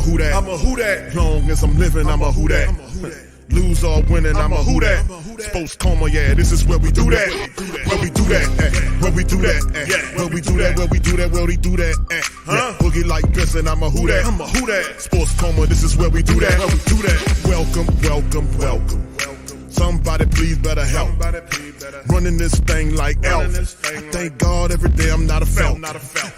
who that. I'm a who that. Long as I'm living, I'm a who that. Lose or winning, I'm a who that. Sports coma, yeah, this is where we do that. Where we do that, where we do that, where we do that, where we do that, where we do that, Boogie like this and I'm a who that. I'm a who that. Sports coma, this is where we do that. Where we do that. Welcome, welcome, welcome. Somebody please better help. Running this thing like Elf. I thank God every day I'm not a felt.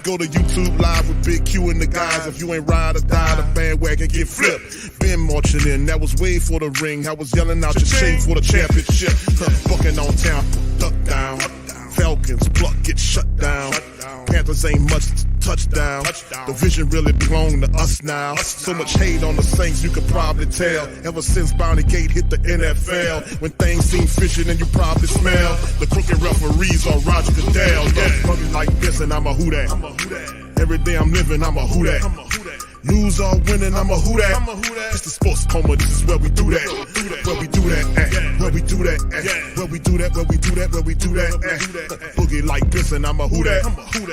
Go to YouTube Live with Big Q and the guys. If you ain't ride or die, the bandwagon get flipped. Been marching in, that was way for the ring. I was yelling out your chain for the championship. Bucking on town, duck down. Falcons, pluck, get shut down. Panthers ain't much touchdown. The vision really belong to us now. So much hate on the Saints, you could probably tell. Ever since Bounty Gate hit the NFL, when things seem fishy and you probably smell the crooked referees on Roger Goodell. Yeah, running like this and I'm a who that. Every day I'm living, I'm a who that. Lose or winning, I'm a who that. It's the sports coma, this is where we do that. Where we do that, where we do that, where we do that, where we do that, where we do that, Boogie like this and I'm a who that.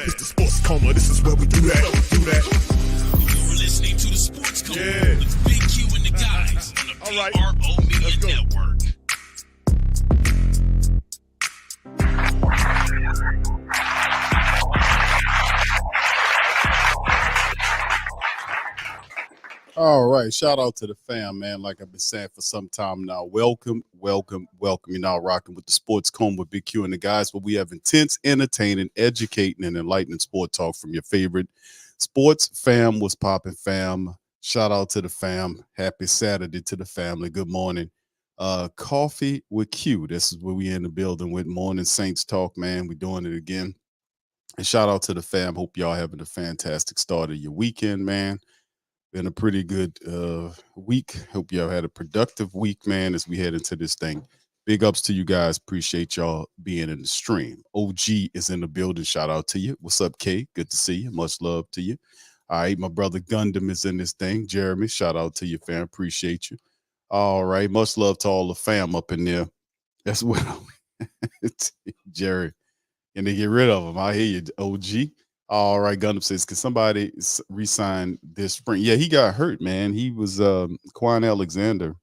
It's the sports coma, this is where we do that. You're listening to the Sports Coma with Big Q and the guys on the PRO Media Network. All right. Shout out to the fam, man. Like I've been saying for some time now. Welcome, welcome, welcome. You're now rocking with the Sports Coma with Big Q and the guys, where we have intense, entertaining, educating, and enlightening sport talk from your favorite sports fam. What's popping, fam? Shout out to the fam. Happy Saturday to the family. Good morning. Coffee with Q. This is where we in the building with Morning Saints Talk, man. We're doing it again. And shout out to the fam. Hope y'all having a fantastic start of your weekend, man. Been a pretty good week. Hope y'all had a productive week, man, as we head into this thing. Big ups to you guys. Appreciate y'all being in the stream. OG is in the building. Shout out to you. What's up, K? Good to see you. Much love to you. All right, my brother Gundam is in this thing. Jeremy, shout out to you, fam. Appreciate you. All right, much love to all the fam up in there. That's what Jerry. And they get rid of him. I hear you, OG. All right, Gundam says, can somebody resign this spring? Yeah, he got hurt, man. He was Quan Alexander.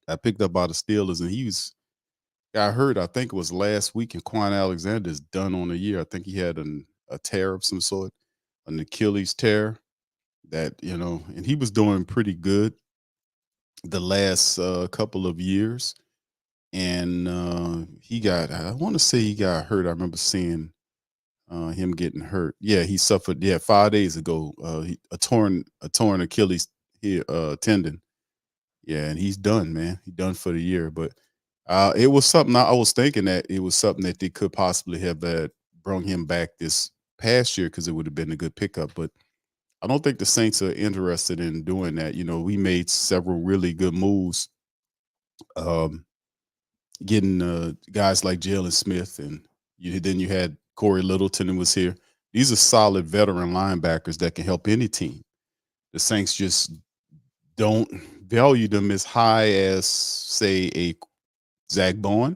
I picked up by the Steelers, and got hurt. I think it was last week, and Quan Alexander is done on a year. I think he had a tear of some sort, an Achilles tear. That, and he was doing pretty good the last couple of years, and I want to say he got hurt. I remember seeing him getting hurt. Yeah, he suffered. Yeah, 5 days ago, a torn Achilles here tendon. Yeah, and he's done, man. He's done for the year. But it was something I was thinking that it was something that they could possibly have brought him back this past year, because it would have been a good pickup. But I don't think the Saints are interested in doing that. We made several really good moves, getting guys like Jalen Smith, and then you had Corey Littleton was here. These are solid veteran linebackers that can help any team. The Saints just don't value them as high as, say, a Zach Bowen.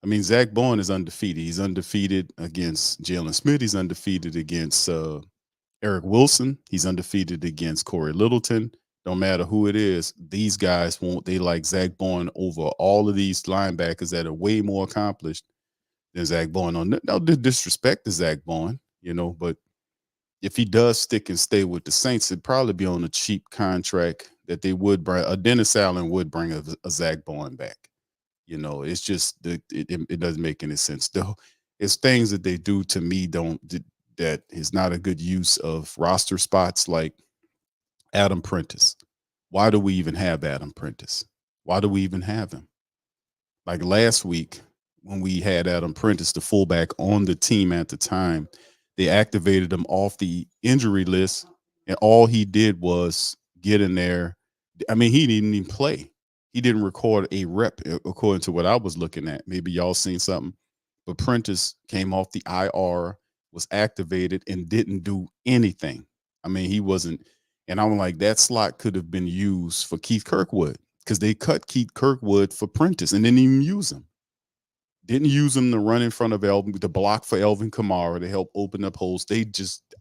I mean, Zach Bowen is undefeated. He's undefeated against Jalen Smith. He's undefeated against Eric Wilson. He's undefeated against Corey Littleton. Don't matter who it is. These guys they like Zach Bowen over all of these linebackers that are way more accomplished than Zach Bowen. No disrespect to Zach Bowen, but if he does stick and stay with the Saints, it'd probably be on a cheap contract that they would bring. A Dennis Allen would bring a Zach Bowen back. It's just it doesn't make any sense. Though it's things that they do to me that is not a good use of roster spots, like Adam Prentice. Why do we even have Adam Prentice? Why do we even have him? Like last week, when we had Adam Prentice, the fullback on the team at the time, they activated him off the injury list, and all he did was get in there. I mean, he didn't even play. He didn't record a rep, according to what I was looking at. Maybe y'all seen something. But Prentice came off the IR, was activated, and didn't do anything. I mean, he wasn't. And I'm like, that slot could have been used for Keith Kirkwood, because they cut Keith Kirkwood for Prentice and didn't even use him. Didn't use him to run in front of Elvin, to block for Elvin Kamara, to help open up holes.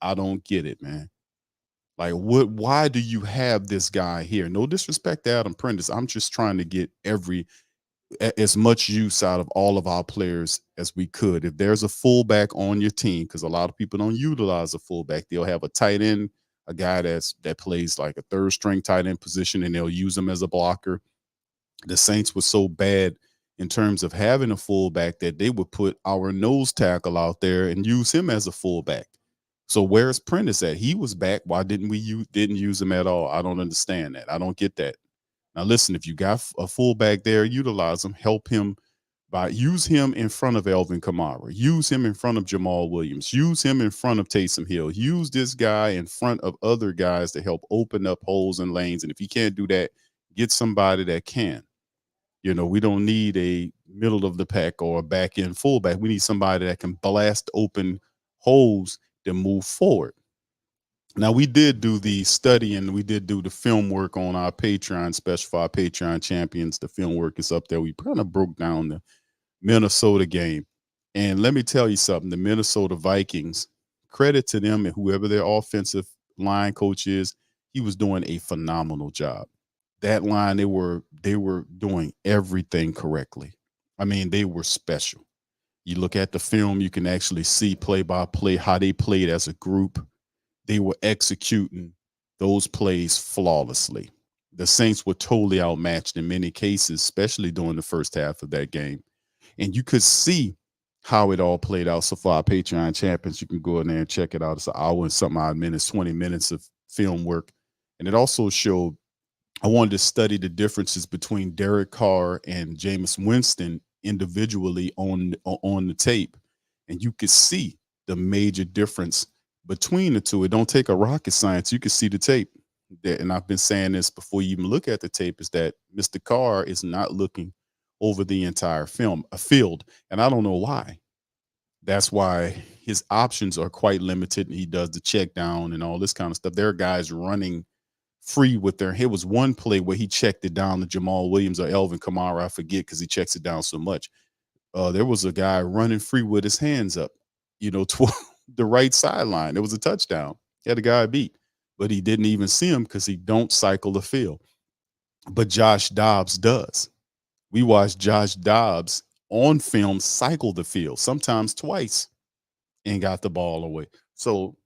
I don't get it, man. Like, why do you have this guy here? No disrespect to Adam Prentice. I'm just trying to get as much use out of all of our players as we could. If there's a fullback on your team, because a lot of people don't utilize a fullback, they'll have a tight end, a guy that plays like a third string tight end position, and they'll use him as a blocker. The Saints were so bad in terms of having a fullback that they would put our nose tackle out there and use him as a fullback. So where's Prentice at? He was back. Why didn't we didn't use him at all? I don't understand that. I don't get that. Now listen, if you got a fullback there, utilize him, help him use him in front of Elvin Kamara, use him in front of Jamal Williams, use him in front of Taysom Hill, use this guy in front of other guys to help open up holes and lanes. And if you can't do that, get somebody that can. We don't need a middle of the pack or a back end fullback. We need somebody that can blast open holes to move forward. Now, we did do the study and we did do the film work on our Patreon, special for our Patreon champions. The film work is up there. We kind of broke down the Minnesota game. And let me tell you something, the Minnesota Vikings, credit to them and whoever their offensive line coach is, he was doing a phenomenal job. That line, they were doing everything correctly. I mean, they were special. You look at the film, you can actually see play by play how they played as a group. They were executing those plays flawlessly. The Saints were totally outmatched in many cases, especially during the first half of that game. And you could see how it all played out. So for our Patreon champions, you can go in there and check it out. It's an hour and some odd minutes, 20 minutes of film work. And it also showed, I wanted to study the differences between Derek Carr and Jameis Winston individually on the tape. And you could see the major difference between the two. It don't take a rocket science. You can see the tape. And I've been saying this before you even look at the tape, is that Mr. Carr is not looking over the entire field. And I don't know why. That's why his options are quite limited. And he does the check down and all this kind of stuff. There are guys running free with their, here was one play where he checked it down to Jamal Williams or Elvin Kamara. I forget because he checks it down so much. There was a guy running free with his hands up, to the right sideline. It was a touchdown. He had a guy beat, but he didn't even see him because he don't cycle the field. But Josh Dobbs does. We watched Josh Dobbs on film cycle the field, sometimes twice, and got the ball away. So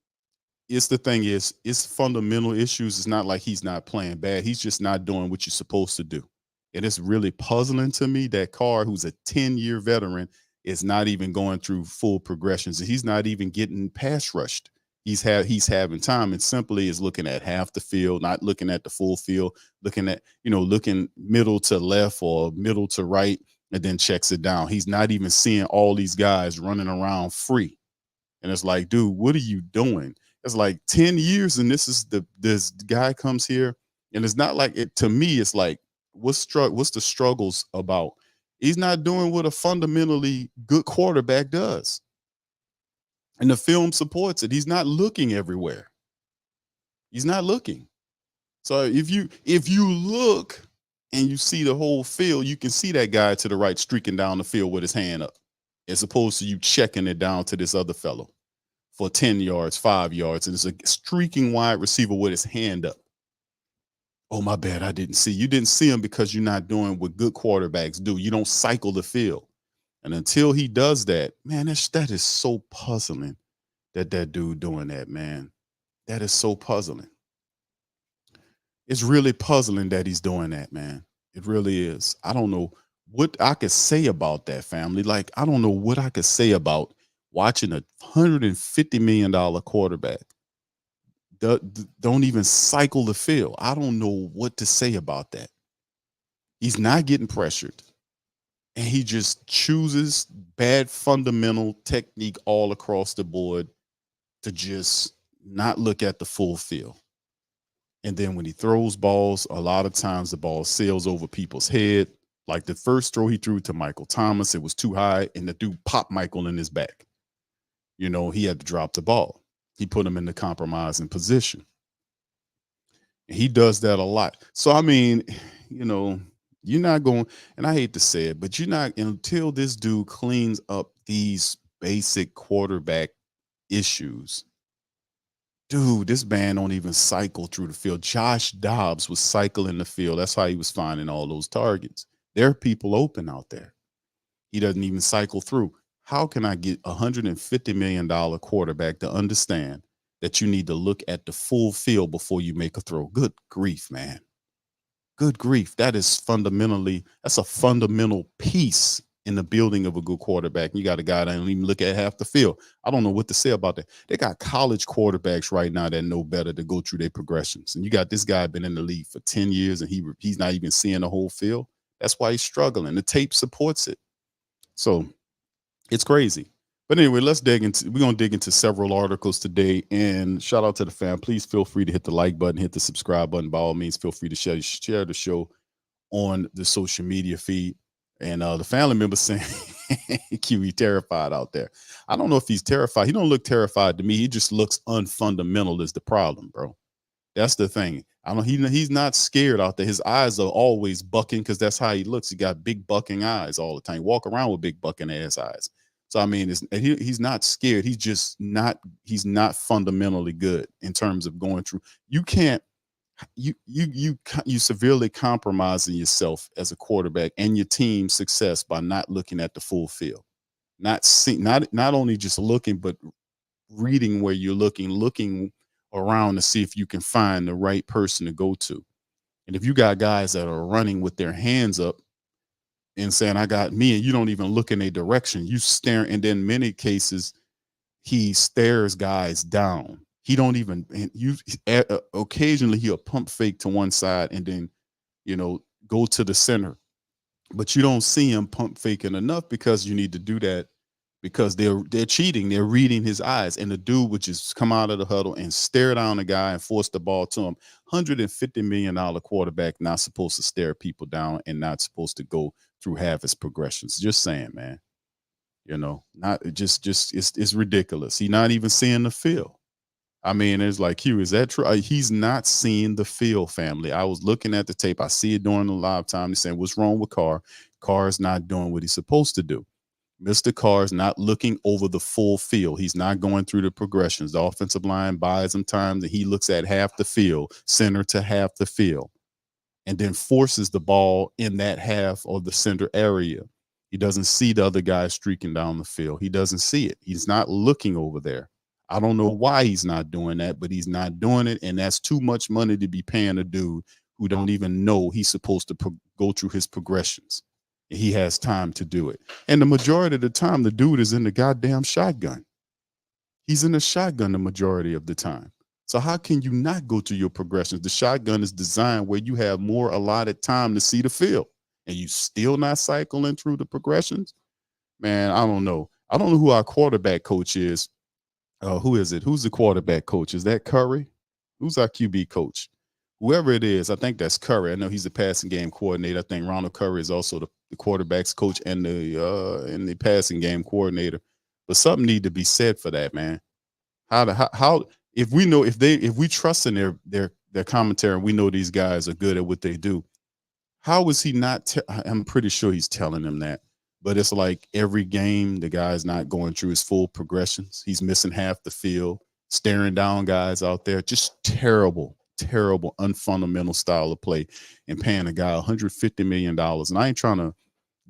it's fundamental issues. It's not like he's not playing bad. He's just not doing what you're supposed to do. And it's really puzzling to me that Carr, who's a 10-year veteran, is not even going through full progressions. He's not even getting pass rushed. He's having time and simply is looking at half the field, not looking at the full field, looking at, looking middle to left or middle to right, and then checks it down. He's not even seeing all these guys running around free. And it's like, dude, what are you doing? It's like 10 years and this guy comes here, and it's not like it. To me, it's like, what's the struggles about? He's not doing what a fundamentally good quarterback does. And the film supports it. He's not looking everywhere. He's not looking. So if you look and you see the whole field, you can see that guy to the right streaking down the field with his hand up, as opposed to you checking it down to this other fellow for 10 yards, 5 yards, and it's a streaking wide receiver with his hand up. Oh, my bad, I didn't see. You didn't see him because you're not doing what good quarterbacks do. You don't cycle the field. And until he does that, man, that is so puzzling that dude doing that, man. That is so puzzling. It's really puzzling that he's doing that, man. It really is. I don't know what I could say about that, family. Like, I don't know what I could say about watching a $150 million quarterback don't even cycle the field. I don't know what to say about that. He's not getting pressured. And he just chooses bad fundamental technique all across the board to just not look at the full field. And then when he throws balls, a lot of times the ball sails over people's head. Like the first throw he threw to Michael Thomas, it was too high, and the dude popped Michael in his back. He had to drop the ball. He put him in the compromising position. And he does that a lot. So, I mean, you're not going, and I hate to say it, but you're not, until this dude cleans up these basic quarterback issues, Dude, this man don't even cycle through the field. Josh Dobbs was cycling the field. That's how he was finding all those targets. There are people open out there. He doesn't even cycle through. How can I get $150 million quarterback to understand that you need to look at the full field before you make a throw? Good grief, man. Good grief. That's a fundamental piece in the building of a good quarterback. You got a guy that don't even look at half the field. I don't know what to say about that. They got college quarterbacks right now that know better to go through their progressions. And you got this guy been in the league for 10 years and he's not even seeing the whole field. That's why he's struggling. The tape supports it. So it's crazy. But anyway, we're gonna dig into several articles today. And shout out to the fam. Please feel free to hit the like button, hit the subscribe button. By all means, feel free to share the show on the social media feed. And the family member saying QE terrified out there. I don't know if he's terrified. He don't look terrified to me. He just looks unfundamental is the problem, bro. That's the thing. I don't. He's not scared out there. His eyes are always bucking because that's how he looks. He got big bucking eyes all the time. He walk around with big bucking ass eyes. So I mean, he's not scared. He's just not. He's not fundamentally good in terms of going through. You can't. You severely compromising yourself as a quarterback and your team's success by not looking at the full field. Not only just looking, but reading where you're looking around to see if you can find the right person to go to. And if you got guys that are running with their hands up and saying, I got me, and you don't even look in a direction, you stare. And then many cases, he stares guys down. He don't even, occasionally he'll pump fake to one side and then, go to the center. But you don't see him pump faking enough because you need to do that because they're cheating. They're reading his eyes. And the dude would just come out of the huddle and stare down the guy and force the ball to him. $150 million quarterback, not supposed to stare people down and not supposed to go through half his progressions. Just saying, man. Not just it's ridiculous. He's not even seeing the field. I mean, it's like, Hugh, is that true? He's not seeing the field, family. I was looking at the tape. I see it during the live time. He's saying, what's wrong with Carr? Carr's not doing what he's supposed to do. Mr. Carr's not looking over the full field. He's not going through the progressions. The offensive line buys him time, and he looks at half the field, center to half the field, and then forces the ball in that half or the center area. He doesn't see the other guy streaking down the field. He doesn't see it. He's not looking over there. I don't know why he's not doing that, but he's not doing it. And that's too much money to be paying a dude who don't even know he's supposed to go through his progressions. He has time to do it. And the majority of the time, the dude is in the goddamn shotgun. He's in the shotgun the majority of the time. So how can you not go to your progressions? The shotgun is designed where you have more allotted time to see the field and you still not cycling through the progressions. Man, I don't know. I don't know who our quarterback coach is. Who is it? Who's the quarterback coach? Is that Curry? Who's our QB coach? Whoever it is, I think that's Curry. I know he's the passing game coordinator. I think Ronald Curry is also the quarterback's coach and the passing game coordinator. But something need to be said for that, man. How if we trust in their commentary and we know these guys are good at what they do, how is he not? I'm pretty sure he's telling them that. But it's like every game, the guy's not going through his full progressions. He's missing half the field, staring down guys out there. Just terrible, unfundamental style of play and paying a guy $150 million. And I ain't trying to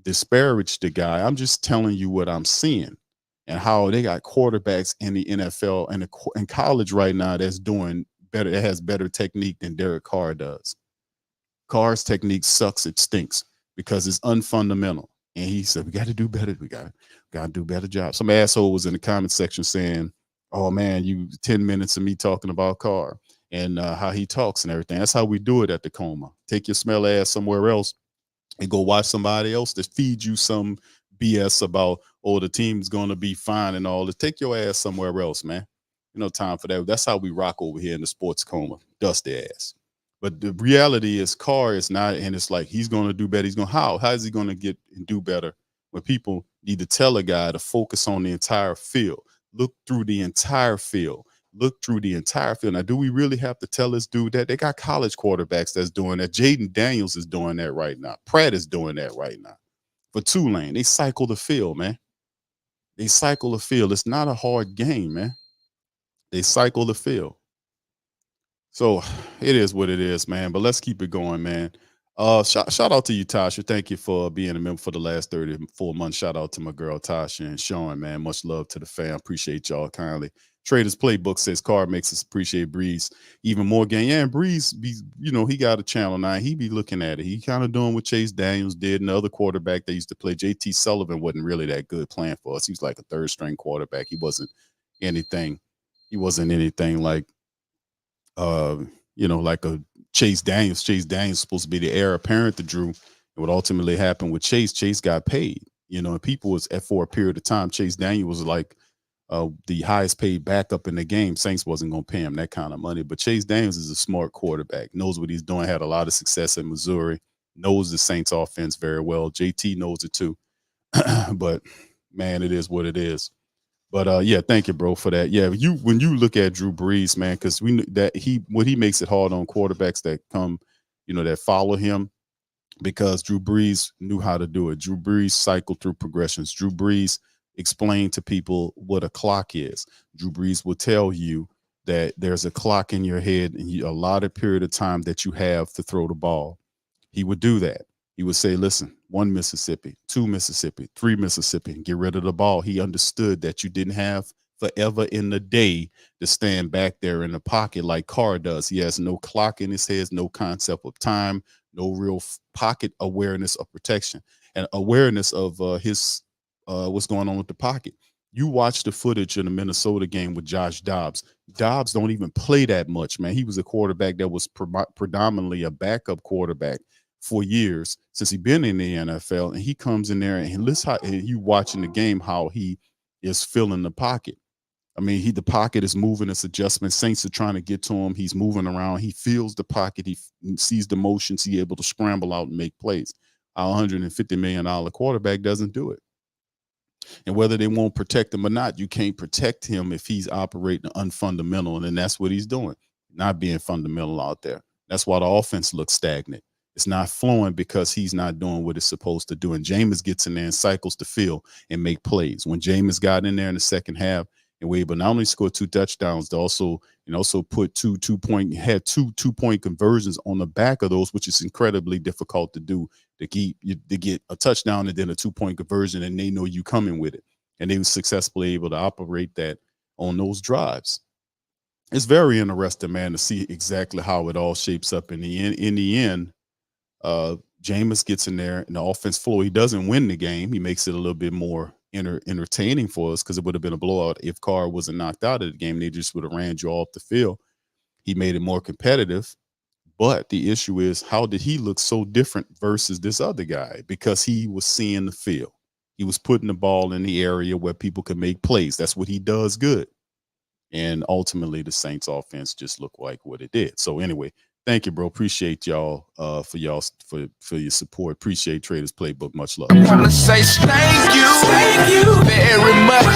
disparage the guy. I'm just telling you what I'm seeing and how they got quarterbacks in the NFL and in college right now that's doing better. That has better technique than Derek Carr does. Carr's technique sucks. It stinks because it's unfundamental. And he said, we got to do better. We got to do a better job. Some asshole was in the comment section saying, oh, man, you 10 minutes of me talking about Carr and how he talks and everything. That's how we do it at the Coma. Take your smell ass somewhere else and go watch somebody else that feeds you some BS about, oh, the team's going to be fine and all this. Take your ass somewhere else, man. Time for that. That's how we rock over here in the Sports Coma. Dust their ass. But the reality is Carr is not, and it's like he's going to do better. He's going, how is he going to get and do better when people need to tell a guy to focus on the entire field, look through the entire field, Now, do we really have to tell this dude that? They got college quarterbacks that's doing that. Jaden Daniels is doing that right now. Pratt is doing that right now. For Tulane, they cycle the field, man. They cycle the field. It's not a hard game, man. They cycle the field. So it is what it is, man. But let's keep it going, man. Shout out to you, Tasha. Thank you for being a member for the last 34 months. Shout out to my girl Tasha and Sean, man. Much love to the fam. Appreciate y'all kindly. Traders Playbook says card makes us appreciate Breeze even more. Gang, yeah, and Breeze be, he got a channel now. He be looking at it. He kind of doing what Chase Daniels did, and the other quarterback they used to play. JT Sullivan wasn't really that good playing for us. He was like a third string quarterback. Anything. He wasn't anything like uh, like a Chase Daniels. Chase Daniels supposed to be the heir apparent to Drew. And what ultimately happened with Chase got paid. And people was for a period of time. Chase Daniel was like the highest paid backup in the game. Saints wasn't going to pay him that kind of money. But Chase Daniels is a smart quarterback, knows what he's doing, had a lot of success in Missouri, knows the Saints offense very well. JT knows it too. But man, it is what it is. But yeah, thank you, bro, for that. Yeah, when you look at Drew Brees, man, because we kn- that he makes it hard on quarterbacks that come, that follow him, because Drew Brees knew how to do it. Drew Brees cycled through progressions. Drew Brees explained to people what a clock is. Drew Brees will tell you that there's a clock in your head and a lot of period of time that you have to throw the ball. He would do that. He would say, listen, 1 Mississippi, 2 Mississippi, 3 Mississippi, and get rid of the ball. He understood that you didn't have forever in the day to stand back there in the pocket like Carr does. He has no clock in his head, no concept of time, no real pocket awareness of protection and awareness of his what's going on with the pocket. You watch the footage in the Minnesota game with Josh Dobbs. Dobbs don't even play that much, man. He was a quarterback that was predominantly a backup quarterback for years since he been in the NFL, and he comes in there and listen how and you watching the game how he is filling the pocket. I mean, the pocket is moving, its adjustment. Saints are trying to get to him. He's moving around. He feels the pocket. He sees the motions. He's able to scramble out and make plays. Our $150 million quarterback doesn't do it. And whether they won't protect him or not, you can't protect him if he's operating unfundamental. And that's what he's doing, not being fundamental out there. That's why the offense looks stagnant. It's not flowing because he's not doing what it's supposed to do. And Jameis gets in there and cycles the field and make plays. When Jameis got in there in the second half and we able not only score 2 touchdowns, to also put two two-point conversions on the back of those, which is incredibly difficult to do, to get a touchdown and then a 2-point conversion, and they know you coming with it. And they were successfully able to operate that on those drives. It's very interesting, man, to see exactly how it all shapes up in the end. In the end, Jameis gets in there and the offense flow. He doesn't win the game. He makes it a little bit more entertaining for us, because it would have been a blowout if Carr wasn't knocked out of the game. They just would have ran you off the field. He made it more competitive. But the issue is, how did he look so different versus this other guy? Because he was seeing the field. He was putting the ball in the area where people could make plays. That's what he does good. And ultimately, the Saints offense just looked like what it did. So anyway, thank you, bro. Appreciate y'all for your support. Appreciate Traders Playbook. Much love. I want to say thank you very much.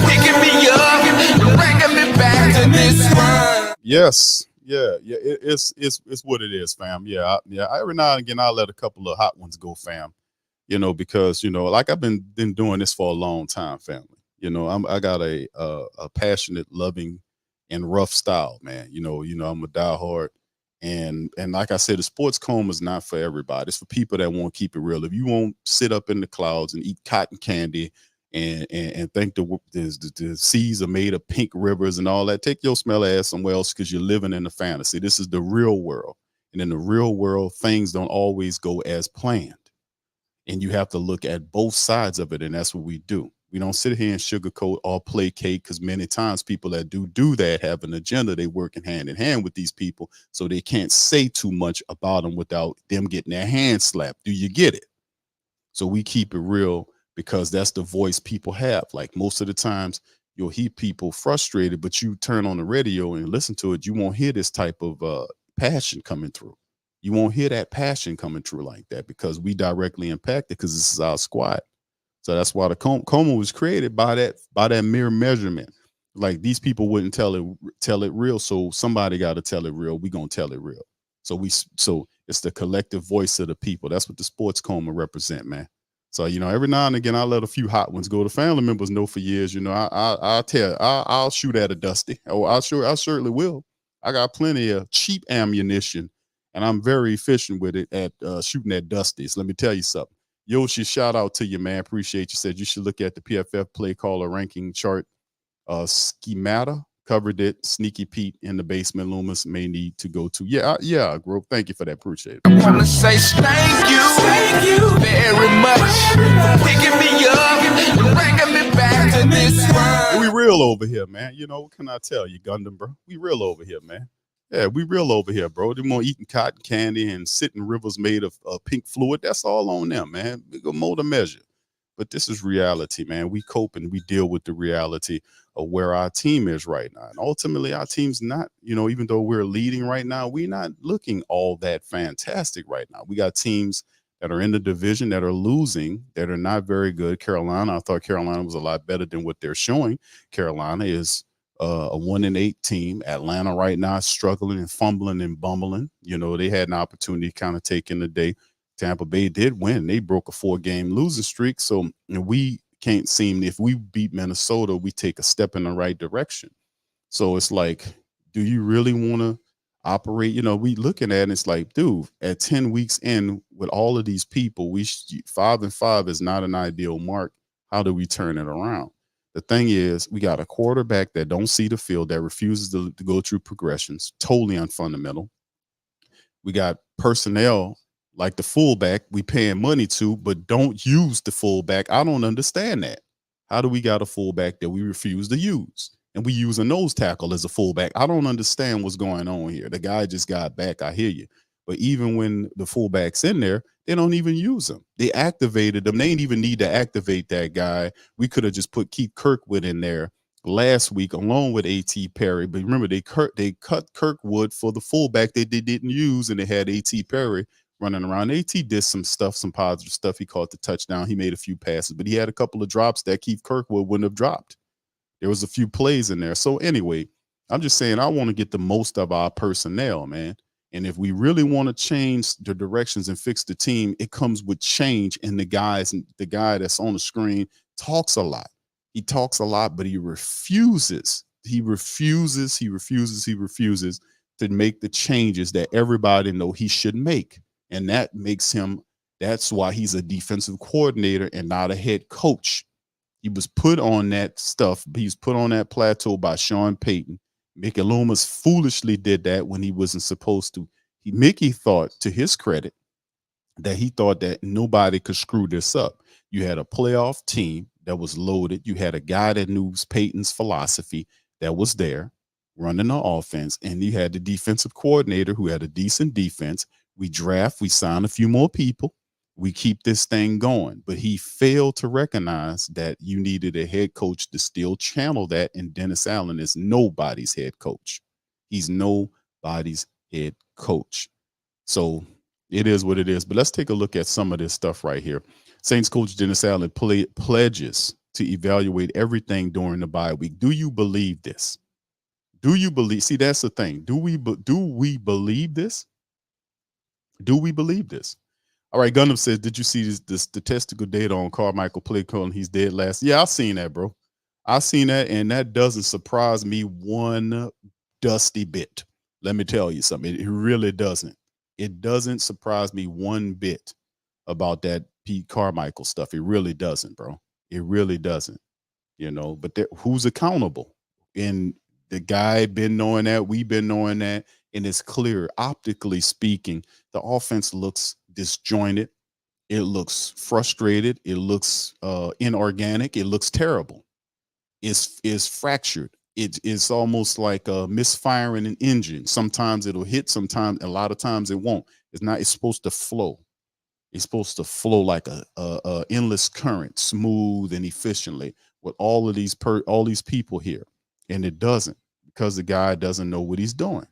Picking me up and bringing me back to this one. Yes. Yeah, it's what it is, fam. Yeah. Every now and again, I'll let a couple of hot ones go, fam. Because like I've been doing this for a long time, family. I got a passionate, loving, and rough style, man. I'm a diehard, and like I said, the sports coma is not for everybody. It's for people that want to keep it real. If you won't sit up in the clouds and eat cotton candy and think the seas are made of pink rivers and all that, take your smell ass somewhere else, because you're living in a fantasy. This is the real world. And in the real world, things don't always go as planned. And you have to look at both sides of it. And that's what we do. We don't sit here and sugarcoat or placate, because many times people that do that have an agenda. They working hand in hand with these people, so they can't say too much about them without them getting their hands slapped. Do you get it? So we keep it real, because that's the voice people have. Like, most of the times you'll hear people frustrated, but you turn on the radio and listen to it, you won't hear this type of passion coming through. You won't hear that passion coming through like that, because we directly impacted, because this is our squad. So that's why the coma was created by that mere measurement. Like, these people wouldn't tell it real, so somebody got to tell it real. We gonna tell it real. So it's the collective voice of the people. That's what the sports coma represent, man. So every now and again, I let a few hot ones go. The family members know for years. I'll shoot at a Dusty. Oh, I certainly will. I got plenty of cheap ammunition, and I'm very efficient with it at shooting at Dusties. Let me tell you something. Yoshi, shout out to you, man. Appreciate you. Said you should look at the PFF play caller ranking chart. Schemata covered it. Sneaky Pete in the basement. Loomis may need to go to. Yeah, Grove. Thank you for that. Appreciate it. I wanna say thank you very much for picking me up and bringing me back to this world. We real over here, man. You know, what can I tell you, Gundam, bro? We real over here, man. Yeah, we real over here, bro. They're more eating cotton candy and sitting rivers made of pink fluid. That's all on them, man. We go more to measure. But this is reality, man. We cope and we deal with the reality of where our team is right now. And ultimately, our team's not, you know, even though we're leading right now, we're not looking all that fantastic right now. We got teams that are in the division that are losing, that are not very good. Carolina, I thought Carolina was a lot better than what they're showing. Carolina is a 1-8 team. Atlanta right now is struggling and fumbling and bumbling. You know, they had an opportunity to kind of take in the day. Tampa Bay did win. They broke a 4-game losing streak. So we can't seem, if we beat Minnesota, we take a step in the right direction. So it's like, do you really want to operate? You know, we looking at it and it's like, dude, at 10 weeks in with all of these people, 5-5 is not an ideal mark. How do we turn it around? The thing is, we got a quarterback that don't see the field, that refuses to go through progressions, totally unfundamental. We got personnel like the fullback we paying money to, but don't use the fullback. I don't understand that. How do we got a fullback that we refuse to use? And we use a nose tackle as a fullback. I don't understand what's going on here. The guy just got back. I hear you. But even when the fullback's in there, they don't even use them. They activated them. They didn't even need to activate that guy. We could have just put Keith Kirkwood in there last week along with A.T. Perry. But remember, they cut Kirkwood for the fullback that they didn't use, and they had A.T. Perry running around. A.T. did some positive stuff. He caught the touchdown. He made a few passes, but he had a couple of drops that Keith Kirkwood wouldn't have dropped. There was a few plays in there. So anyway, I'm just saying I want to get the most of our personnel, man. And if we really want to change the directions and fix the team, it comes with change. And the guy that's on the screen talks a lot. He talks a lot, but he refuses to make the changes that everybody know he should make. And that makes him, that's why he's a defensive coordinator and not a head coach. He was put on that stuff. He's put on that plateau by Sean Payton. Mickey Loomis foolishly did that when he wasn't supposed to. Mickey thought, to his credit, that he thought that nobody could screw this up. You had a playoff team that was loaded. You had a guy that knew Payton's philosophy that was there running the offense. And you had the defensive coordinator who had a decent defense. We sign a few more people. We keep this thing going. But he failed to recognize that you needed a head coach to still channel that. And Dennis Allen is nobody's head coach. He's nobody's head coach. So it is what it is. But let's take a look at some of this stuff right here. Saints coach Dennis Allen pledges to evaluate everything during the bye week. Do you believe this? Do you believe? See, that's the thing. Do we believe this? Do we believe this? All right, Gundam says, did you see this statistical data on Carmichael play calling? He's dead last. Yeah, I've seen that, bro. I've seen that, and that doesn't surprise me one dusty bit. Let me tell you something. It really doesn't. It doesn't surprise me one bit about that Pete Carmichael stuff. It really doesn't, bro. It really doesn't. You know, but who's accountable? And the guy been knowing that. We've been knowing that. And it's clear, optically speaking, the offense looks disjointed. It looks frustrated. It looks inorganic. It looks terrible. It's fractured. It's almost like misfiring an engine. Sometimes it'll hit. Sometimes, a lot of times it won't. It's supposed to flow. It's supposed to flow like a endless current, smooth and efficiently with all of these people here. And it doesn't, because the guy doesn't know what he's doing.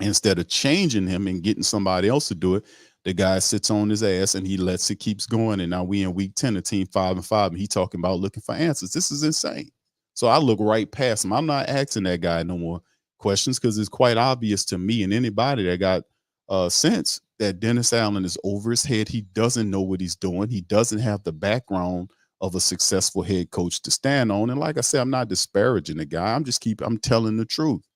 Instead of changing him and getting somebody else to do it, the guy sits on his ass and he lets it keeps going. And now we in week 10, a team 5-5, and he talking about looking for answers. This is insane. So I look right past him. I'm not asking that guy no more questions, because it's quite obvious to me and anybody that got sense that Dennis Allen is over his head. He doesn't know what he's doing. He doesn't have the background of a successful head coach to stand on. And like I said, I'm not disparaging the guy. I'm telling the truth.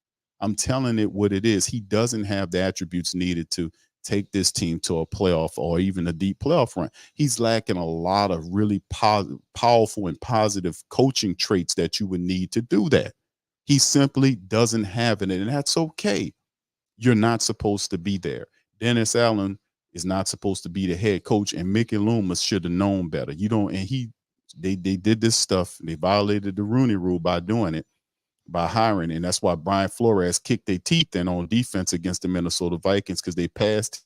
I'm telling it what it is. He doesn't have the attributes needed to take this team to a playoff or even a deep playoff run. He's lacking a lot of really powerful and positive coaching traits that you would need to do that. He simply doesn't have it, and that's okay. You're not supposed to be there. Dennis Allen is not supposed to be the head coach, and Mickey Loomis should have known better. You don't, and they did this stuff. They violated the Rooney Rule by doing it, by hiring, and that's why Brian Flores kicked their teeth in on defense against the Minnesota Vikings, because they passed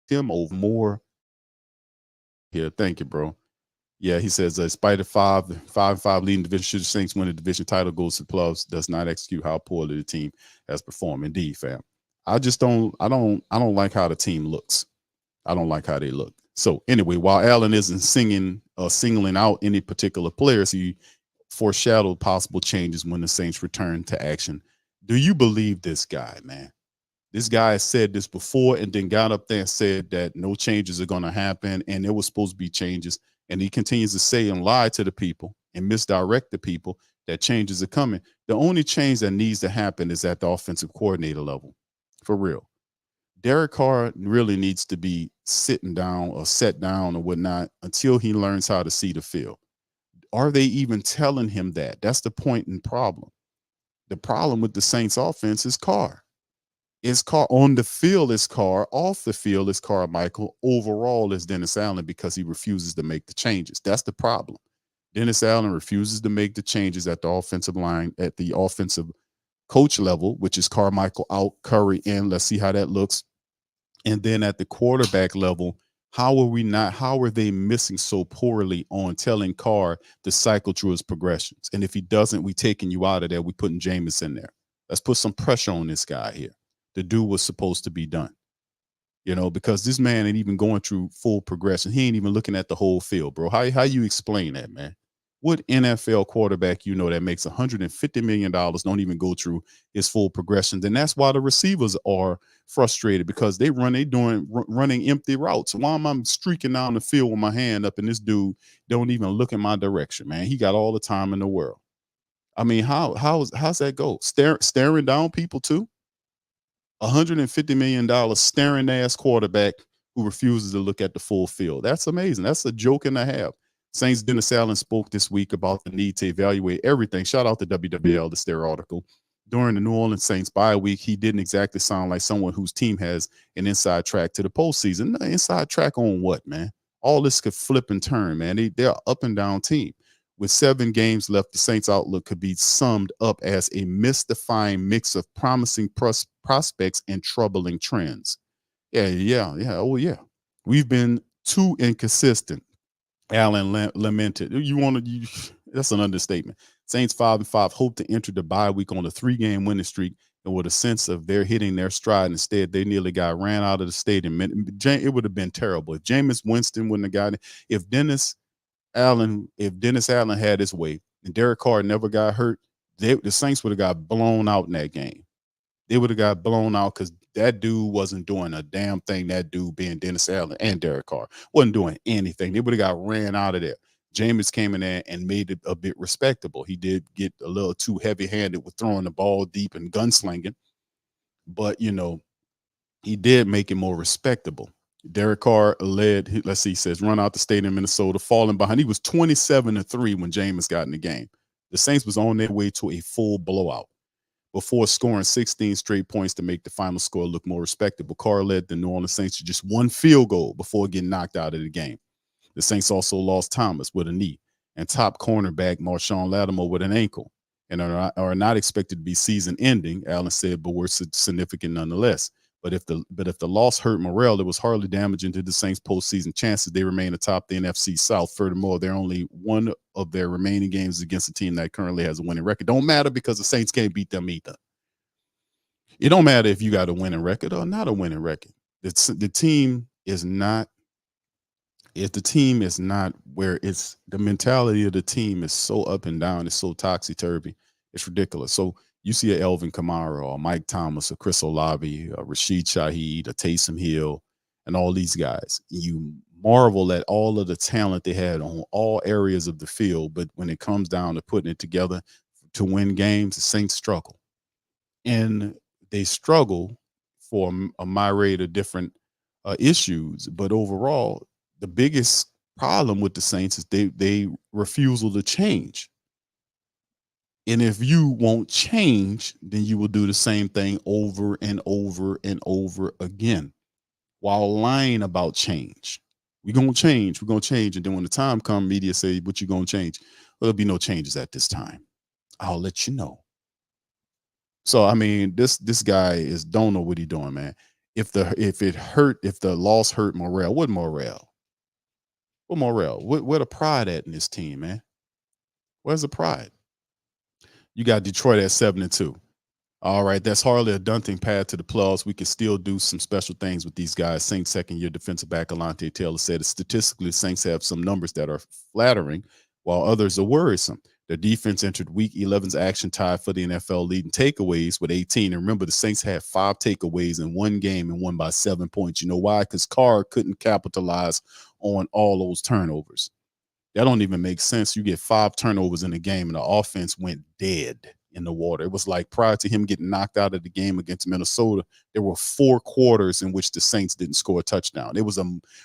him over more. Yeah, thank you, bro. Yeah, he says, despite a 5-5 leading division, should the Saints win the division title, goes to the playoffs, does not execute how poorly the team has performed. Indeed, fam. I don't like how the team looks. I don't like how they look. So anyway, while Allen isn't singling out any particular players, he foreshadowed possible changes when the Saints return to action. Do you believe this guy, man? This guy has said this before and then got up there and said that no changes are going to happen and there was supposed to be changes. And he continues to say and lie to the people and misdirect the people that changes are coming. The only change that needs to happen is at the offensive coordinator level, for real. Derek Carr really needs to be sitting down or set down or whatnot until he learns how to see the field. Are they even telling him that? That's the point and problem. The problem with the Saints offense is Carr. Is Carr on the field? Is Carr off the field? Is Carmichael? Overall, is Dennis Allen, because he refuses to make the changes. That's the problem. Dennis Allen refuses to make the changes at the offensive line, at the offensive coach level, which is Carmichael out, Curry in. Let's see how that looks. And then at the quarterback level, how are they missing so poorly on telling Carr to cycle through his progressions? And if he doesn't, we taking you out of there. We putting Jameis in there. Let's put some pressure on this guy here to do what's supposed to be done, because this man ain't even going through full progression. He ain't even looking at the whole field, bro. How you explain that, man? What NFL quarterback that makes $150 million don't even go through his full progression? Then that's why the receivers are frustrated, because running empty routes. Why am I streaking down the field with my hand up and this dude don't even look in my direction, man? He got all the time in the world. I mean, how's that go? Staring down people too? $150 million staring ass quarterback who refuses to look at the full field. That's amazing. That's a joke and a half. Saints Dennis Allen spoke this week about the need to evaluate everything. Shout out to WWL, the Stare article. During the New Orleans Saints bye week, he didn't exactly sound like someone whose team has an inside track to the postseason. Inside track on what, man? All this could flip and turn, man. They're an up and down team. With 7 games left, the Saints' outlook could be summed up as a mystifying mix of promising prospects and troubling trends. Yeah. Oh, yeah. We've been too inconsistent. Allen lamented. That's an understatement. Saints 5-5 hope to enter the bye week on a 3-game winning streak and with a sense of they're hitting their stride. Instead, they nearly got ran out of the stadium. It would have been terrible if Jameis Winston wouldn't have gotten it. If Dennis Allen had his way and Derek Carr never got hurt, the Saints would have got blown out in that game. They would have got blown out because that dude wasn't doing a damn thing. That dude being Dennis Allen and Derek Carr wasn't doing anything. They would have got ran out of there. Jameis came in there and made it a bit respectable. He did get a little too heavy-handed with throwing the ball deep and gunslinging, but he did make it more respectable. Derek Carr led, says, run out the stadium in Minnesota, falling behind. He was 27-3 when Jameis got in the game. The Saints was on their way to a full blowout before scoring 16 straight points to make the final score look more respectable. Carr led the New Orleans Saints to just 1 field goal before getting knocked out of the game. The Saints also lost Thomas with a knee and top cornerback Marshawn Lattimore with an ankle and are not expected to be season-ending, Allen said, but were significant nonetheless. But if the loss hurt morale, it was hardly damaging to the Saints' postseason chances. They remain atop the NFC South. Furthermore, they're only one of their remaining games against a team that currently has a winning record. Don't matter because the Saints can't beat them either. It don't matter if you got a winning record or not a winning record. The team is not. If the team is not where the mentality of the team is so up and down, it's so topsy-turvy, it's ridiculous. So You see a Elvin Kamara or Mike Thomas or Chris Olave or Rashid Shaheed or Taysom Hill and all these guys. You marvel at all of the talent they had on all areas of the field, but when it comes down to putting it together to win games, the Saints struggle. And they struggle for a myriad of different issues. But overall, the biggest problem with the Saints is they refusal to change. And if you won't change, then you will do the same thing over and over and over again while lying about change. We're going to change. We're going to change. And then when the time comes, media say, what you going to change? Well, there'll be no changes at this time. I'll let you know. So, I mean, this guy don't know what he's doing, man. If the loss hurt morale, what morale? What morale? Where the pride at in this team, man? Where's the pride? You got Detroit at 7-2. All right, that's hardly a daunting path to the playoffs. We can still do some special things with these guys. Saints second-year defensive back Alante Taylor said that statistically, the Saints have some numbers that are flattering, while others are worrisome. Their defense entered Week 11's action tied for the NFL lead in takeaways with 18. And remember, the Saints had 5 takeaways in one game and won by 7 points. You know why? Because Carr couldn't capitalize on all those turnovers. That don't even make sense. You get 5 turnovers in the game, and the offense went dead in the water. It was like prior to him getting knocked out of the game against Minnesota, there were 4 quarters in which the Saints didn't score a touchdown. It was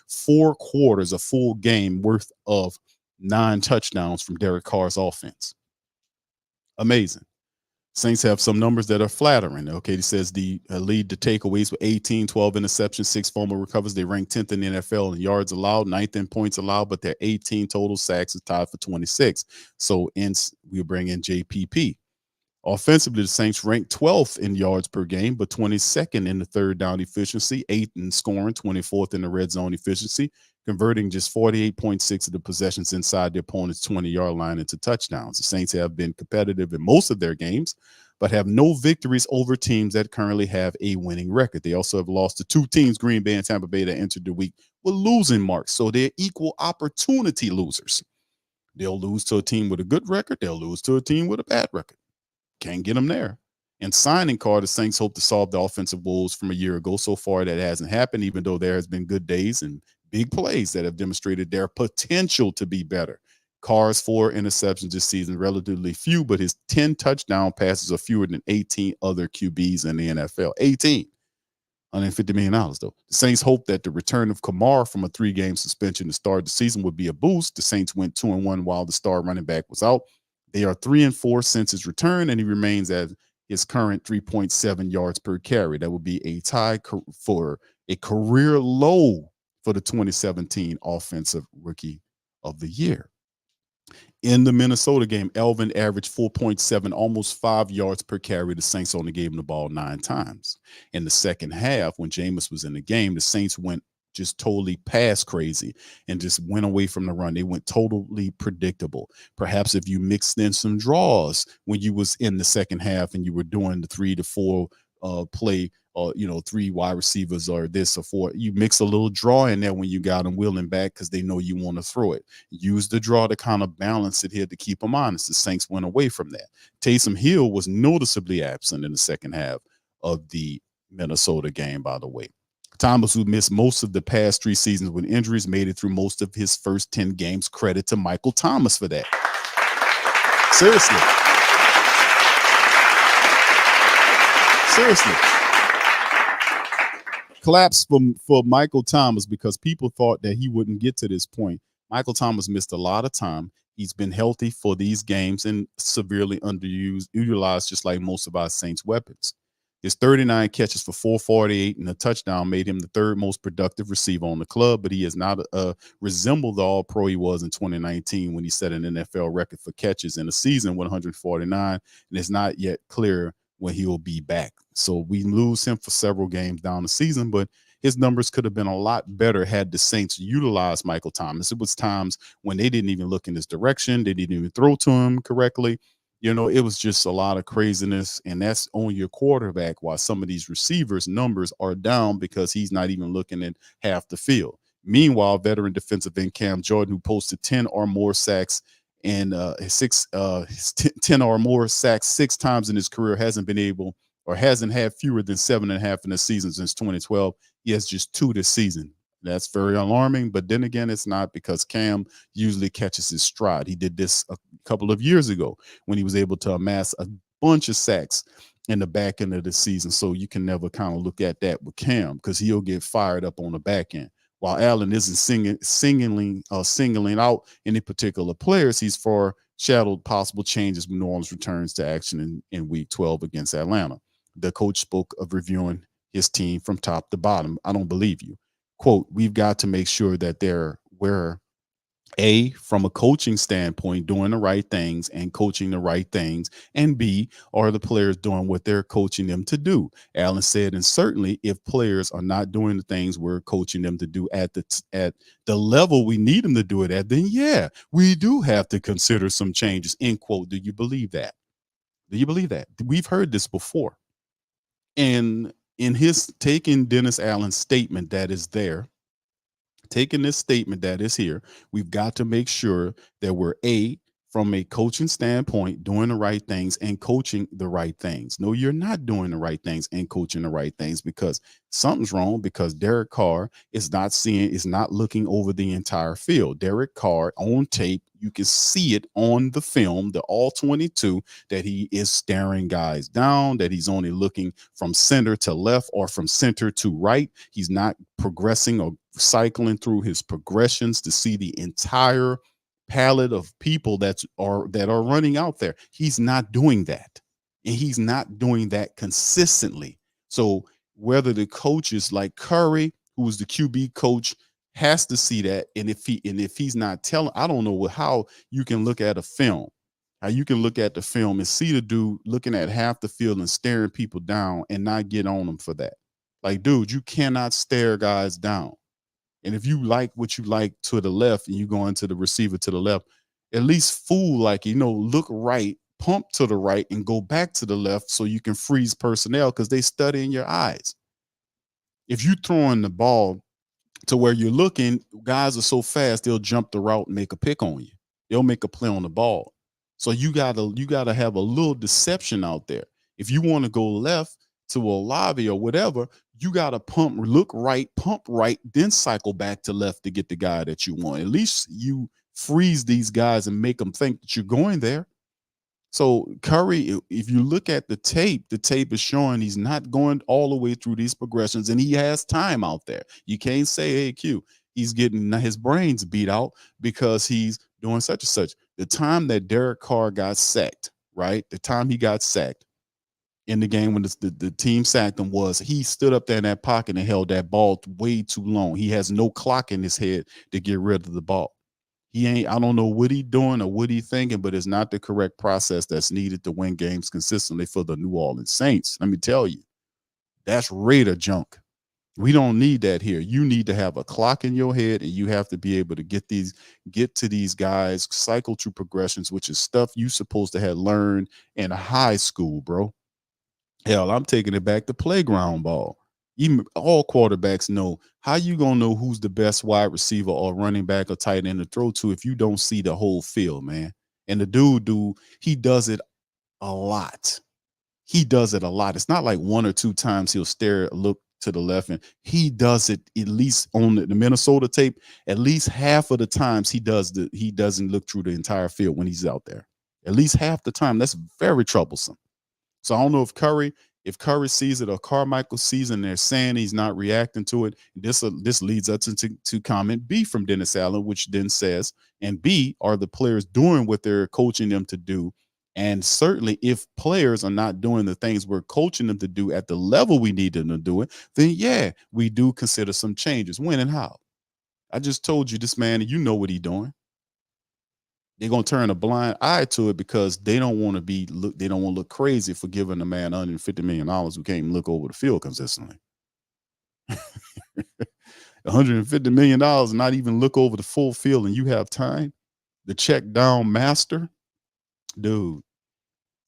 4 quarters, a full game worth of 9 touchdowns from Derek Carr's offense. Amazing. Saints have some numbers that are flattering. Okay, he says the lead to takeaways with 18, 12 interceptions, 6 fumble recovers. They rank 10th in the NFL in yards allowed, 9th in points allowed, but their 18 total sacks is tied for 26. So we'll bring in JPP. Offensively, the Saints rank 12th in yards per game, but 22nd in the third down efficiency, 8th in scoring, 24th in the red zone efficiency, converting just 48.6 of the possessions inside the opponent's 20-yard line into touchdowns. The Saints have been competitive in most of their games, but have no victories over teams that currently have a winning record. They also have lost to 2 teams, Green Bay and Tampa Bay, that entered the week with losing marks. So they're equal opportunity losers. They'll lose to a team with a good record. They'll lose to a team with a bad record. Can't get them there. And signing Carr, the Saints hope to solve the offensive woes from a year ago. So far, that hasn't happened, even though there has been good days and big plays that have demonstrated their potential to be better. Carr's 4 interceptions this season, relatively few, but his 10 touchdown passes are fewer than 18 other QBs in the NFL. 18. $150 million, though. The Saints hope that the return of Kamara from a 3-game suspension to start the season would be a boost. The Saints went 2-1 while the star running back was out. They are 3-4 since his return, and he remains at his current 3.7 yards per carry. That would be a tie for a career low for the 2017 Offensive Rookie of the Year. In the Minnesota game, Elvin averaged 4.7, almost 5 yards per carry. The Saints only gave him the ball 9 times. In the second half, when Jameis was in the game, the Saints went just totally pass crazy and just went away from the run. They went totally predictable. Perhaps if you mixed in some draws when you was in the second half and you were doing the 3 to 4 play, 3 wide receivers or this or 4, you mix a little draw in there when you got them wheeling back because they know you want to throw it. Use the draw to kind of balance it here to keep them honest. The Saints went away from that. Taysom Hill was noticeably absent in the second half of the Minnesota game, by the way. Thomas, who missed most of the past 3 seasons with injuries, made it through most of his first 10 games. Credit to Michael Thomas for that. Seriously. Claps for Michael Thomas, because people thought that he wouldn't get to this point. Michael Thomas missed a lot of time. He's been healthy for these games and severely utilized, just like most of our Saints weapons. His 39 catches for 448 and a touchdown made him the 3rd most productive receiver on the club, but he has not resembled the all-pro he was in 2019 when he set an NFL record for catches in a season with 149, and it's not yet clear when he will be back. So we lose him for several games down the season, but his numbers could have been a lot better had the Saints utilized Michael Thomas. It was times when they didn't even look in his direction. They didn't even throw to him correctly. It was just a lot of craziness, and that's on your quarterback, while some of these receivers' numbers are down because he's not even looking at half the field. Meanwhile, veteran defensive end Cam Jordan, who posted 10 or more sacks and 10 or more sacks 6 times in his career, hasn't been able or hasn't had fewer than 7.5 in a season since 2012. He has just 2 this season. That's very alarming. But then again, it's not, because Cam usually catches his stride. He did this a couple of years ago when he was able to amass a bunch of sacks in the back end of the season. So you can never kind of look at that with Cam, because he'll get fired up on the back end. While Allen isn't singling out any particular players, he's foreshadowed possible changes when New Orleans returns to action in Week 12 against Atlanta. The coach spoke of reviewing his team from top to bottom. I don't believe you. Quote, we've got to make sure that we're from a coaching standpoint, doing the right things and coaching the right things, and B, are the players doing what they're coaching them to do? Allen said, and certainly if players are not doing the things we're coaching them to do at the level we need them to do it at, then yeah, we do have to consider some changes, end quote. Do you believe that? Do you believe that? We've heard this before. And in his taking Dennis Allen's statement that is there, taking this statement that is here, we've got to make sure that we're from a coaching standpoint, doing the right things and coaching the right things. No, you're not doing the right things and coaching the right things, because something's wrong, because Derek Carr is not looking over the entire field. Derek Carr on tape, you can see it on the film, the all 22, that he is staring guys down, that he's only looking from center to left or from center to right. He's not progressing or cycling through his progressions to see the entire palette of people that are running out there. He's not doing that, and he's not doing that consistently. So whether the coaches like Curry, who's the QB coach, has to see that, and if he's not telling, I don't know how you can look at a film, how you can look at the film and see the dude looking at half the field and staring people down and not get on them for that. Like, dude, you cannot stare guys down. And if you like what you like to the left and you go into the receiver to the left, at least look right, pump to the right and go back to the left so you can freeze personnel, because they study in your eyes. If you throwing the ball to where you're looking, guys are so fast, they'll jump the route and make a pick on you. They'll make a play on the ball. So you gotta have a little deception out there. If you want to go left to Olave or whatever, you got to look right, pump right, then cycle back to left to get the guy that you want. At least you freeze these guys and make them think that you're going there. So Curry, if you look at the tape is showing he's not going all the way through these progressions, and he has time out there. You can't say, hey, Q, he's getting his brains beat out because he's doing such and such. The time that Derek Carr got sacked, right? The time he got sacked in the game when the team sacked him, was he stood up there in that pocket and held that ball way too long. He has no clock in his head to get rid of the ball. I don't know what he's doing or what he's thinking, but it's not the correct process that's needed to win games consistently for the New Orleans Saints. Let me tell you, that's Raider junk. We don't need that here. You need to have a clock in your head, and you have to be able to get to these guys, cycle through progressions, which is stuff you supposed to have learned in high school, bro. Hell, I'm taking it back to playground ball. Even all quarterbacks know. How you gonna know who's the best wide receiver or running back or tight end to throw to if you don't see the whole field, man? And the dude, he does it a lot. He does it a lot. It's not like one or two times he'll look to the left, and he does it at least on the Minnesota tape. At least half of the times he doesn't look through the entire field when he's out there. At least half the time. That's very troublesome. So I don't know if Curry sees it or Carmichael sees it and they're saying he's not reacting to it. This leads us to comment B from Dennis Allen, which then says, and B, are the players doing what they're coaching them to do? And certainly if players are not doing the things we're coaching them to do at the level we need them to do it, then yeah, we do consider some changes. When and how? I just told you this, man, and you know what he's doing. They're gonna turn a blind eye to it because they don't want to look crazy for giving a man $150 million who can't even look over the field consistently. $150 million, not even look over the full field, and you have time. The check down master, dude.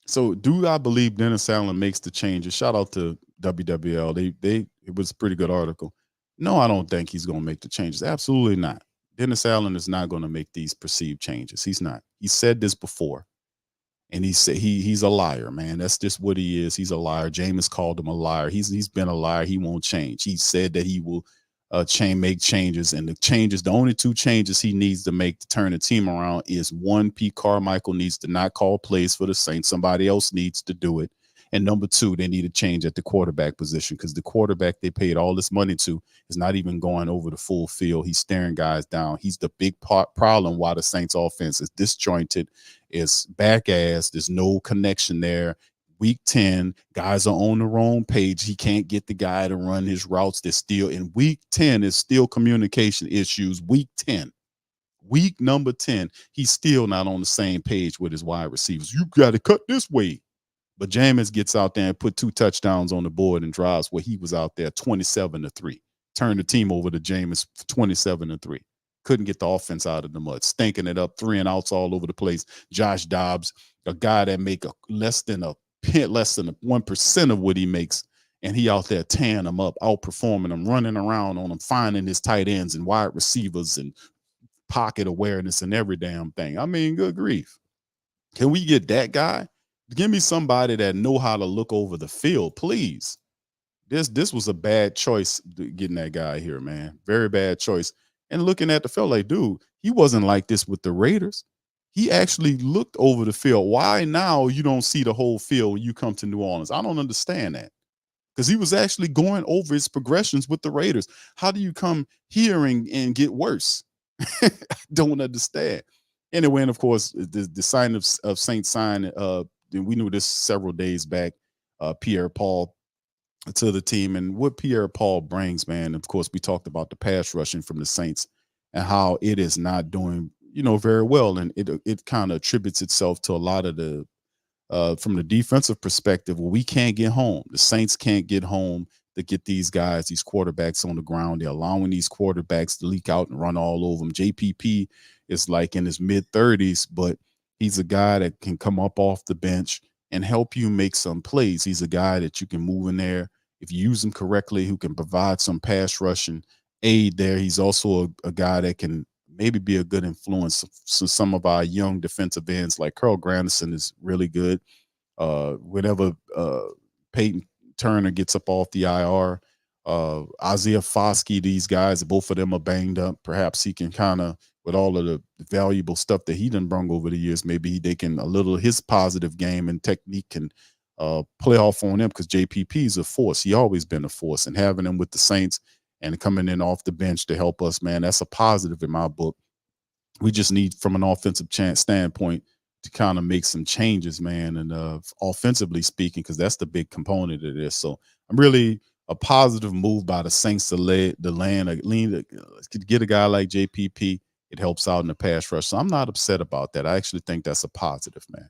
So do I believe Dennis Allen makes the changes? Shout out to WWL. It was a pretty good article. No, I don't think he's gonna make the changes. Absolutely not. Dennis Allen is not going to make these perceived changes. He's not. He said this before. And he said he's a liar, man. That's just what he is. He's a liar. Jameis called him a liar. He's been a liar. He won't change. He said that he will make changes, and the only two changes he needs to make to turn the team around is one, Pete Carmichael needs to not call plays for the Saints. Somebody else needs to do it. And number two, they need to change at the quarterback position, because the quarterback they paid all this money to is not even going over the full field. He's staring guys down. He's the big problem why the Saints offense is disjointed, is back ass. There's no connection there. Week 10, guys are on the wrong page. He can't get the guy to run his routes. They're still in week 10. Is still communication issues. Week 10. Week number 10, he's still not on the same page with his wide receivers. You got to cut this way. But Jameis gets out there and put 2 touchdowns on the board and drives where he was out there 27-3. Turned the team over to Jameis 27-3. Couldn't get the offense out of the mud, stinking it up, 3 and outs all over the place. Josh Dobbs, a guy that make less than 1% of what he makes, and he out there tearing them up, outperforming them, running around on them, finding his tight ends and wide receivers and pocket awareness and every damn thing. I mean, good grief. Can we get that guy? Give me somebody that know how to look over the field, please. This was a bad choice getting that guy here, man. Very bad choice. And looking at the field, like, dude, he wasn't like this with the Raiders. He actually looked over the field. Why now you don't see the whole field when you come to New Orleans? I don't understand that, because he was actually going over his progressions with the Raiders. How do you come here and get worse? I don't understand. Anyway, and of course, the sign of Saints sign, we knew this several days back, Pierre-Paul to the team, and what Pierre-Paul brings, man. Of course, we talked about the pass rushing from the Saints and how it is not doing, very well, and it kind of attributes itself to a lot of the from the defensive perspective. Well, we can't get home. The Saints can't get home to get these quarterbacks on the ground. They're allowing these quarterbacks to leak out and run all over them. JPP is like in his mid-30s, but he's a guy that can come up off the bench and help you make some plays. He's a guy that you can move in there if you use him correctly, who can provide some pass rushing aid there. He's also a guy that can maybe be a good influence. So some of our young defensive ends, like Carl Granderson, is really good. Whenever Peyton Turner gets up off the IR, Isaiah Foskey, these guys, both of them are banged up. Perhaps he can kind of, with all of the valuable stuff that he done brung over the years, maybe they can, a little his positive game and technique can play off on them, because JPP is a force. He always been a force, and having him with the Saints and coming in off the bench to help us, man, that's a positive in my book. We just need, from an offensive standpoint, to kind of make some changes, man, and offensively speaking, because that's the big component of this. So I'm really a positive move by the Saints to get a guy like JPP. It helps out in the pass rush. So I'm not upset about that. I actually think that's a positive, man.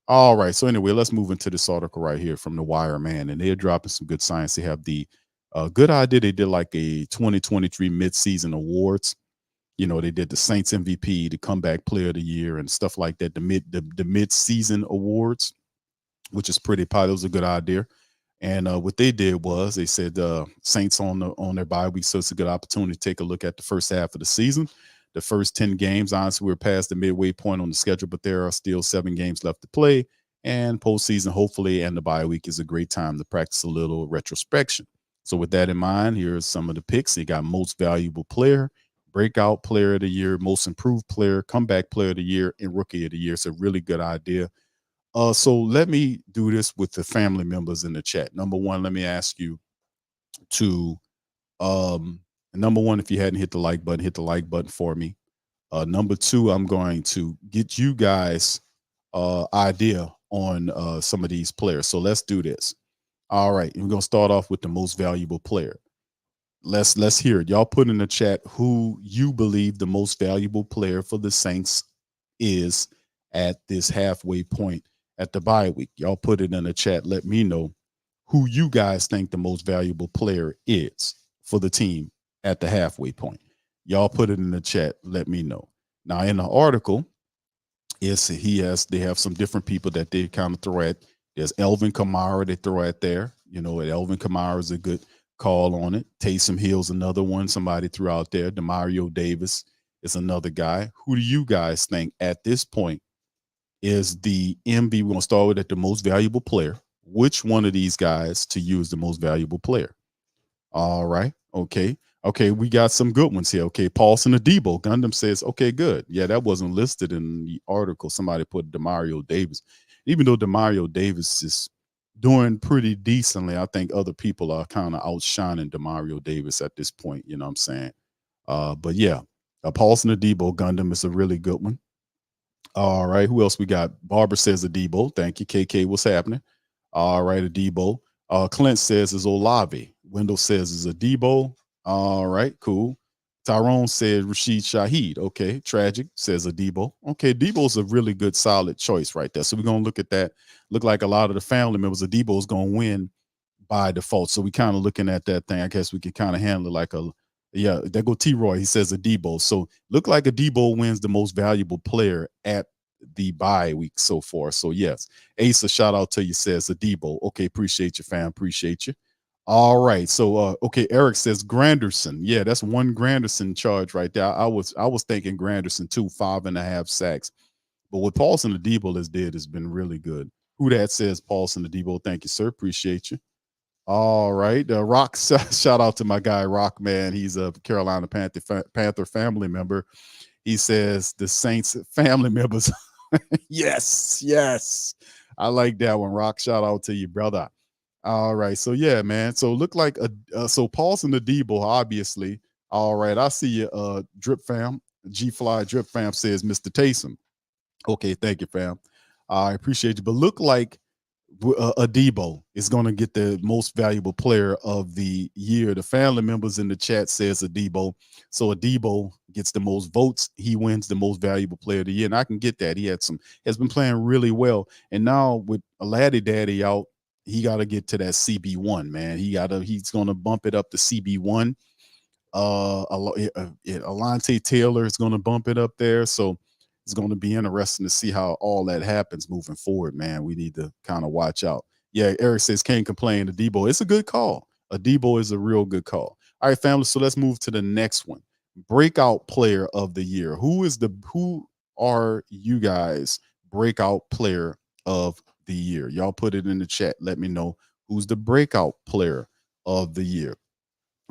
All right. So anyway, let's move into this article right here from The Wire, man. And they're dropping some good science. They have the good idea. They did like a 2023 midseason awards. They did the Saints MVP, the comeback player of the year, and stuff like that. The midseason awards, which is pretty popular. It was a good idea. And what they did was they said Saints on their bye week, so it's a good opportunity to take a look at the first half of the season. The first 10 games, honestly, we're past the midway point on the schedule, but there are still 7 games left to play. And postseason, hopefully, and the bye week is a great time to practice a little retrospection. So with that in mind, here's some of the picks. You got most valuable player, breakout player of the year, most improved player, comeback player of the year, and rookie of the year. It's a really good idea. So let me do this with the family members in the chat. Number one, let me ask you to number one, if you hadn't hit the like button for me. Number two, I'm going to get you guys idea on some of these players. So let's do this. All right, we're gonna start off with the most valuable player. Let's hear it. Y'all put in the chat who you believe the most valuable player for the Saints is at this halfway point at the bye week. Y'all put it in the chat. Let me know who you guys think the most valuable player is for the team at the halfway point. Y'all put it in the chat. Let me know. Now in the article, they have some different people that they kind of throw at. There's Elvin Kamara they throw at there. Elvin Kamara is a good call on it. Taysom Hill's another one somebody threw out there. Demario Davis. is another guy. Who do you guys think at this point is the MV? We're going to start with at the most valuable player. Which one of these guys to you is the most valuable player? All right. Okay. Okay. We got some good ones here. Okay. Paulson Adebo. Gundam says, okay, good. Yeah, that wasn't listed in the article. Somebody put Demario Davis. Even though Demario Davis is doing pretty decently, I think other people are kind of outshining Demario Davis at this point. You know what I'm saying? But yeah, Paulson Adebo Gundam is a really good one. All right. Who else we got? Barbara says Adebo. Thank you. KK, what's happening? All right, Adebo. Clint says is Olave. Wendell says is Adebo. All right, cool. Tyrone said Rashid Shaheed. Okay. Tragic says Adebo. Okay, Debo's a really good, solid choice right there. So we're gonna look at that. Look like a lot of the family members, Adebo's gonna win by default. So we kind of looking at that thing. I guess we could kind of handle it like a there go T Roy. He says Adebo. So look like Adebo wins the most valuable player at the bye week so far. So yes, Ace, a shout out to you says Adebo. Okay, appreciate you, fam. Appreciate you. All right. So okay, Eric says Granderson. Yeah, that's one Granderson charge right there. I was thinking Granderson too, 5.5 sacks. But what Paulson Adebo has did has been really good. Who that says Paulson Adebo? Thank you, sir. Appreciate you. All right. Rock, shout out to my guy, Rock, man. He's a Carolina Panther family member. He says the Saints family members. Yes, yes. I like that one, Rock. Shout out to you, brother. All right. So, yeah, man. So, look like so Paulson Adebo, obviously. All right. I see you, Drip Fam. G Fly Drip Fam says Mr. Taysom. Okay. Thank you, fam. I appreciate you. But look like Adebo is going to get the most valuable player of the year. The family members in the chat says Adebo. So Adebo gets the most votes. He wins the most valuable player of the year. And I can get that. Has been playing really well. And now with a Laddie Daddy out, he got to get to that CB1, man. He's going to bump it up to CB1. Alante Taylor is going to bump it up there. So it's going to be interesting to see how all that happens moving forward, man. We need to kind of watch out. Yeah, Eric says can't complain. Adebo, it's a good call. Adebo is a real good call. All right, family. So let's move to the next one. Breakout player of the year. Who are you guys breakout player of the year? Y'all put it in the chat. Let me know who's the breakout player of the year.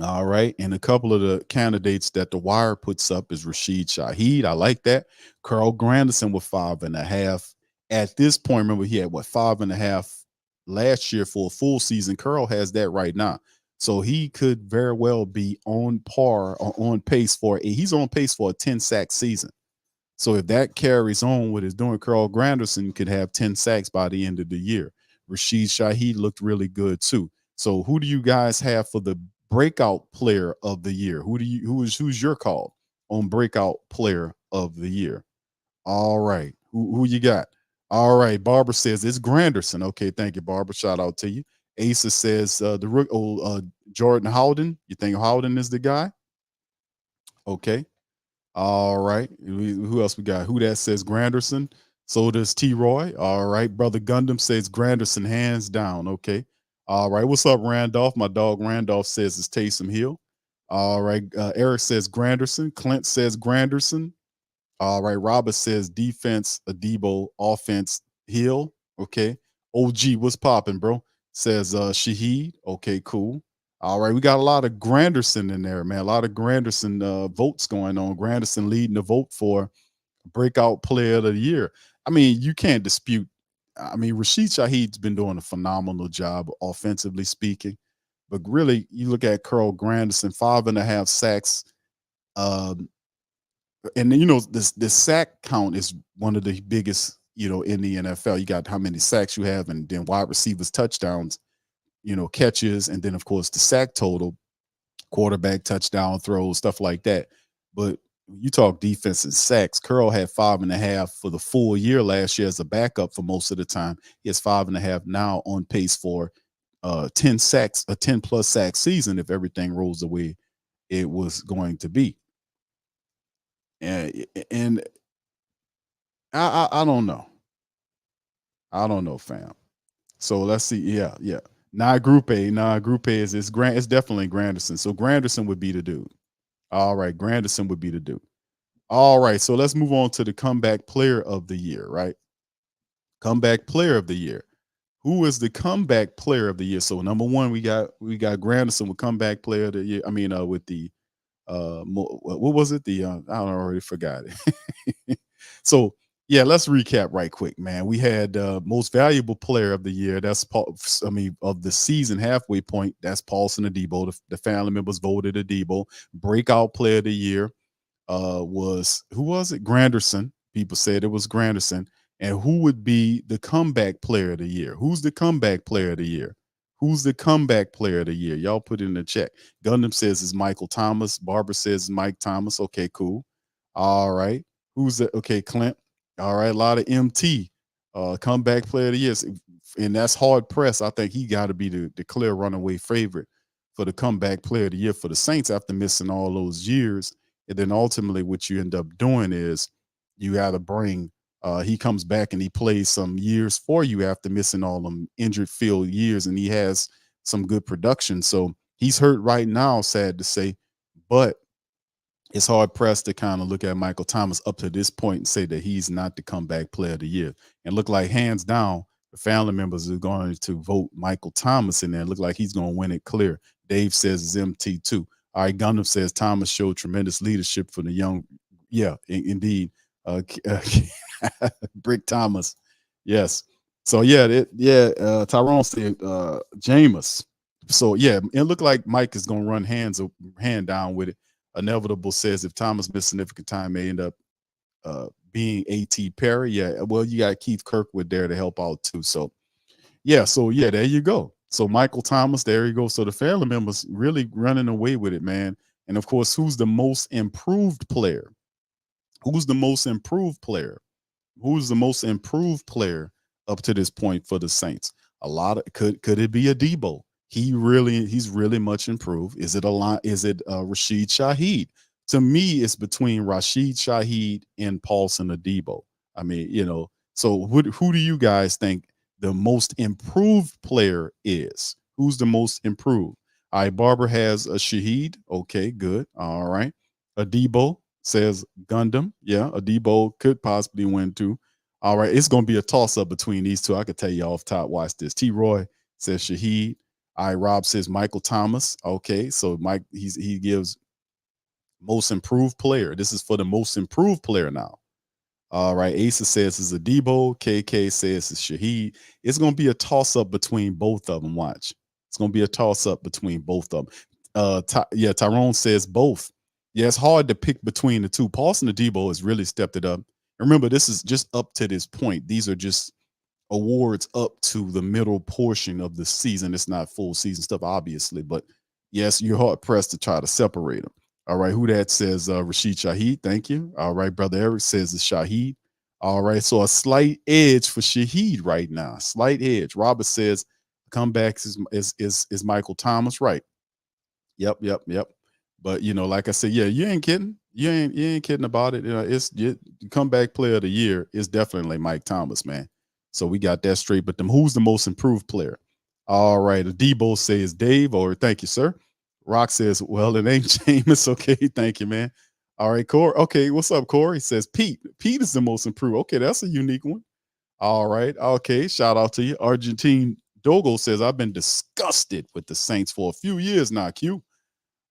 All right. And a couple of the candidates that the Wire puts up is Rashid Shaheed. I like that. Carl Granderson with 5.5. At this point, remember, he had 5.5 last year for a full season. Carl has that right now. So he could very well be on par or on pace he's on pace for a 10 sack season. So if that carries on what is doing, Carl Granderson could have 10 sacks by the end of the year. Rashid Shaheed looked really good too. So who do you guys have for the breakout player of the year? Who's your call on breakout player of the year? All right. Who you got? All right. Barbara says it's Granderson. Okay, thank you, Barbara. Shout out to you. Asa says Jordan Howden. You think Howden is the guy? Okay. All right. Who else we got? Who that says Granderson? So does T Roy. All right. Brother Gundam says Granderson hands down. Okay. All right. What's up, Randolph? My dog Randolph says it's Taysom Hill. All right. Eric says Granderson. Clint says Granderson. All right. Robert says defense, Adebo, offense, Hill. Okay. OG, what's popping, bro? Says Shaheed. Okay, cool. All right. We got a lot of Granderson in there, man. A lot of Granderson votes going on. Granderson leading the vote for breakout player of the year. I mean, you can't dispute. I mean, Rashid Shaheed's been doing a phenomenal job offensively speaking, but really, you look at Carl Granderson, 5.5 sacks. And you know, this sack count is one of the biggest, in the NFL. You got how many sacks you have, and then wide receivers, touchdowns, catches, and then of course the sack total, quarterback touchdown throws, stuff like that. But you talk defense and sacks. Curl had 5.5 for the full year last year as a backup for most of the time. He has 5.5 now, on pace for 10 sacks, a 10+ sack season if everything rolls the way it was going to be. And I don't know. I don't know, fam. So let's see. Yeah. Group A is it's definitely Granderson. So Granderson would be the dude. All right, Granderson would be the dude. All right, so let's move on to the comeback player of the year, right? Comeback player of the year. Who is the comeback player of the year? So number one, we got Granderson with comeback player of the year. I mean, with the what was it? The I don't know, I already forgot it. So yeah, let's recap right quick, man. We had most valuable player of the year. That's Paul. I mean, of the season halfway point. That's Paulson Adebo. The family members voted Adebo. Breakout player of the year was, who was it? Granderson. People said it was Granderson. And who would be the comeback player of the year? Who's the comeback player of the year? Who's the comeback player of the year? Y'all put it in the chat. Gundam says it's Michael Thomas. Barbara says it's Mike Thomas. Okay, cool. All right. Who's the, okay, Clint. All right. A lot of MT comeback player of the year. And that's hard pressed. I think he got to be the clear runaway favorite for the comeback player of the year for the Saints after missing all those years. And then ultimately what you end up doing is you got to bring he comes back and he plays some years for you after missing all them injured field years, and he has some good production. So he's hurt right now, sad to say, but it's hard pressed to kind of look at Michael Thomas up to this point and say that he's not the comeback player of the year. And look like hands down, the family members are going to vote Michael Thomas in there. Look like he's going to win it clear. Dave says it's MT too. All right, Gundam says Thomas showed tremendous leadership for the young. Yeah, indeed. Brick Thomas. Yes. So yeah, Tyrone said Jameis. So yeah, it looked like Mike is gonna run hand down with it. Inevitable says if Thomas missed significant time, may end up being A.T. Perry. Yeah, well, you got Keith Kirkwood there to help out too. So yeah, there you go. So Michael Thomas, there you go. So the family members really running away with it, man. And of course, who's the most improved player? Who's the most improved player? Who's the most improved player up to this point for the Saints? A lot of could it be Adebo? He's really much improved. Is it a lot? Is it Rashid Shaheed? To me, it's between Rashid Shaheed and Paulson Adebo. I mean, so who do you guys think the most improved player is? Who's the most improved? All right, Barbara has a Shaheed. Okay, good. All right. Adebo says Gundam. Yeah, Adebo could possibly win too. All right, it's going to be a toss-up between these two. I could tell you off top. Watch this. T. Roy says Shaheed. All right, Rob says Michael Thomas. Okay, so Mike, he gives most improved player. This is for the most improved player now. All right, Asa says it's Adebo. KK says it's Shaheed. It's going to be a toss-up between both of them. Watch. It's going to be a toss-up between both of them. Tyrone says both. Yeah, it's hard to pick between the two. Paulson Adebo has really stepped it up. Remember, this is just up to this point. These are just awards up to the middle portion of the season. It's not full season stuff, obviously, but yes, you're hard pressed to try to separate them. All right, who that says Rashid Shaheed? Thank you. All right, brother Eric says it's Shaheed. All right, so a slight edge for Shaheed right now. Slight edge. Robert says comebacks is Michael Thomas. Right. Yep. But like I said, yeah, you ain't kidding. You ain't kidding about it. It's comeback player of the year is definitely Mike Thomas, man. So we got that straight. But who's the most improved player? All right, Adebo says Dave, or thank you, sir. Rock says, well, it ain't Jameis. Okay, thank you, man. All right, Corey. Okay, what's up, Corey? He says Pete. Pete is the most improved. Okay, that's a unique one. All right. Okay, shout out to you. Argentine Dogo says, I've been disgusted with the Saints for a few years now, Q.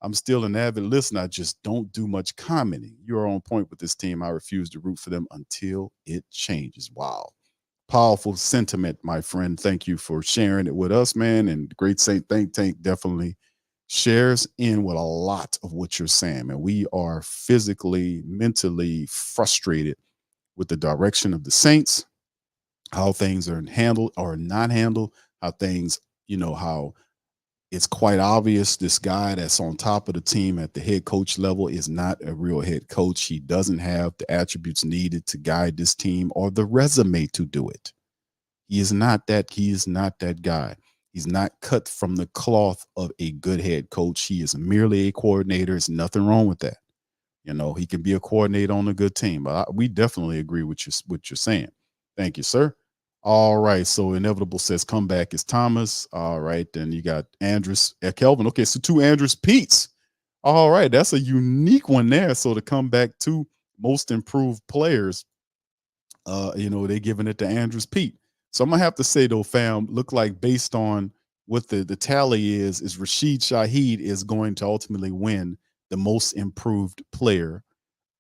I'm still an avid listener. I just don't do much commenting. You're on point with this team. I refuse to root for them until it changes. Wow. Powerful sentiment, my friend. Thank you for sharing it with us, man. And the Great Saint Think Tank definitely shares in with a lot of what you're saying, man. We are physically, mentally frustrated with the direction of the Saints, how things are handled or not handled, how things, how it's quite obvious this guy that's on top of the team at the head coach level is not a real head coach. He doesn't have the attributes needed to guide this team or the resume to do it. He is not that guy. He's not cut from the cloth of a good head coach. He is merely a coordinator. There's nothing wrong with that. He can be a coordinator on a good team. But we definitely agree with what you're saying. Thank you, sir. All right. So Inevitable says comeback is Thomas. All right. Then you got Andrews, Kelvin. Okay. So two Andrews Pete's. All right. That's a unique one there. So to come back to most improved players, they're giving it to Andrews Pete. So I'm gonna have to say though, fam, look like based on what the tally is Rashid Shaheed is going to ultimately win the most improved player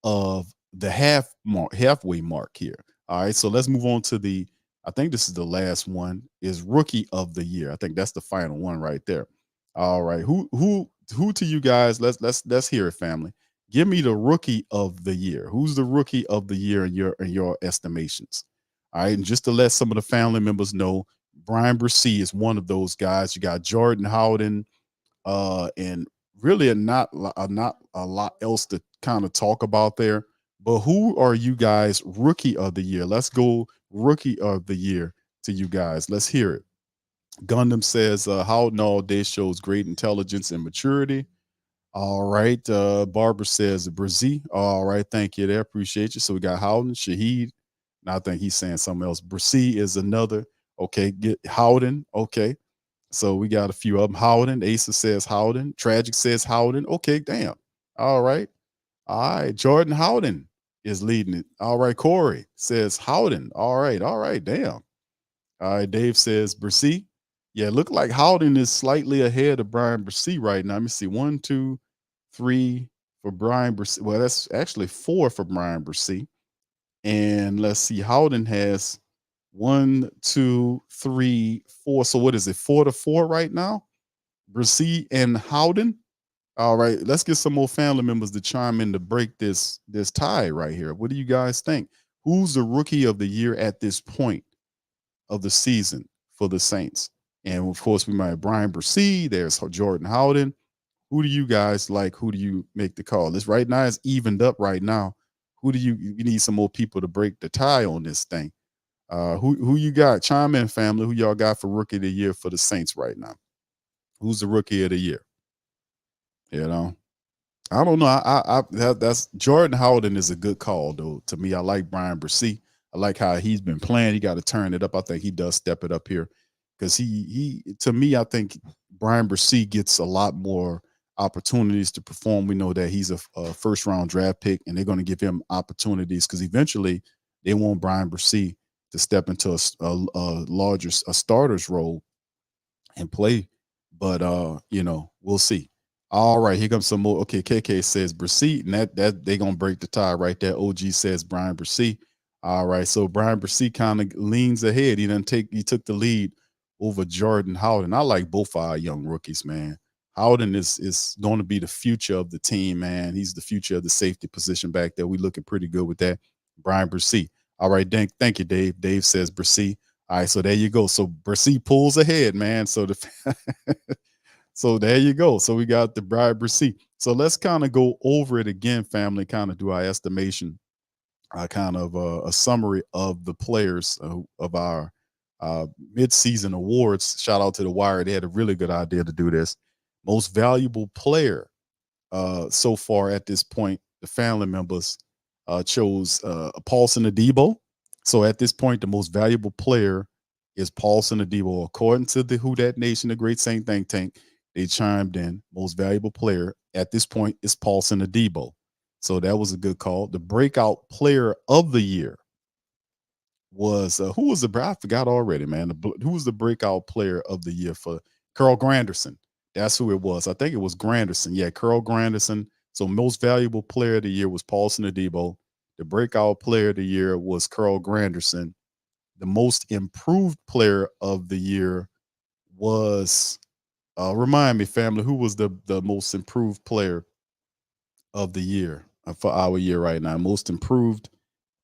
of the halfway mark here. All right, so let's move on to I think this is the last one, is rookie of the year. I think that's the final one right there. All right, who to you guys? Let's hear it, family. Give me the rookie of the year. Who's the rookie of the year in your estimations? All right, and just to let some of the family members know, Brian Bresee is one of those guys. You got Jordan Howden, and really not a lot else to kind of talk about there. But who are you guys rookie of the year? Let's go rookie of the year to you guys. Let's hear it. Gundam says Howden all day shows great intelligence and maturity. All right. Barbara says Brazil. All right, thank you there. Appreciate you. So we got Howden, Shaheed. And I think he's saying something else. Brazil is another. Okay, get Howden. Okay. So we got a few of them. Howden, Asa says Howden. Tragic says Howden. Okay, damn. All right. All right. Jordan Howden is leading it. All right. Corey says Howden. All right. All right. Damn. All right. Dave says Bresee. Yeah, look like Howden is slightly ahead of Brian Bresee right now. Let me see. 1, 2, 3 for Brian Bresee. Well, that's actually 4 for Brian Bresee. And let's see. Howden has 1, 2, 3, 4. So what is it? 4-4 right now? Bresee and Howden. All right, let's get some more family members to chime in to break this tie right here. What do you guys think? Who's the rookie of the year at this point of the season for the Saints? And of course, we might have Brian Bresee. There's Jordan Howden. Who do you guys like? Who do you make the call? This right now is evened up right now. Who do you need some more people to break the tie on this thing? Who you got? Chime in, family. Who y'all got for rookie of the year for the Saints right now? Who's the rookie of the year? You know, I don't know. That's Jordan Howden is a good call though. To me, I like Brian Bresee. I like how he's been playing. He got to turn it up. I think he does step it up here because he to me, I think Brian Bresee gets a lot more opportunities to perform. We know that he's a first round draft pick, and they're going to give him opportunities because eventually they want Brian Bresee to step into a larger starter's role and play. But we'll see. All right, here comes some more. Okay, KK says Bresee, and that they gonna break the tie right there. OG says Brian Bresee. All right, so Brian Bresee kind of leans ahead. He took the lead over Jordan Howden. I like both our young rookies, man. Howden is going to be the future of the team, man. He's the future of the safety position back there. We looking pretty good with that. Brian Bresee. All right, thank you, Dave. Dave says Bresee. All right, so there you go. So Bresee pulls ahead, man. So so there you go. So we got the Brian Bresee. So let's kind of go over it again, family, kind of do our estimation, kind of a summary of the players of our mid-season awards. Shout out to the Wire. They had a really good idea to do this. Most valuable player so far at this point, the family members chose Paulson Adebo. So at this point, the most valuable player is Paulson Adebo. According to the Who Dat Nation, the Great Saint Think Tank, they chimed in. Most valuable player at this point is Paulson Adebo. So that was a good call. The breakout player of the year was who was the I forgot already, man. Who was the breakout player of the year for Carl Granderson? That's who it was. I think it was Granderson. Yeah, Carl Granderson. So most valuable player of the year was Paulson Adebo. The breakout player of the year was Carl Granderson. The most improved player of the year was remind me, family, who was the most improved player of the year for our year right now? Most improved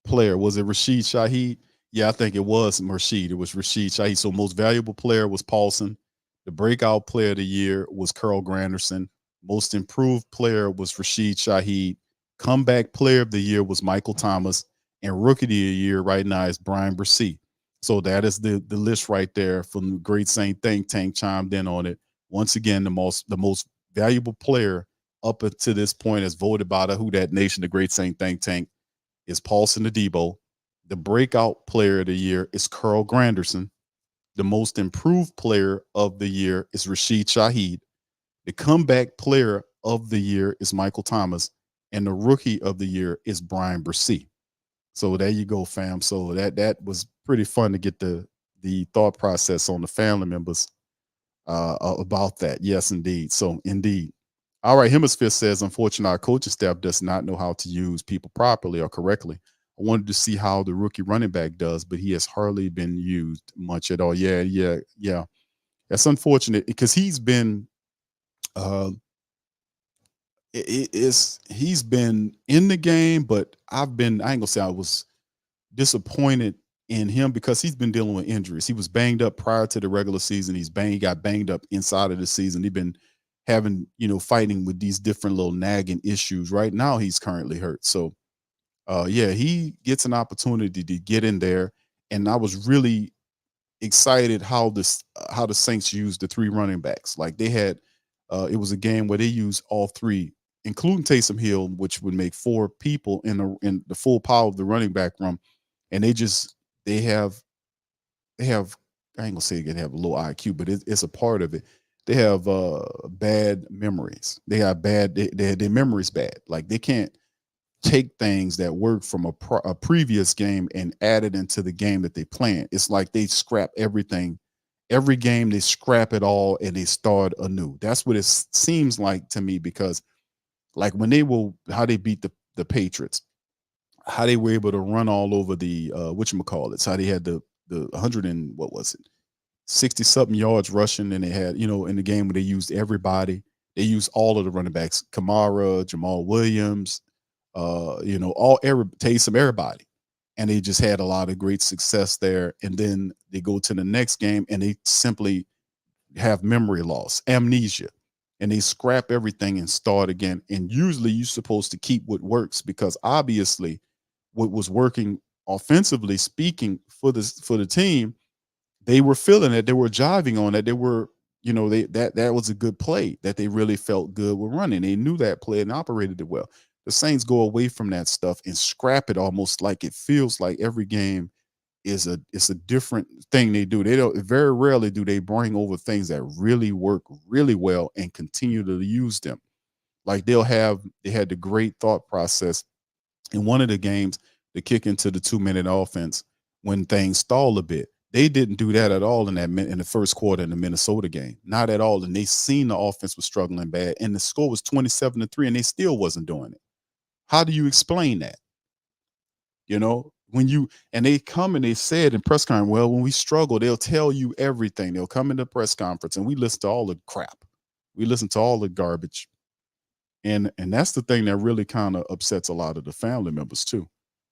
player, was it Rashid Shaheed? Yeah, I think it was Rashid. It was Rashid Shaheed. So most valuable player was Paulson. The breakout player of the year was Carl Granderson. Most improved player was Rashid Shaheed. Comeback player of the year was Michael Thomas. And rookie of the year right now is Brian Bresee. So that is the list right there from the Great Saint Think Tank chimed in on it. Once again, the most valuable player up to this point, as voted by the Who Dat Nation, the Great Saint Think Tank, is Paulson Adebo. The breakout player of the year is Carl Granderson. The most improved player of the year is Rashid Shaheed. The comeback player of the year is Michael Thomas. and the rookie of the year is Brian Bresee. So there you go, fam. So that was pretty fun to get the thought process on the family members about that. Yes, indeed. So indeed. All right, Hemisphere says, unfortunately, our coaching staff does not know how to use people properly or correctly. I wanted to see how the rookie running back does, but he has hardly been used much at all. Yeah. That's unfortunate because he's been uh he's been in the game, but I ain't gonna say I was disappointed in him because he's been dealing with injuries. He was banged up prior to the regular season. He got banged up inside of the season. He's been having, fighting with these different little nagging issues. Right now, he's currently hurt. So, yeah, he gets an opportunity to get in there. And I was really excited how the Saints used the three running backs. Like they had, it was a game where they used all three, including Taysom Hill, which would make four people in the full power of the running back room, and they have I ain't gonna say they have a low IQ, but it's a part of it. They have bad memories. They have their memories bad. Like they can't take things that work from a previous game and add it into the game that they plan. It's like they scrap everything. Every game they scrap it all and they start anew. That's what it seems like to me because like when how they beat the Patriots, how they were able to run all over the whatchamacallits, how they had the 100 and what was it, 60 something yards rushing, and they had, in the game where they used everybody. They used all of the running backs, Kamara, Jamal Williams, Taysom, everybody. And they just had a lot of great success there. And then they go to the next game and they simply have memory loss, amnesia, and they scrap everything and start again. And usually you're supposed to keep what works because obviously what was working offensively speaking for the team, they were feeling it. They were jiving on it. They were, that was a good play that they really felt good with running. They knew that play and operated it well. The Saints go away from that stuff and scrap it almost like it feels like every game it's a different thing they do. They don't very rarely do they bring over things that really work really well and continue to use them. Like they had the great thought process in one of the games to kick into the 2-minute offense when things stall a bit. They didn't do that at all in the first quarter in the Minnesota game. Not at all. And they seen the offense was struggling bad. And the score was 27-3, and they still wasn't doing it. How do you explain that? And they come and they said in press conference, well, when we struggle, they'll tell you everything. They'll come in the press conference and we listen to all the crap. We listen to all the garbage. And that's the thing that really kind of upsets a lot of the family members too.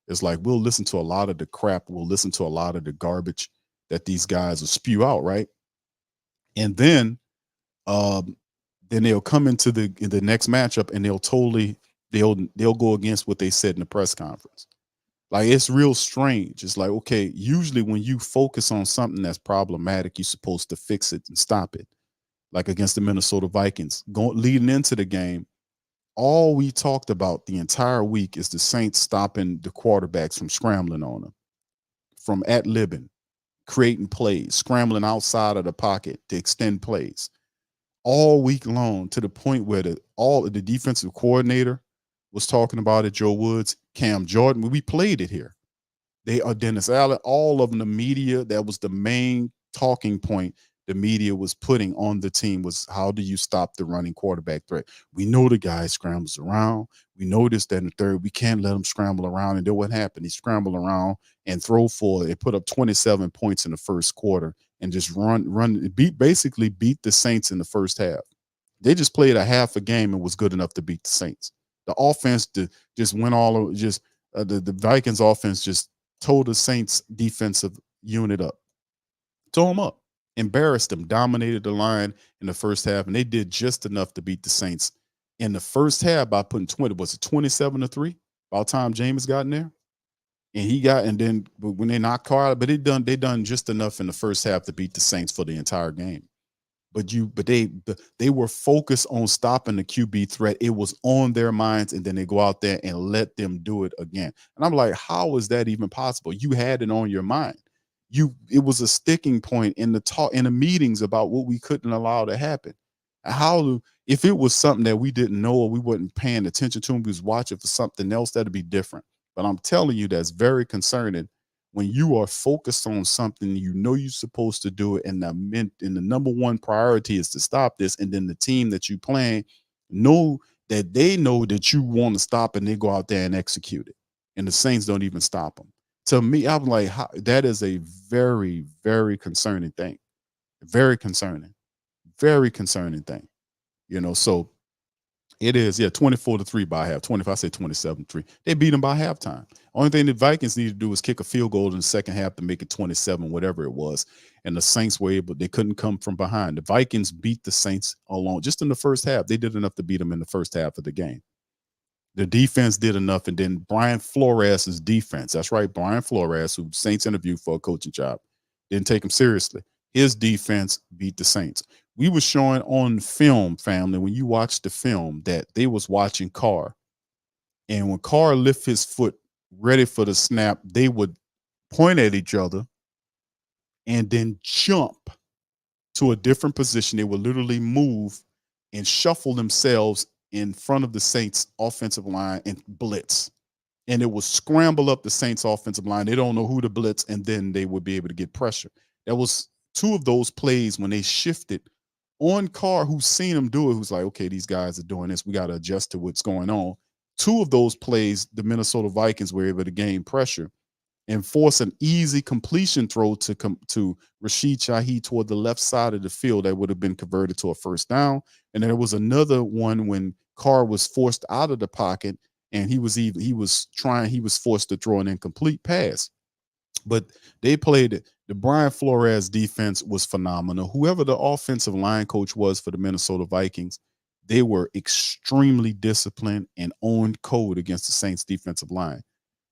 It's like we'll listen to a lot of the crap, we'll listen to a lot of the garbage that these guys will spew out, right? And then they'll come into the next matchup and they'll go against what they said in the press conference. Like it's real strange. It's like, okay, usually when you focus on something that's problematic, you're supposed to fix it and stop it. Like against the Minnesota Vikings, leading into the game, all we talked about the entire week is the Saints stopping the quarterbacks from scrambling on them, from ad-libbing, creating plays, scrambling outside of the pocket to extend plays all week long, to the point where the defensive coordinator was talking about it, Joe Woods, Cam Jordan. We played it here. They are Dennis Allen, all of them, the media, that was the main talking point the media was putting on the team was, how do you stop the running quarterback threat? We know the guy scrambles around. We know this, that, and the third. We can't let him scramble around. And then what happened? He scrambled around and put up 27 points in the first quarter and just basically beat the Saints in the first half. They just played a half a game and was good enough to beat the Saints. The offense just went all over. The Vikings offense just tore the Saints defensive unit up, tore them up, embarrassed them, dominated the line in the first half, and they did just enough to beat the Saints in the first half by putting 27-3 by the time Jameis got in there. And then when they knocked Carr out, but they done just enough in the first half to beat the Saints for the entire game. But they were focused on stopping the QB threat. It was on their minds, and then they go out there and let them do it again. And I'm like, how is that even possible? You had it on your mind. It was a sticking point in the meetings about what we couldn't allow to happen. If it was something that we didn't know or we wasn't paying attention to and we was watching for something else, that'd be different. But I'm telling you, that's very concerning when you are focused on something you know you're supposed to do it, and the number one priority is to stop this, and then the team that you playing know that they know that you want to stop, and they go out there and execute it, and the Saints don't even stop them. To me, I'm like, that is a very, very concerning thing. Very concerning. Very concerning thing. So it is, 24-3 by half. 25, I say 27-3. They beat them by halftime. Only thing the Vikings need to do is kick a field goal in the second half to make it 27, whatever it was. And the Saints were able, they couldn't come from behind. The Vikings beat the Saints alone just in the first half. They did enough to beat them in the first half of the game. The defense did enough, and then Brian Flores' defense. That's right, Brian Flores, who Saints interviewed for a coaching job, didn't take him seriously. His defense beat the Saints. We were showing on film, family, when you watch the film, that they was watching Carr. And when Carr lift his foot ready for the snap, they would point at each other and then jump to a different position. They would literally move and shuffle themselves in front of the Saints offensive line and blitz. And it would scramble up the Saints offensive line. They don't know who to blitz, and then they would be able to get pressure. That was two of those plays when they shifted on Carr, who's seen them do it, who's like, okay, these guys are doing this. We got to adjust to what's going on. Two of those plays, the Minnesota Vikings were able to gain pressure and force an easy completion throw to Rashid Shaheed toward the left side of the field that would have been converted to a first down. And then there was another one when Carr was forced out of the pocket, and he was forced to throw an incomplete pass. But they played it. The Brian Flores defense was phenomenal. Whoever the offensive line coach was for the Minnesota Vikings, they were extremely disciplined and owned code against the Saints defensive line.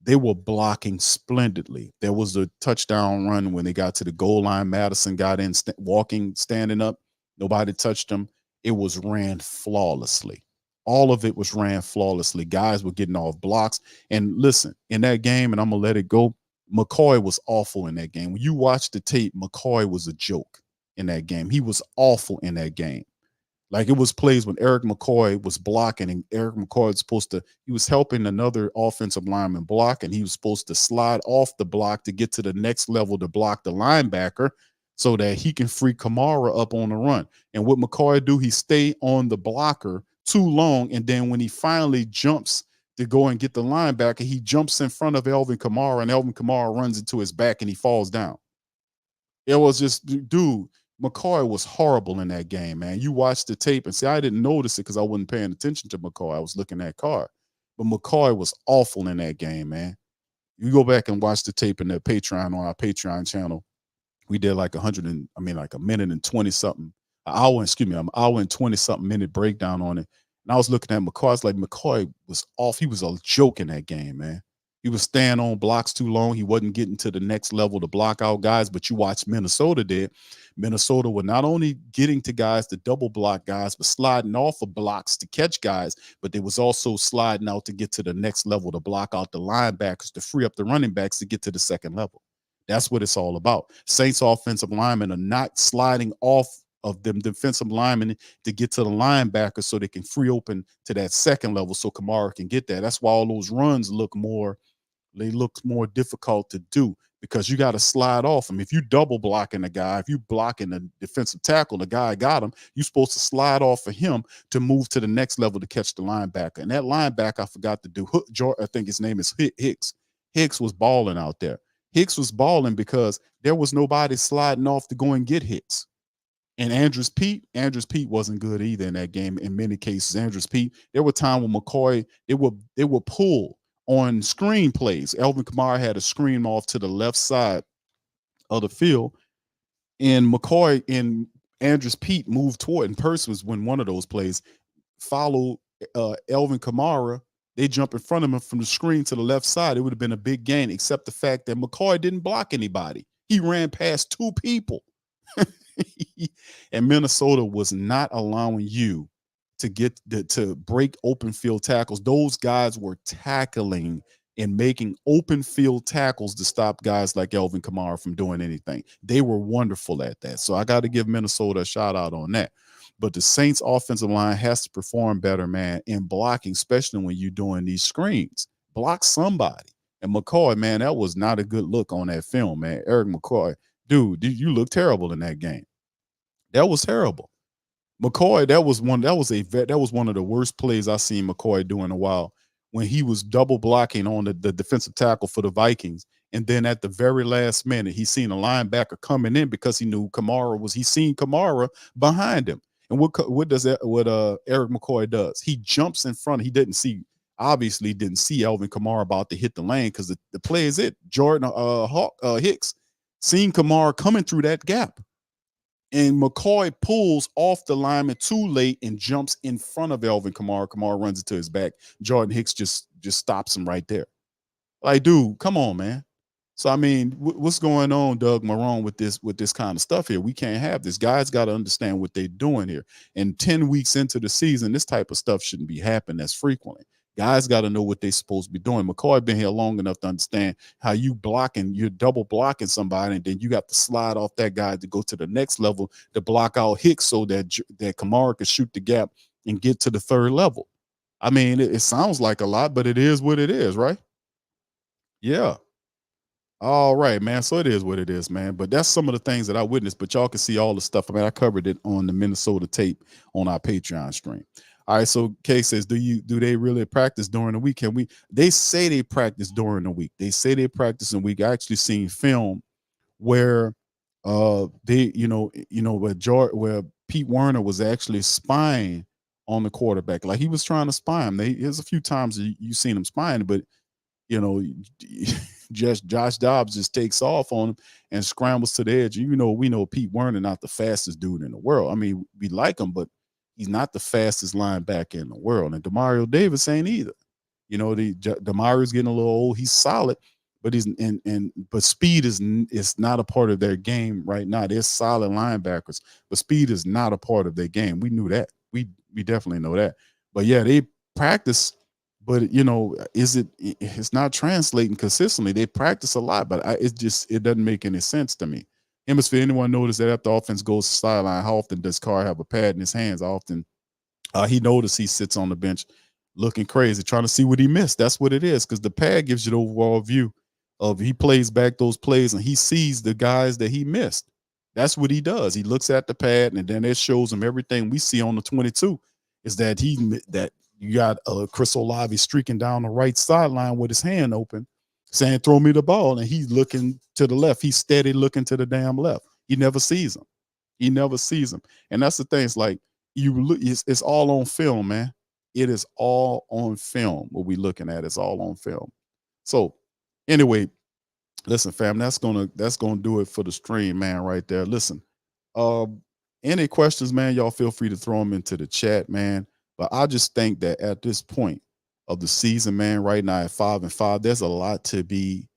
They were blocking splendidly. There was a touchdown run when they got to the goal line. Madison got in, standing up. Nobody touched him. It was ran flawlessly. All of it was ran flawlessly. Guys were getting off blocks. And listen, in that game, and I'm going to let it go, McCoy was awful in that game. When you watch the tape, McCoy was a joke in that game. He was awful in that game. Like, it was plays when Eric McCoy was blocking, and Eric McCoy was he was helping another offensive lineman block, and he was supposed to slide off the block to get to the next level to block the linebacker so that he can free Kamara up on the run. And what McCoy do, he stay on the blocker too long, and then when he finally jumps to go and get the linebacker, he jumps in front of Alvin Kamara, and Alvin Kamara runs into his back and he falls down. It was just, dude, McCoy was horrible in that game, man. You watch the tape and see, I didn't notice it because I wasn't paying attention to McCoy. I was looking at Carr. But McCoy was awful in that game, man. You go back and watch the tape in the Patreon, on our Patreon channel. We did like a minute and 20 something, an hour and 20 something minute breakdown on it. And I was looking at McCoy. I was like, McCoy was off. He was a joke in that game, man. He was staying on blocks too long. He wasn't getting to the next level to block out guys. But you watch Minnesota did. Minnesota were not only getting to guys to double block guys, but sliding off of blocks to catch guys. But they was also sliding out to get to the next level to block out the linebackers, to free up the running backs to get to the second level. That's what it's all about. Saints offensive linemen are not sliding off of them defensive linemen to get to the linebackers so they can free open to that second level so Kamara can get there. That's why all those runs look more difficult to do, because you got to slide off them. If you double blocking a guy, if you blocking the defensive tackle, the guy got him, you're supposed to slide off of him to move to the next level to catch the linebacker. And that linebacker, I forgot to do, I think his name is Hicks. Hicks was balling out there. Hicks was balling because there was nobody sliding off to go and get Hicks. And Andrews Pete wasn't good either in that game. In many cases, Andrews Pete, there were times when McCoy, they would pull on screen plays. Alvin Kamara had a screen off to the left side of the field, and McCoy and Andrews Pete moved toward, and Purse was when one of those plays followed Alvin Kamara. They jump in front of him from the screen to the left side. It would have been a big gain, except the fact that McCoy didn't block anybody. He ran past two people. And Minnesota was not allowing you to break open field tackles. Those guys were tackling and making open field tackles to stop guys like Alvin Kamara from doing anything. They were wonderful at that. So I got to give Minnesota a shout out on that. But the Saints offensive line has to perform better, man, in blocking, especially when you're doing these screens. Block somebody. And McCoy, man, that was not a good look on that film, man. Eric McCoy, dude, you look terrible in that game. That was terrible. McCoy, that was one of the worst plays I've seen McCoy do in a while, when he was double blocking on the defensive tackle for the Vikings. And then at the very last minute, he seen a linebacker coming in because he knew he seen Kamara behind him. And what Eric McCoy does? He jumps in front. Obviously didn't see Alvin Kamara about to hit the lane, because the play is it. Jordan Hicks seen Kamara coming through that gap. And McCoy pulls off the lineman too late and jumps in front of Alvin Kamara. Kamara runs into his back. Jordan Hicks just stops him right there. Like, dude, come on, man. So, I mean, what's going on, Doug Marrone, with this kind of stuff here? We can't have this. Guys got to understand what they're doing here. And 10 weeks into the season, this type of stuff shouldn't be happening as frequently. Guys got to know what they're supposed to be doing. McCoy been here long enough to understand how you're double blocking somebody, and then you got to slide off that guy to go to the next level to block out Hicks so that Kamara can shoot the gap and get to the third level. I mean, it sounds like a lot, but it is what it is, right? Yeah. All right, man. So it is what it is, man. But that's some of the things that I witnessed. But y'all can see all the stuff. I mean, I covered it on the Minnesota tape on our Patreon stream. All right. So Kay says, do they really practice during the week? They say they practice during the week. They say they practice in the week. I actually seen film where where Pete Werner was actually spying on the quarterback. Like, he was trying to spy him. There's a few times you seen him spying, but just Josh Dobbs just takes off on him and scrambles to the edge. We know Pete Werner not the fastest dude in the world. I mean, we like him, but he's not the fastest linebacker in the world. And Demario Davis ain't either. Demario's getting a little old. He's solid, but but speed is not a part of their game right now. They're solid linebackers, but speed is not a part of their game. We knew that. We definitely know that. But yeah, they practice. But it's not translating consistently. They practice a lot, but it doesn't make any sense to me. Hemisphere, anyone notice that after offense goes to sideline, how often does Carr have a pad in his hands? Often he noticed he sits on the bench looking crazy, trying to see what he missed. That's what it is, because the pad gives you the overall view of, he plays back those plays and he sees the guys that he missed. That's what he does. He looks at the pad, and then it shows him everything we see on the 22 is that you got Chris Olave streaking down the right sideline with his hand open, saying, "Throw me the ball." And he's looking to the left. He's steady looking to the damn left. He never sees him. And that's the thing. It's like, it's all on film, man. It is all on film. What we looking at is all on film. So anyway, listen, fam, that's gonna do it for the stream, man, right there. Listen, any questions, man, y'all feel free to throw them into the chat, man. But I just think that at this point of the season, man, right now at 5-5, there's a lot to be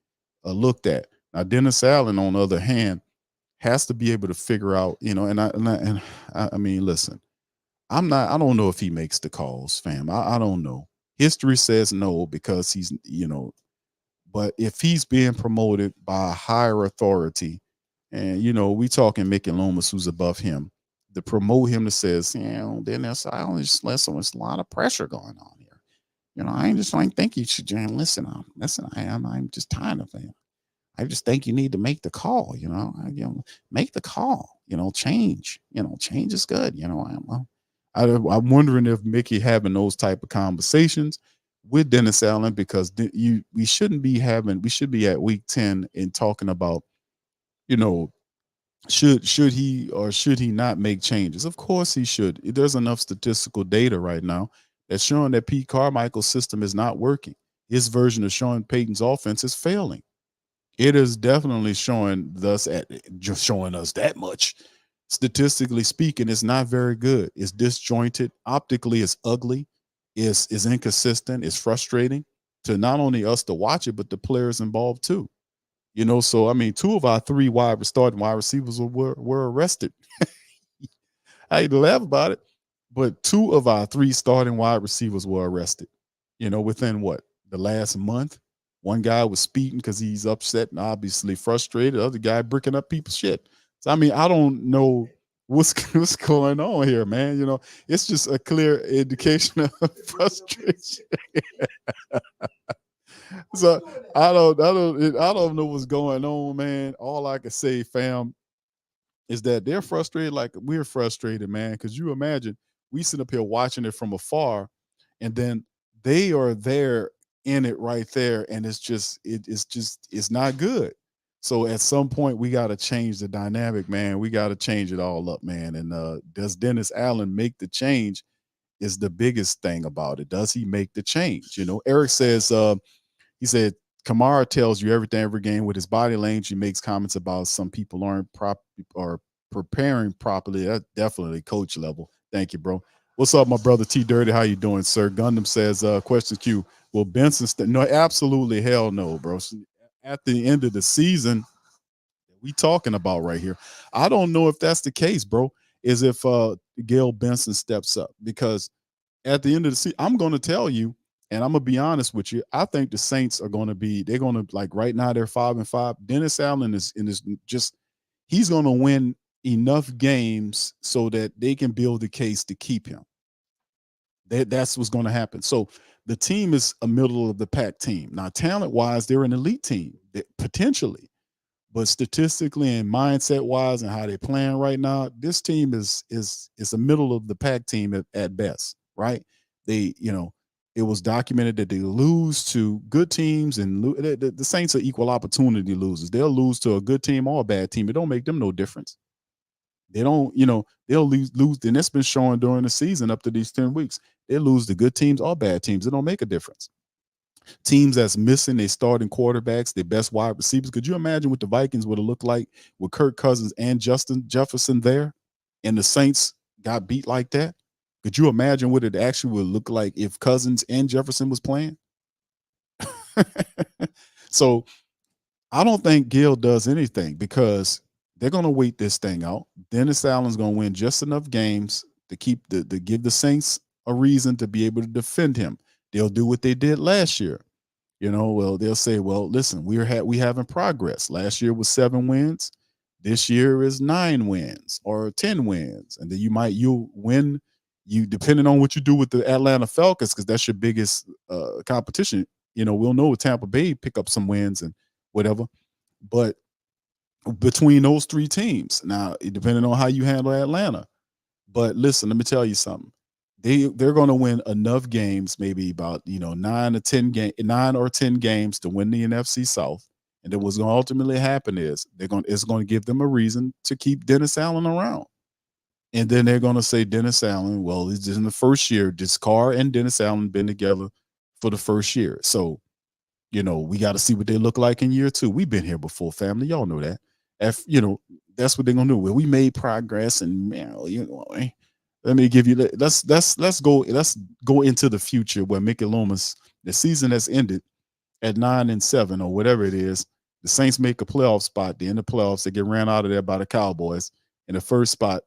looked at. Now, Dennis Allen, on the other hand, has to be able to figure out, I mean, listen, I don't know if he makes the calls, fam. I don't know. History says no, because he's, but if he's being promoted by a higher authority, and, we talking Mickey Loomis, who's above him, to promote him, that says, then there's a lot of pressure going on here. I think you should listen. I'm just tired of it. I just think you need to make the call. Make the call. Change. Change is good. I'm wondering if Mickey having those type of conversations with Dennis Allen, because we should be at week 10 and talking about, should he or should he not make changes? Of course he should. There's enough statistical data right now that's showing that Pete Carmichael's system is not working. His version of Sean Payton's offense is failing. It is definitely showing us that much. Statistically speaking, it's not very good. It's disjointed. Optically, it's ugly. It's inconsistent. It's frustrating to not only us to watch it, but the players involved too. So, I mean, 2 of our 3 starting wide receivers were arrested. I hate to laugh about it, but 2 of our 3 starting wide receivers were arrested, within the last month. One guy was speeding because he's upset and obviously frustrated. The other guy bricking up people's shit. So, I mean, I don't know what's going on here, man? It's just a clear indication of frustration. So I don't know what's going on, man. All I can say, fam, is that they're frustrated like we're frustrated, man. Because you imagine we sit up here watching it from afar, and then they are there in it right there, and it's not good. So at some point we got to change the dynamic, man. We got to change it all up, man. And does Dennis Allen make the change? Is the biggest thing about it. Does he make the change? Eric says, he said, Kamara tells you everything every game with his body language. He makes comments about some people aren't or preparing properly. That's definitely coach level. Thank you, bro. What's up, my brother T Dirty? How you doing, sir? Gundam says, question Q. Will Benson no, absolutely hell no, bro. At the end of the season, we talking about right here. I don't know if that's the case, bro. Is if Gail Benson steps up, because at the end of the season, I'm going to tell you, and I'm gonna be honest with you. I think the Saints are going to they're going to, like, right now they're 5-5. Dennis Allen is just, he's going to win enough games so that they can build the case to keep him. That's what's going to happen. So the team is a middle of the pack team. Now, talent wise, they're an elite team potentially, but statistically and mindset wise and how they're playing right now, this team is a middle of the pack team at best, right? It was documented that they lose to good teams, and the Saints are equal opportunity losers. They'll lose to a good team or a bad team. It don't make them no difference. They don't, they'll lose, and that's been showing during the season up to these 10 weeks. They lose to good teams or bad teams. It don't make a difference. Teams that's missing their starting quarterbacks, their best wide receivers. Could you imagine what the Vikings would have looked like with Kirk Cousins and Justin Jefferson there, and the Saints got beat like that? Could you imagine what it actually would look like if Cousins and Jefferson was playing? So I don't think Gill does anything, because they're going to wait this thing out. Dennis Allen's going to win just enough games to give the Saints a reason to be able to defend him. They'll do what they did last year. Well, they'll say, well, listen, we having progress. Last year was 7 wins. This year is 9 wins or 10 wins. And then you'll win. You, depending on what you do with the Atlanta Falcons, because that's your biggest competition. We'll know Tampa Bay pick up some wins and whatever. But between those 3 teams, now, depending on how you handle Atlanta. But listen, let me tell you something. They're going to win enough games, maybe about 9 or 10 games to win the NFC South. And then what's going to ultimately happen is it's going to give them a reason to keep Dennis Allen around. And then they're going to say Dennis Allen, well, it's just in the first year. This Carr and Dennis Allen been together for the first year. So, we got to see what they look like in year 2. We've been here before, family. Y'all know that. That's what they're going to do. Well, we made progress, and let me give you. Let's go into the future where Mickey Loomis, the season has ended at 9-7 or whatever it is. The Saints make a playoff spot. They end the playoffs. They get ran out of there by the Cowboys in the first spot.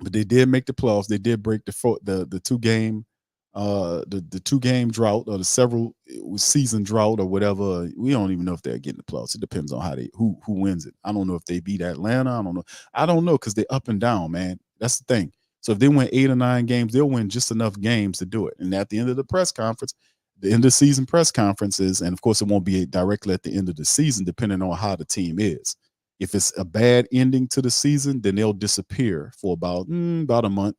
But they did make the playoffs. They did break the 2-game the 2-game drought, or the several season drought, or whatever. We don't even know if they're getting the playoffs. It depends on who wins it. I don't know if they beat Atlanta. I don't know because they're up and down, man. That's the thing. So if they win 8 or 9 games, they'll win just enough games to do it. And at the end of the press conference, the end of season press conferences, and of course it won't be directly at the end of the season, depending on how the team is. If it's a bad ending to the season, then they'll disappear for about a month,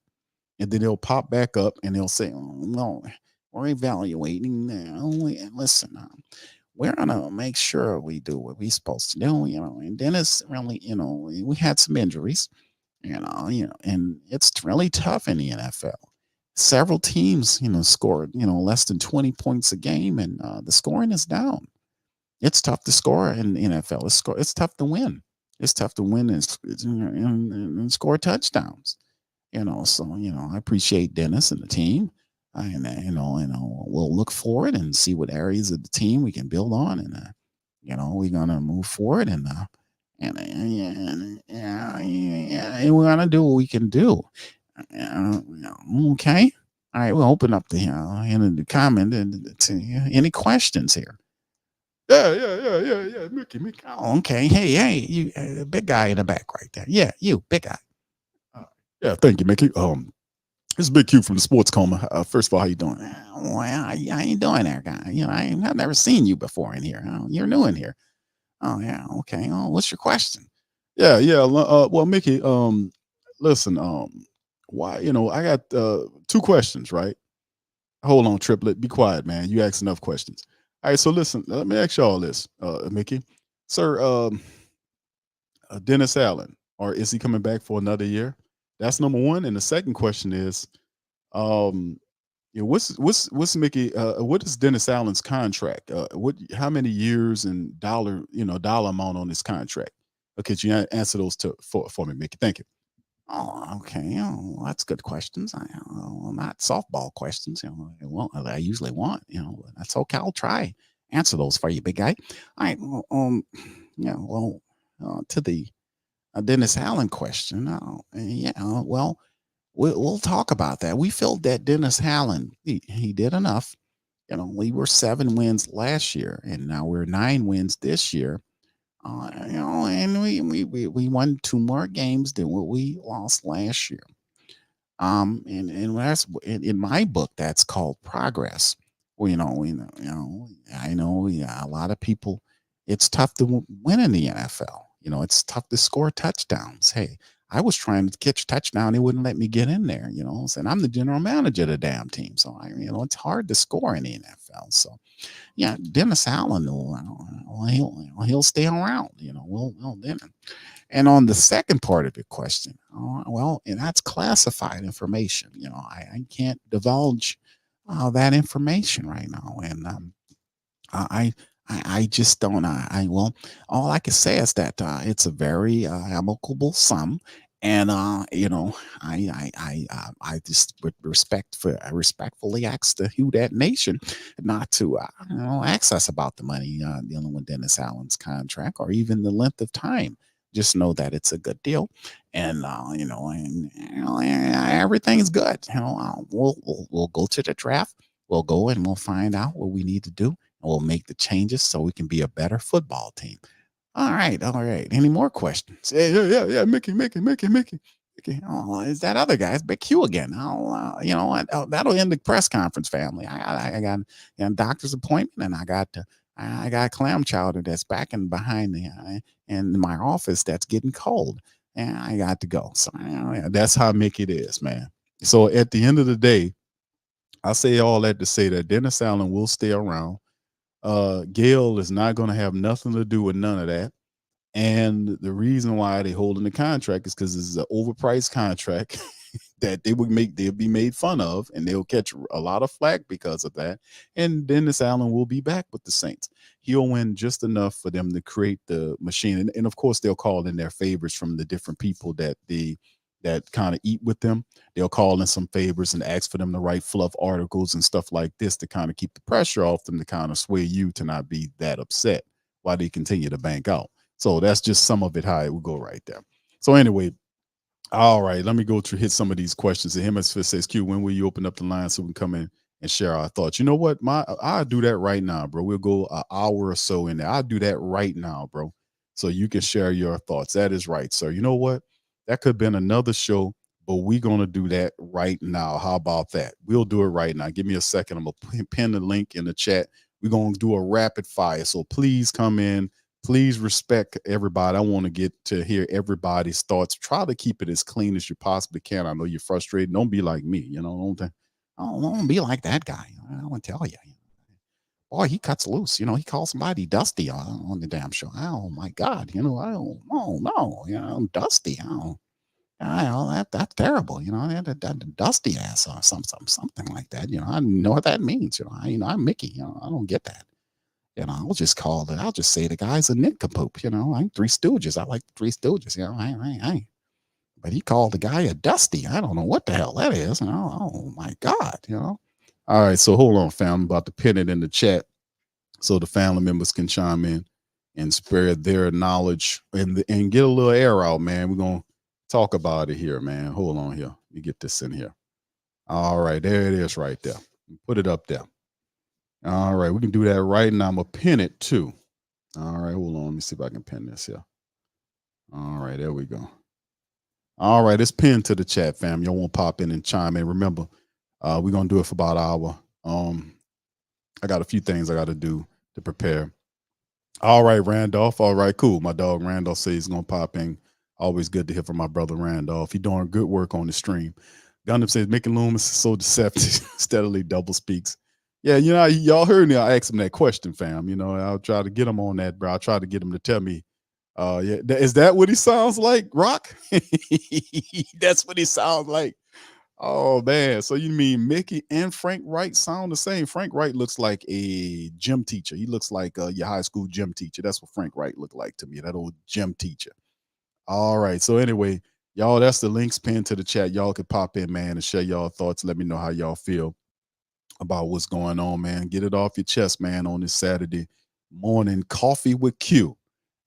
and then they'll pop back up and they'll say, "Oh no, we're evaluating now. Listen, we're gonna make sure we do what we're supposed to do." And then it's really, we had some injuries, and it's really tough in the NFL. Several teams, scored, less than 20 points a game, and the scoring is down. It's tough to score in the NFL. It's tough to win. It's tough to win and score touchdowns. So I appreciate Dennis and the team, and we'll look forward and see what areas of the team we can build on, and we're gonna move forward, and we're gonna do what we can do. Okay. All right, we'll open up the comment to any questions here. Yeah. Mickey. Oh, okay. Hey, you big guy in the back right there. Yeah, you big guy. Yeah, thank you, Mickey. This is Big Q from the Sports Coma. First of all, how you doing? Well, how you doing there, guy? I've never seen you before in here. You're new in here. Oh, yeah. Okay. Oh, what's your question? Yeah, yeah. Well, Mickey, listen, why, I got two questions, right? Hold on, triplet. Be quiet, man. You asked enough questions. All right, so listen, let me ask you all this, Mickey. Sir, Dennis Allen, or is he coming back for another year? That's number one. And the second question is, um, what's Mickey? What is Dennis Allen's contract? How many years and dollar amount on his contract? Could you answer those for me, Mickey? Thank you. Oh, okay. Oh, that's good questions. Not softball questions. Well, I usually want. But that's okay. I'll try answer those for you, big guy. All right. Well, yeah. Well, to the Dennis Allen question. Yeah. Well, we'll talk about that. We felt that Dennis Allen he did enough. We were 7 wins last year, and now we're 9 wins this year. And we won 2 more games than what we lost last year. And that's in my book, that's called progress. Well, I know, yeah, a lot of people, it's tough to win in the NFL. It's tough to score touchdowns. Hey, I was trying to catch a touchdown. They wouldn't let me get in there, and I'm the general manager of the damn team. So it's hard to score in the NFL. So yeah, Dennis Allen, he'll stay around, we'll then. And on the second part of your question, well, and that's classified information. I can't divulge that information right now, and I, I just don't. Well, all I can say is that it's a very amicable sum, and I just with I respectfully ask the Who Dat Nation not to ask us about the money dealing with Dennis Allen's contract or even the length of time. Just know that it's a good deal, and everything's good. We'll go to the draft. We'll go and we'll find out what we need to do, and we'll make the changes so we can be a better football team. All right, all right. Any more questions? Yeah. Mickey. Okay. Oh, is that other guy? It's Big Q again. That'll end the press conference, family. I got a doctor's appointment, and I got clam chowder that's back and behind me in my office that's getting cold, and I got to go. So That's how Mickey it is, man. So at the end of the day, I say all that to say that Dennis Allen will stay around. Gail is not going to have nothing to do with none of that. And the reason why they holding the contract is because it's an overpriced contract that they'll be made fun of, and they'll catch a lot of flack because of that. And Dennis Allen will be back with the Saints. He'll win just enough for them to create the machine. And of course, they'll call in their favors from the different people that kind of eat with them. They'll call in some favors and ask for them to write fluff articles and stuff like this to kind of keep the pressure off them, to kind of sway you to not be that upset while they continue to bank out. So that's just some of it, how it will go right there. So anyway, all right, let me go to hit some of these questions. And Hemisphere says, Q, when will you open up the line so we can come in and share our thoughts? You know what? I'll do that right now, bro. We'll go an hour or so in there. I'll do that right now, bro. So you can share your thoughts. That is right, sir. You know what? That could have been another show, but we're going to do that right now. How about that? We'll do it right now. Give me a second. I'm going to pin the link in the chat. We're going to do a rapid fire. So please come in. Please respect everybody. I want to get to hear everybody's thoughts. Try to keep it as clean as you possibly can. I know you're frustrated. Don't be like me. don't be like that guy. I want to tell you. Boy, he cuts loose. He calls somebody Dusty on the damn show. Oh my God. I don't. Oh no. Dusty. That's terrible. That Dusty ass or something like that. I know what that means. I'm Mickey. I don't get that. I'll just I'll just say the guy's a nincompoop. I'm Three Stooges. I like the Three Stooges. But he called the guy a Dusty. I don't know what the hell that is. Oh my God. All right. So hold on, fam. I'm about to pin it in the chat so the family members can chime in and spare their knowledge and get a little air out, man. We're going to talk about it here, man. Hold on here. Let me get this in here. All right. There it is right there. Put it up there. All right, we can do that right now. I'm going to pin it too. All right, hold on. Let me see if I can pin this here. All right, there we go. All right, it's pinned to the chat, fam. Y'all want to pop in and chime in. Remember, we're gonna do it for about an hour. I got a few things I got to do to prepare. All right, Randolph. All right, cool. My dog Randolph says he's gonna pop in. Always good to hear from my brother Randolph. He doing good work on the stream. Gundam says Mickey Loomis is so deceptive, steadily double speaks. Yeah, y'all heard me. I asked him that question, fam. I'll try to get him on that, bro. I'll try to get him to tell me. Yeah, is that what he sounds like, Rock? That's what he sounds like. Oh man, so you mean Mickey and Frank Wright sound the same? Frank Wright looks like a gym teacher. He looks like your high school gym teacher. That's what Frank Wright looked like to me, that old gym teacher. All right, so anyway, y'all, that's the links pinned to the chat. Y'all could pop in, man, and share y'all thoughts. Let me know how y'all feel about what's going on, man. Get it off your chest, man, on this Saturday morning. Coffee with Q.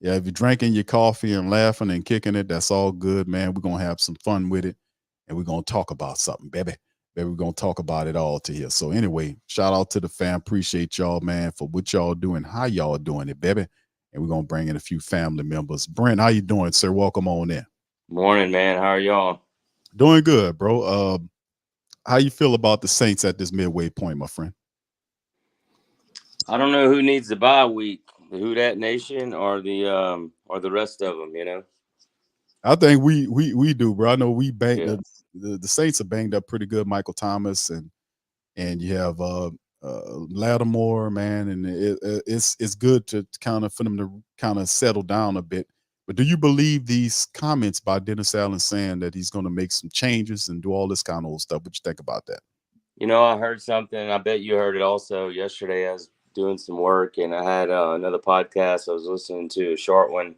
Yeah, if you're drinking your coffee and laughing and kicking it, that's all good, man. We're going to have some fun with it. And we're going to talk about something, baby. We're going to talk about it all to here. So anyway, shout out to the fam. Appreciate y'all, man, for what y'all doing, how y'all doing it, baby. And we're going to bring in a few family members. Brent, how you doing, sir? Welcome on in. Morning, man. How are y'all? Doing good, bro. How you feel about the Saints at this midway point, my friend? I don't know who needs the bye week, the Who Dat Nation or the rest of them, I think we do, bro. I know we banged Yeah. the Saints are banged up pretty good. Michael Thomas and you have Lattimore, man, and it's good to kind of for them to kind of settle down a bit. But do you believe these comments by Dennis Allen saying that he's going to make some changes and do all this kind of old stuff? What you think about that? I heard something. I bet you heard it also yesterday. I was doing some work and I had another podcast. I was listening to a short one,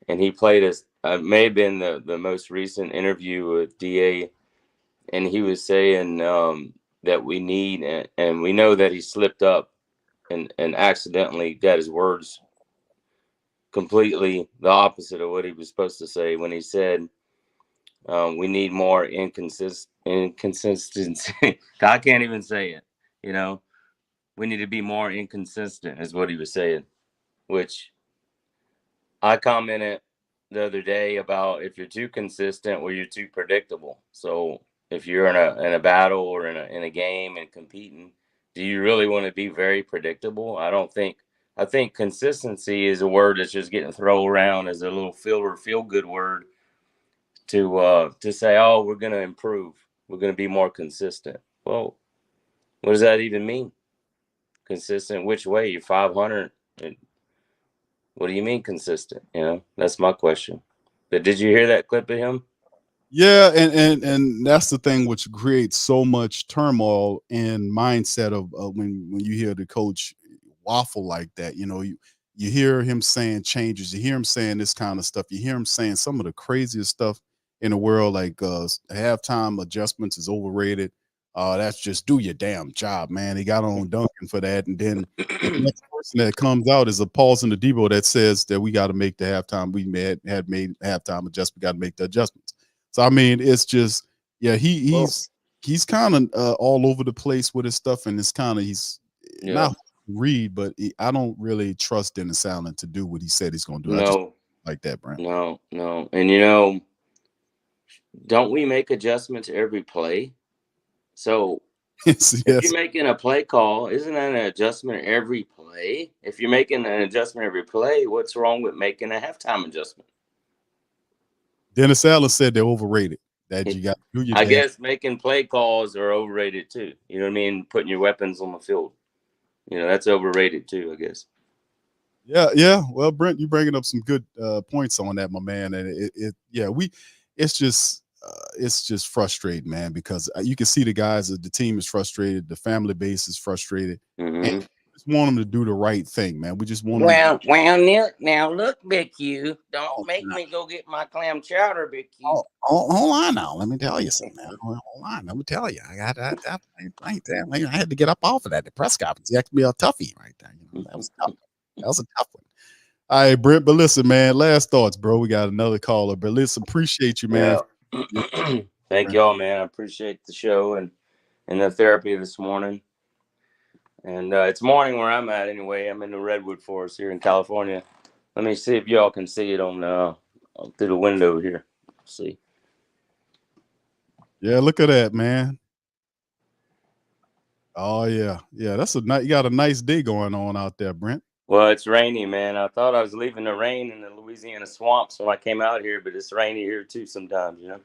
and he played us. May have been the most recent interview with DA, and he was saying that we need, and we know that he slipped up and accidentally got his words completely the opposite of what he was supposed to say when he said we need more inconsistency. I can't even say it. We need to be more inconsistent is what he was saying, which I commented the other day about if you're too consistent, well, you're too predictable. So if you're in a battle or in a game and competing, do you really want to be very predictable? I think consistency is a word that's just getting thrown around as a little feel good word to say, oh, we're going to improve. We're going to be more consistent. Well, what does that even mean? Consistent which way? You're 500. What do you mean consistent? That's my question. But did you hear that clip of him? Yeah, and that's the thing which creates so much turmoil and mindset of when you hear the coach waffle like that. You hear him saying changes, you hear him saying this kind of stuff, you hear him saying some of the craziest stuff in the world, like halftime adjustments is overrated. That's just do your damn job, man. He got on Duncan for that, and then the next person that comes out is a pause in the Debo that says that we got to make the halftime. We had made halftime adjustment. Got to make the adjustments. So I mean, it's just he's kind of all over the place with his stuff, and it's kind of not read, but I don't really trust Dennis Allen to do what he said he's going to do. No, I just like that, Brent. No, and don't we make adjustments every play? So yes. If you're making a play call, isn't that an adjustment every play? If you're making an adjustment every play, what's wrong with making a halftime adjustment? Dennis Allen said they're overrated. That you got to do your. I guess making play calls are overrated too. You know what I mean? Putting your weapons on the field. That's overrated too, I guess. Yeah. Well, Brent, you're bringing up some good points on that, my man. And it's just frustrating, man, because you can see the guys, the team is frustrated, the family base is frustrated, and we just want them to do the right thing, man. We just want now look, Big Q, don't make me go get my clam chowder, Big Q. Oh, hold on now. Let me tell you something. Hold on. Let me tell you. I got that. I had to get up off of that. The press conference. He had to be a toughie right there. That was tough. That was a tough one. All right, Brent, but listen, man, last thoughts, bro. We got another caller, but listen, appreciate you, man. Yeah. Thank y'all, man. I appreciate the show and the therapy this morning. And it's morning where I'm at anyway. I'm in the Redwood Forest here in California. Let me see if y'all can see it on through the window here. Let's see. Yeah, look at that, man. Oh yeah, yeah. That's a nice. You got a nice day going on out there, Brent. Well, it's rainy, man. I thought I was leaving the rain in the Louisiana swamps when I came out here, but it's rainy here too sometimes, you know?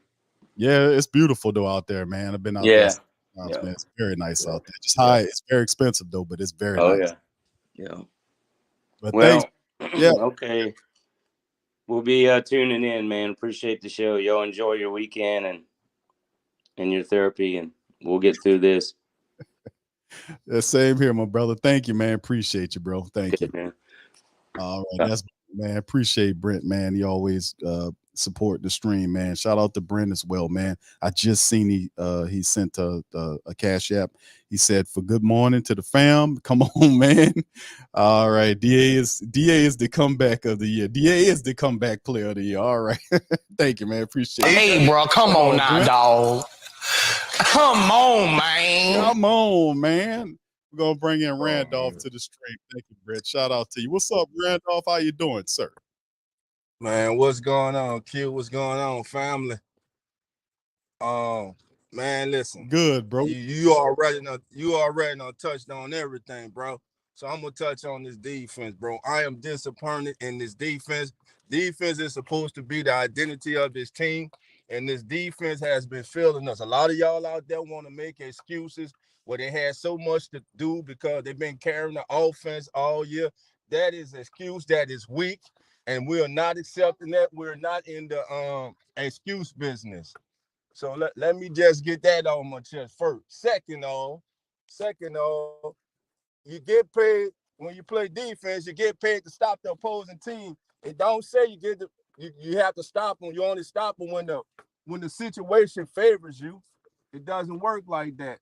Yeah, it's beautiful though out there, man. I've been out there Yeah. sometimes, Yeah. man. It's very nice Yeah. out there. Just Yeah. high. It's very expensive though, but it's very Oh, nice. yeah. Yeah. But thanks. Well, Yeah, okay. We'll be tuning in, man. Appreciate the show. Y'all enjoy your weekend and your therapy, and we'll get through this. yeah, same here, my brother. Thank you, man. Appreciate you, bro. Thank Okay, you. man. All right, that's man. Appreciate Brent, man. He always support the stream, man. Shout out to Brent as well, man. I just seen he sent a cash app. He said for good morning to the fam. Come on, man. All right, Da is the comeback of the year. Da is the comeback player of the year. All right, thank you, man. Appreciate it. Hey, bro, come on now, Brent. dog. Come on, man. Come on, man. We're gonna bring in Randolph to the stream. Thank you, Brett. Shout out to you. What's up, Randolph? How you doing, sir? Man, what's going on, Q? What's going on, family? Man, listen, Good, bro. you already know touched on everything, bro. So I'm gonna touch on this defense, bro. I am disappointed in this defense. Defense is supposed to be the identity of this team, and this defense has been failing us. A lot of y'all out there want to make excuses where they had so much to do because they've been carrying the offense all year. That is an excuse that is weak, and we are not accepting that. We're not in the excuse business. So let me just get that on my chest first. Second, you get paid when you play defense. You get paid to stop the opposing team. It don't say you have to stop them. You only stop them when the situation favors you. It doesn't work like that.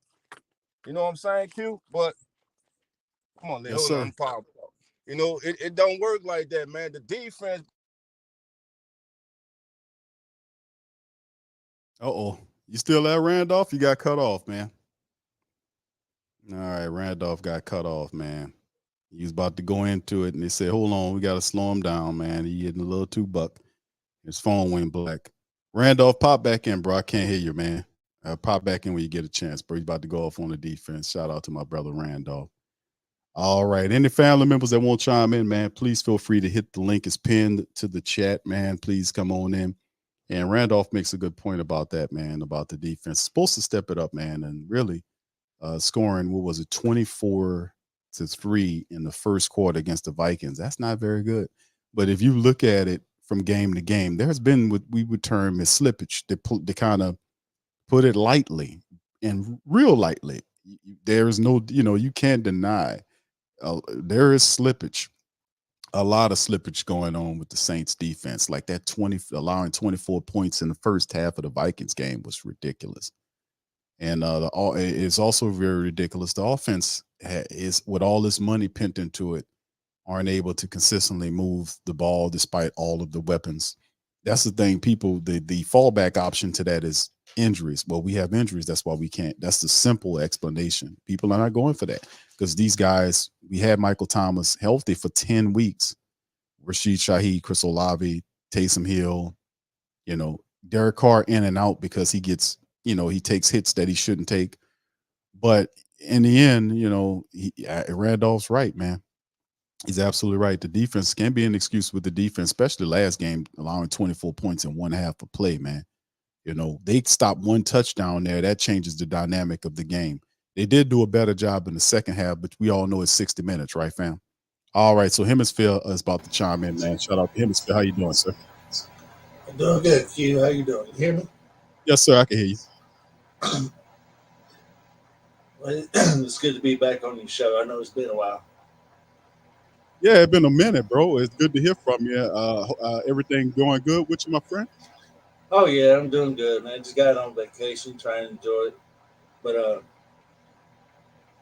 You know what I'm saying, Q? But come on, Yes, hold on, sir. I'm powerful. You know, it don't work like that, man. The defense. Uh-oh. You still there, Randolph? You got cut off, man. All right, Randolph got cut off, man. He was about to go into it, and they said, hold on, we got to slow him down, man. He getting a little too buck. His phone went black. Randolph, pop back in, bro. I can't hear you, man. Pop back in when you get a chance, bro. He's about to go off on the defense. Shout out to my brother, Randolph. All right. Any family members that want to chime in, man, please feel free to hit the link. It's pinned to the chat, man. Please come on in. And Randolph makes a good point about that, man, about the defense. Supposed to step it up, man, and really scoring, what was it, 24-3 in the first quarter against the Vikings. That's not very good. But if you look at it from game to game, there's been what we would term as slippage to kind of put it lightly and real lightly. There is no, you can't deny there is slippage, a lot of slippage going on with the Saints defense. Like that allowing 24 points in the first half of the Vikings game was ridiculous. And it's also very ridiculous. The offense is, with all this money pent into it, aren't able to consistently move the ball despite all of the weapons. That's the thing. The fallback option to that is injuries. Well, we have injuries. That's why we can't. That's the simple explanation. People are not going for that because these guys, we had Michael Thomas healthy for 10 weeks. Rashid Shaheed, Chris Olave, Taysom Hill, Derek Carr in and out because he gets, he takes hits that he shouldn't take. But in the end, Randolph's right, man. He's absolutely right. The defense can be an excuse with the defense, especially last game, allowing 24 points in one half of play, man. They stopped one touchdown there. That changes the dynamic of the game. They did do a better job in the second half, but we all know it's 60 minutes, right, fam? All right, so Hemisphere is about to chime in, man. Shout out to Hemisphere. How you doing, sir? I'm doing good, Q. How you doing? You hear me? Yes, sir. I can hear you. Well, it's good to be back on your show. I know it's been a while. Yeah, it's been a minute, bro. It's good to hear from you. Everything going good with you, my friend? Oh yeah, I'm doing good, man. Just got on vacation, trying to enjoy it. But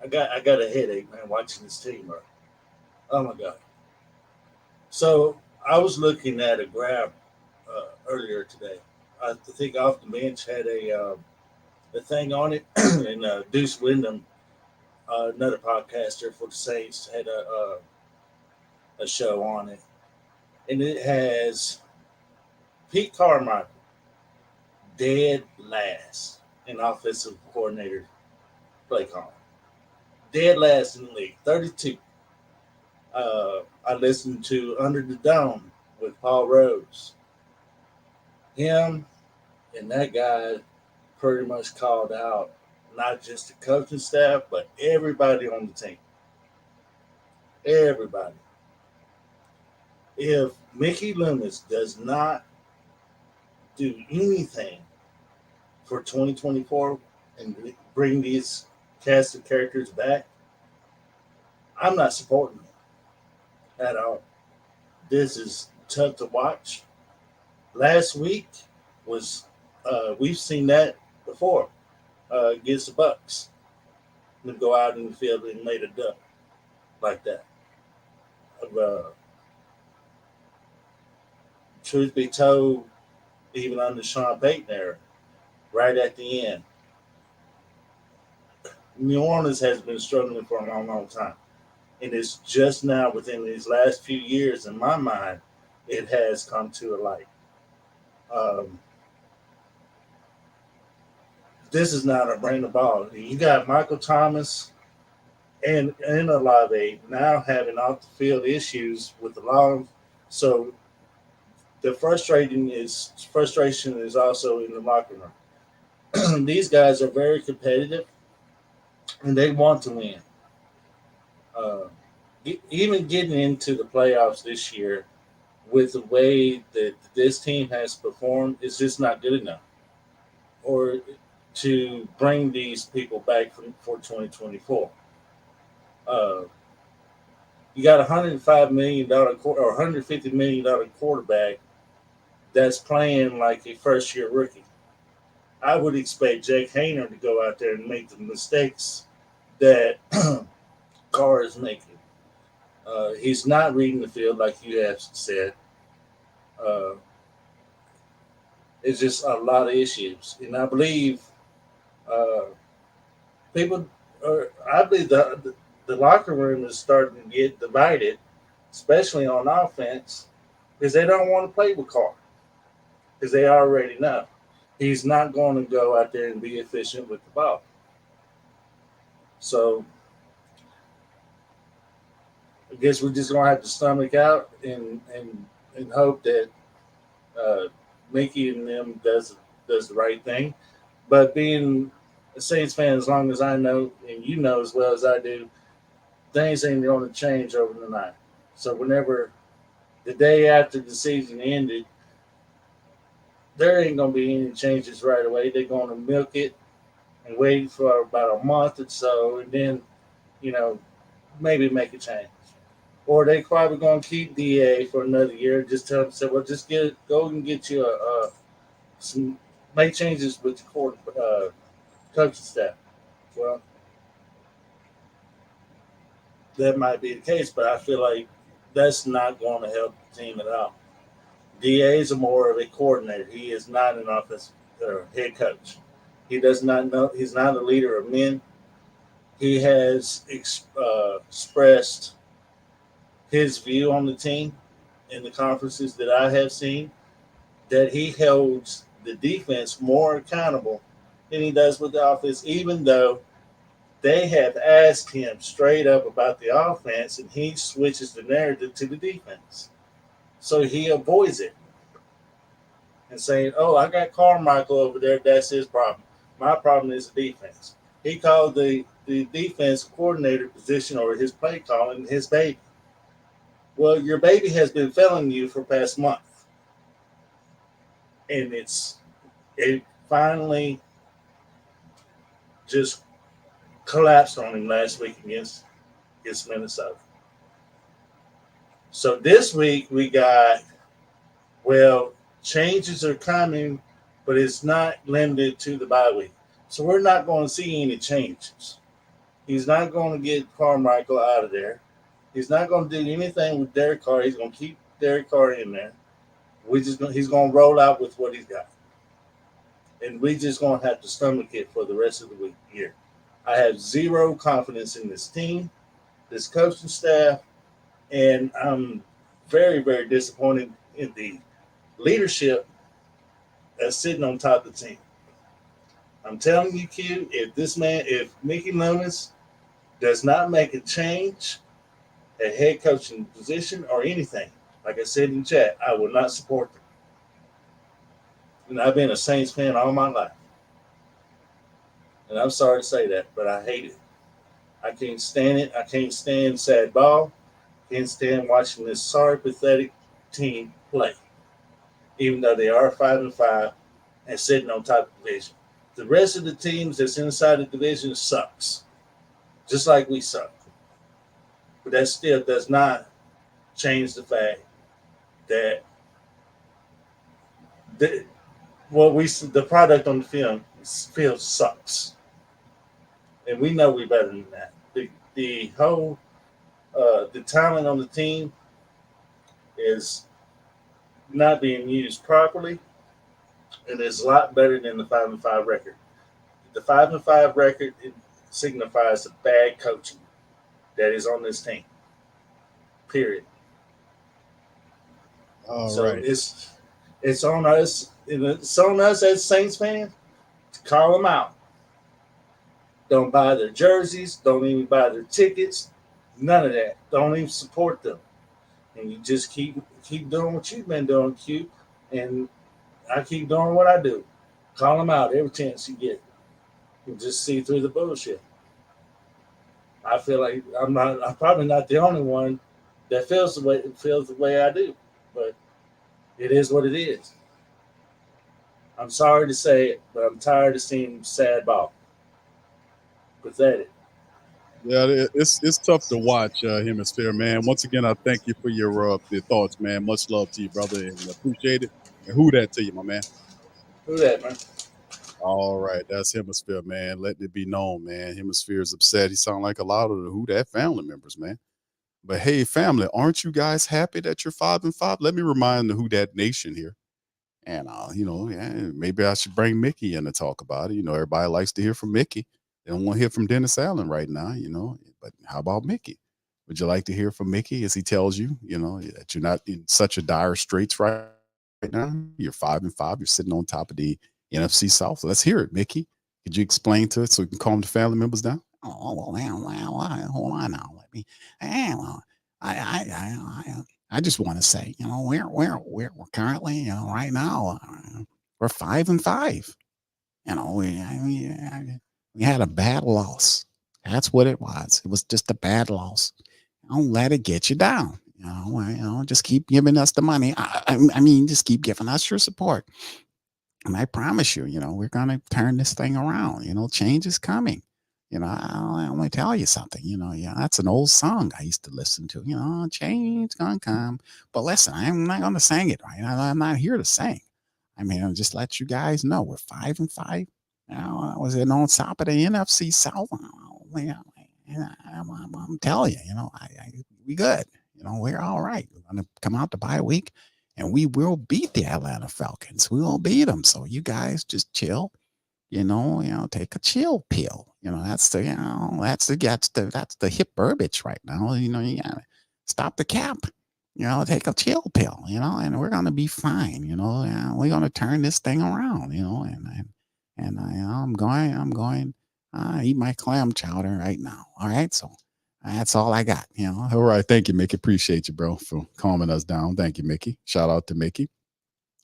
I got a headache, man, watching this team. Bro. Oh my god. So I was looking at a graph earlier today. I think Off the Bench had a thing on it, and Deuce Wyndham, another podcaster for the Saints, had a show on it, and it has Pete Carmichael dead last. in offensive coordinator play calling. Dead last in the league, 32. I listened to Under the Dome with Paul Rhodes. Him and that guy pretty much called out not just the coaching staff, but everybody on the team. Everybody. If Mickey Loomis does not do anything for 2024 and bring these cast of characters back, I'm not supporting it at all. This is tough to watch. Last week was we've seen that before against the Bucks. Them go out in the field and made a duck like that. Truth be told, even under Sean Payton era, right at the end, New Orleans has been struggling for a long, long time. And it's just now, within these last few years, in my mind, it has come to a light. This is not a brain of ball. You got Michael Thomas and Olave now having off the field issues with the law. So the frustration is also in the locker room. These guys are very competitive and they want to win. Even getting into the playoffs this year with the way that this team has performed is just not good enough. Or to bring these people back for 2024. You got a $105 million or $150 million quarterback that's playing like a first-year rookie. I would expect Jake Hayner to go out there and make the mistakes that Carr is making. He's not reading the field like you have said. It's just a lot of issues. And I believe I believe the locker room is starting to get divided, especially on offense, because they don't want to play with Carr, because they already know he's not going to go out there and be efficient with the ball. So I guess we're just going to have to stomach out and hope that Mickey and them does the right thing. But being a Saints fan, as long as I know, and you know as well as I do, things ain't going to change over the night. So whenever the day after the season ended, there ain't going to be any changes right away. They're going to milk it and wait for about a month or so, and then, maybe make a change. Or they probably going to keep DA for another year. Just tell them, well, just go and get you some, make changes with the coaching staff. Well, that might be the case, but I feel like that's not going to help the team at all. DA is more of a coordinator. He is not an offensive head coach. He does not know. He's not a leader of men. He has expressed his view on the team in the conferences that I have seen, that he holds the defense more accountable than he does with the offense, even though they have asked him straight up about the offense, and he switches the narrative to the defense. So he avoids it and saying, oh, I got Carmichael over there. That's his problem. My problem is the defense. He called the defense coordinator position or his play calling his baby. Well, your baby has been failing you for past month. And it finally just collapsed on him last week against Minnesota. So this week we got, changes are coming, but it's not limited to the bye week. So we're not going to see any changes. He's not going to get Carmichael out of there. He's not going to do anything with Derek Carr. He's going to keep Derek Carr in there. He's going to roll out with what he's got. And we just going to have to stomach it for the rest of the year. I have zero confidence in this team, this coaching staff, and I'm very, very disappointed in the leadership that's sitting on top of the team. I'm telling you, Q, if Mickey Loomis does not make a change at head coaching position or anything, like I said in chat, I will not support them. And I've been a Saints fan all my life. And I'm sorry to say that, but I hate it. I can't stand it. I can't stand sad ball. Can't stand watching this sorry, pathetic team play, even though they are 5-5 and sitting on top of the division. The rest of the teams that's inside the division sucks, just like we suck. But that still does not change the fact that the, the product on the field sucks, and we know we better than that. The whole the talent on the team is not being used properly, and it's a lot better than the 5-5 record. The 5-5 record it signifies the bad coaching that is on this team. Period. All So right. it's on us. It's on us as Saints fans to call them out. Don't buy their jerseys. Don't even buy their tickets. None of that. Don't even support them. And you just keep doing what you've been doing, Q. And I keep doing what I do. Call them out every chance you get. You just see through the bullshit. I feel like I'm probably not the only one that feels the way I do. But it is what it is. I'm sorry to say it, but I'm tired of seeing sad ball. Pathetic. Yeah, it's tough to watch Hemisphere, man. Once again, I thank you for your thoughts, man. Much love to you, brother, and appreciate it. And who that to you, my man. Who that, man? All right, that's Hemisphere, man. Letting it be known, man. Hemisphere is upset. He sound like a lot of the Who that family members, man. But hey, family, aren't you guys happy that you're 5-5? Let me remind the Who that Nation here. And yeah, maybe I should bring Mickey in to talk about it. Everybody likes to hear from Mickey. They don't want to hear from Dennis Allen right now. But how about Mickey? Would you like to hear from Mickey as he tells you, that you're not in such a dire straits right now? You're 5-5. You're sitting on top of the NFC South. Let's hear it, Mickey. Could you explain to us so we can calm the family members down? Oh, well, hold on now. Let me. Well, I just want to say, we're currently, right now, we're 5-5. We had a bad loss. That's what it was. It was just a bad loss. Don't let it get you down. Just keep giving us the money. I mean, just keep giving us your support. And I promise you, we're going to turn this thing around. Change is coming. I'm going to tell you something. Yeah, that's an old song I used to listen to. Change gonna come. But listen, I'm not going to sing it, right? I'm not here to sing. I mean, I'll just let you guys know we're 5-5. I was in on top of the NFC South. I'm telling you, we good. We're all right. We're going to come out the bye week and we will beat the Atlanta Falcons. We will beat them. So you guys just chill. Take a chill pill. That's the hip verbiage right now. You gotta stop the cap. Take a chill pill. And we're gonna be fine. We're gonna turn this thing around. I'm going. Eat my clam chowder right now. All right, so that's all I got. All right. Thank you, Mickey. Appreciate you, bro, for calming us down. Thank you, Mickey. Shout out to Mickey.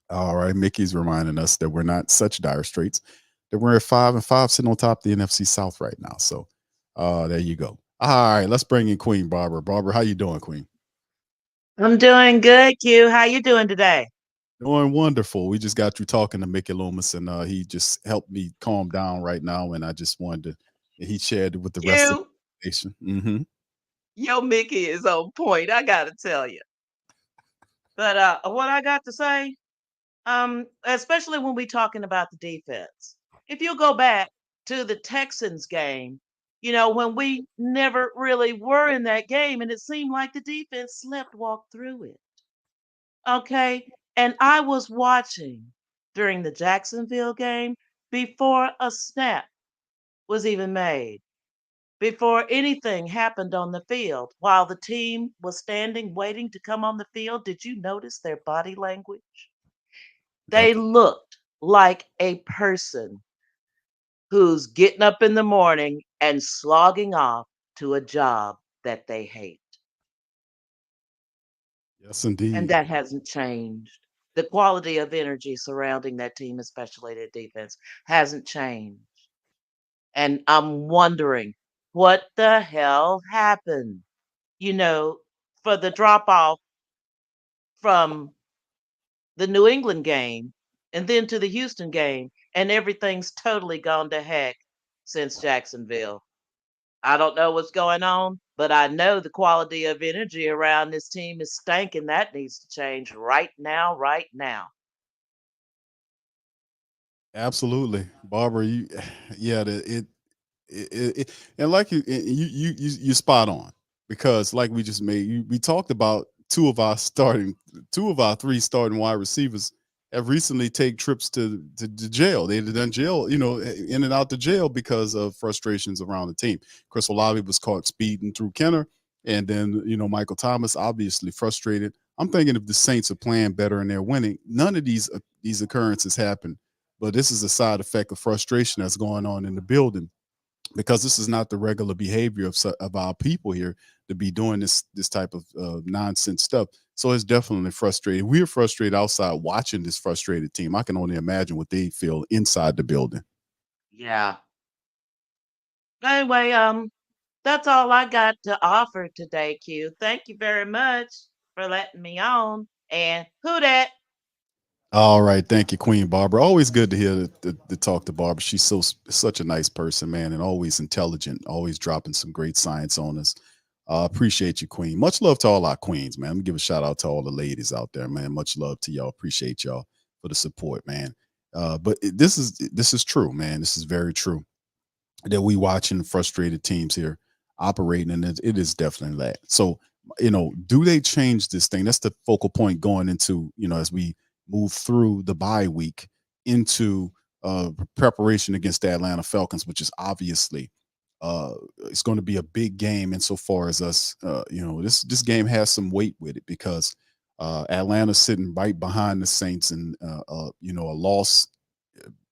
All right. Mickey's reminding us that we're not such dire straits, that we're at 5-5 sitting on top of the NFC South right now. So there you go. All right. Let's bring in Queen Barbara. Barbara, how you doing, Queen? I'm doing good, Q. How you doing today? Doing wonderful. We just got you talking to Mickey Loomis, and he just helped me calm down right now. And I just wanted to, he shared it with the rest of Q, the nation. Mm-hmm. yo, Mickey is on point. I gotta tell you. But what I got to say, especially when we talking about the defense, if you go back to the Texans game, when we never really were in that game, and it seemed like the defense slept walk through it. Okay, and I was watching during the Jacksonville game before a snap was even made. Before anything happened on the field, while the team was standing waiting to come on the field, did you notice their body language? Yep. They looked like a person who's getting up in the morning and slogging off to a job that they hate. Yes, And indeed. that hasn't changed. The quality of energy surrounding that team, especially their defense, hasn't changed. And I'm wondering what the hell happened, you know, for the drop off from the New England game and then to the Houston game, and everything's totally gone to heck since Jacksonville. I don't know what's going on, but I know the quality of energy around this team is stinking. That needs to change right now, right now. Absolutely, Barbara. You, yeah, and like you spot on because like we just made we talked about two of our three starting wide receivers have recently take trips to jail. They've done jail, in and out the jail because of frustrations around the team. Chris Olave was caught speeding through Kenner, and then Michael Thomas obviously frustrated. I'm thinking if the Saints are playing better and they're winning, none of these occurrences happen. But this is a side effect of frustration that's going on in the building because this is not the regular behavior of our people here to be doing this type of nonsense stuff. So it's definitely frustrating. We're frustrated outside watching this frustrated team. I can only imagine what they feel inside the building. Yeah. Anyway, that's all I got to offer today, Q. Thank you very much for letting me on. And who dat? All right, thank you, Queen Barbara. Always good to hear the talk to Barbara. She's such a nice person, man, and always intelligent. Always dropping some great science on us. Appreciate you, Queen. Much love to all our queens, man. Let me give a shout out to all the ladies out there, man. Much love to y'all. Appreciate y'all for the support, man. This is true, man. This is very true that we watching frustrated teams here operating, and it is definitely that. So, do they change this thing? That's the focal point going into, as we move through the bye week into preparation against the Atlanta Falcons, which is obviously it's going to be a big game insofar as us. This game has some weight with it because Atlanta's sitting right behind the Saints, and a loss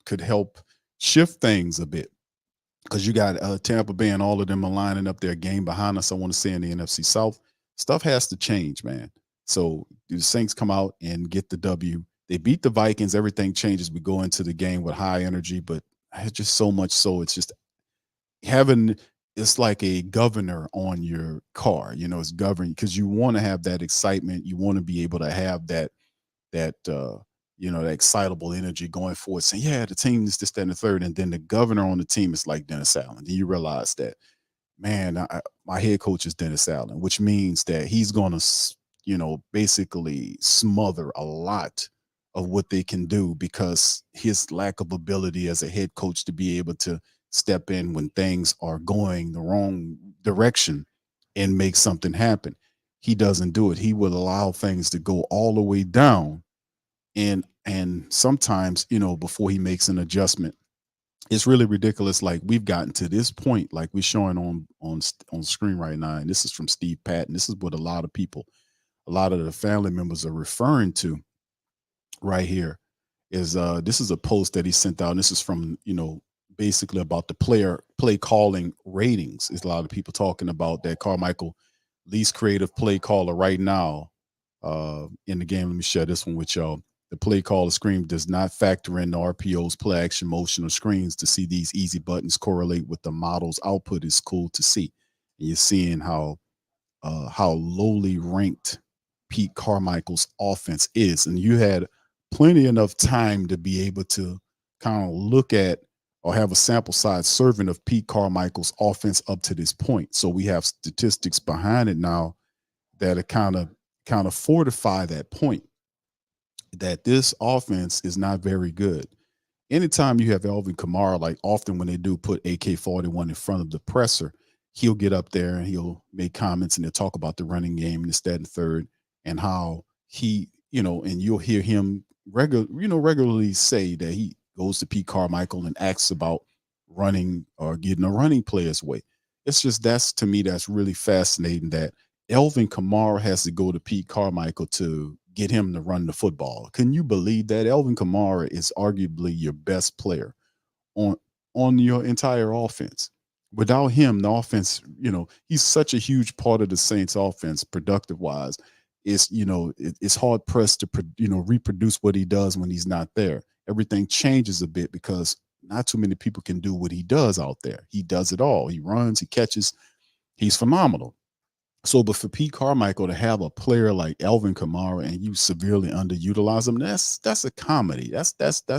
could help shift things a bit because you got Tampa Bay and all of them are lining up their game behind us. I want to say in the NFC South, stuff has to change, man. So the Saints come out and get the W. They beat the Vikings. Everything changes. We go into the game with high energy, but it's just so much so. It's just having it's like a governor on your car. It's governed because you want to have that excitement. You want to be able to have that excitable energy going forward, saying, yeah, the team is this, that, and the third. And then the governor on the team is like Dennis Allen. Then you realize that, man, my head coach is Dennis Allen, which means that he's going to, basically smother a lot of what they can do because his lack of ability as a head coach to be able to step in when things are going the wrong direction and make something happen. He doesn't do it. He will allow things to go all the way down and sometimes before he makes an adjustment. It's really ridiculous. Like we've gotten to this point, like we're showing on screen right now, and this is from Steve Patton. This is what a lot of the family members are referring to right here. Is this is a post that he sent out, and this is from basically about the play calling ratings. There's a lot of people talking about that Carmichael, least creative play caller right now in the game. Let me share this one with y'all. The play caller screen does not factor in the RPO's play action motion or screens to see these easy buttons correlate with the model's output is cool to see. And you're seeing how lowly ranked Pete Carmichael's offense is. And you had plenty enough time to be able to kind of look at or have a sample size serving of Pete Carmichael's offense up to this point. So we have statistics behind it now that are kind of fortify that point that this offense is not very good. Anytime you have Alvin Kamara, like often when they do put AK-41 in front of the presser, he'll get up there and he'll make comments and they'll talk about the running game and this, that, and third, and how he, and you'll hear him regularly say that he goes to Pete Carmichael and asks about running or getting a running player's way. It's just to me, that's really fascinating that Alvin Kamara has to go to Pete Carmichael to get him to run the football. Can you believe that? Alvin Kamara is arguably your best player on on your entire offense. Without him, the offense, he's such a huge part of the Saints offense, productive wise. It's, it's hard pressed to, reproduce what he does when he's not there. Everything changes a bit because not too many people can do what he does out there. He does it all. He runs, he catches, he's phenomenal. So, but for Pete Carmichael to have a player like Alvin Kamara and you severely underutilize him, that's a comedy. That's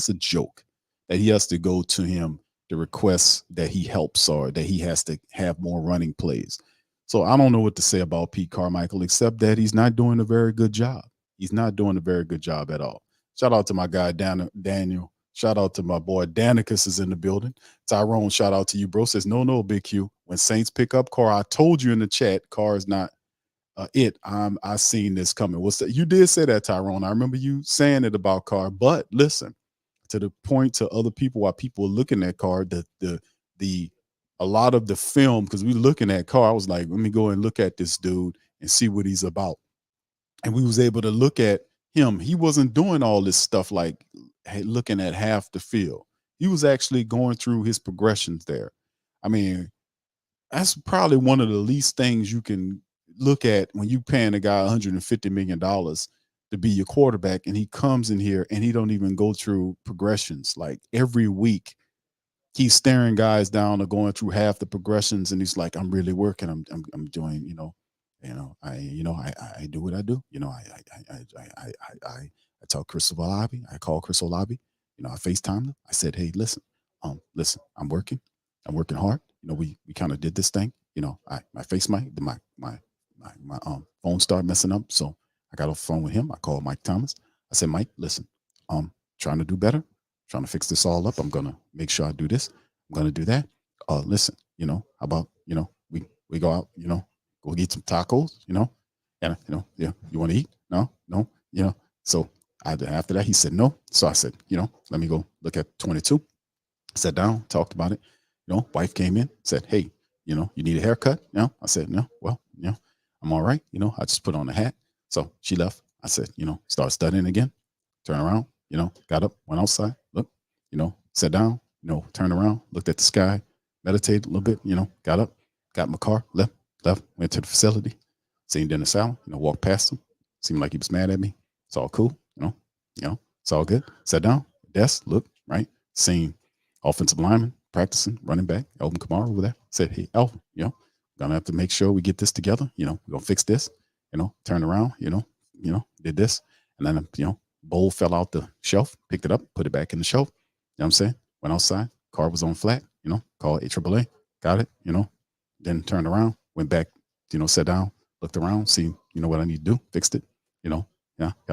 a joke that he has to go to him to request that he helps or that he has to have more running plays. So I don't know what to say about Pete Carmichael except that he's not doing a very good job. He's not doing a very good job at all. Shout out to my guy Daniel. Shout out to my boy Danicus is in the building. Tyrone, shout out to you, bro. Says no, Big Q. When Saints pick up Carr, I told you in the chat, Carr is not it. I seen this coming. What's that? You did say that, Tyrone. I remember you saying it about Carr. But listen, to the point to other people, while people are looking at Carr, a lot of the film, because we looking at Carr, I was like, let me go and look at this dude and see what he's about. And we was able to look at him. He wasn't doing all this stuff like looking at half the field. He was actually going through his progressions there. I mean, that's probably one of the least things you can look at when you paying a guy $150 million to be your quarterback, and he comes in here and he don't even go through progressions. Like every week, he's staring guys down or going through half the progressions, and he's like, "I'm really working. I'm doing, I do what I do. I tell Chris Olabi, I call Chris Olabi, I FaceTime him. I said, hey, listen, I'm working hard. We kind of did this thing. My face my phone started messing up, so I got off the phone with him. I called Mike Thomas. I said, Mike, listen, trying to do better, trying to fix this all up. I'm gonna make sure I do this. I'm gonna do that. Listen, how about we go out, go get some tacos, and you want to eat? No, So after that, he said no. So I said, let me go look at 22. Sat down, talked about it. Wife came in, said, hey, you need a haircut? No, I said no. Well, I'm all right. I just put on a hat. So she left. I said, start studying again. Turn around. Got up, went outside. Look, sat down. Turned around, looked at the sky, meditated a little bit. Got up, got in my car, left, went to the facility, seen Dennis Allen. Walked past him. Seemed like he was mad at me. It's all cool. It's all good. Sat down, desk, looked, right, seen offensive lineman practicing, running back, Alvin Kamara over there. Said, hey, Alvin, gonna have to make sure we get this together. We're gonna fix this. Turned around, did this. And then, bowl fell out the shelf, picked it up, put it back in the shelf. You know what I'm saying? Went outside, car was on flat, called AAA, got it, then turned around, went back, sat down, looked around, see, what I need to do, fixed it, got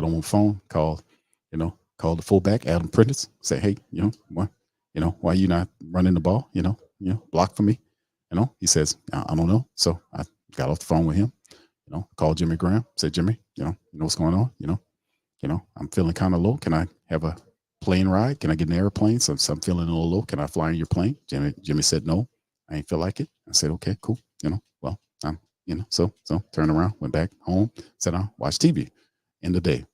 on my phone, called the fullback, Adam Prentice, say, hey, why you not running the ball, block for me, he says, I don't know. So I got off the phone with him, called Jimmy Graham, said, Jimmy, what's going on, I'm feeling kind of low. Can I have a plane ride? Can I get an airplane? So I'm feeling a little low. Can I fly in your plane? Jimmy said, no, I ain't feel like it. I said, okay, cool. Well, I'm, so turned around, went back home, sat down, watched TV in the day.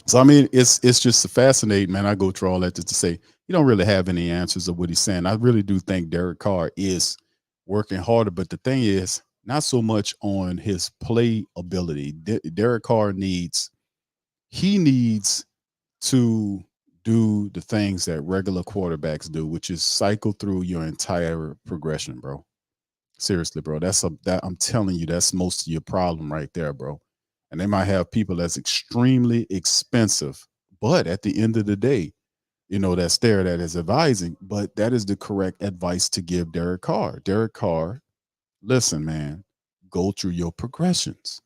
So, I mean, it's just fascinating, man. I go through all that just to say, you don't really have any answers of what he's saying. I really do think Derek Carr is working harder, but the thing is not so much on his play ability. Derek Carr needs to do the things that regular quarterbacks do, which is cycle through your entire progression, bro. Seriously, bro. I'm telling you, that's most of your problem right there, bro. And they might have people that's extremely expensive, but at the end of the day, that's there that is advising, but that is the correct advice to give Derek Carr. Derek Carr, listen, man, go through your progressions.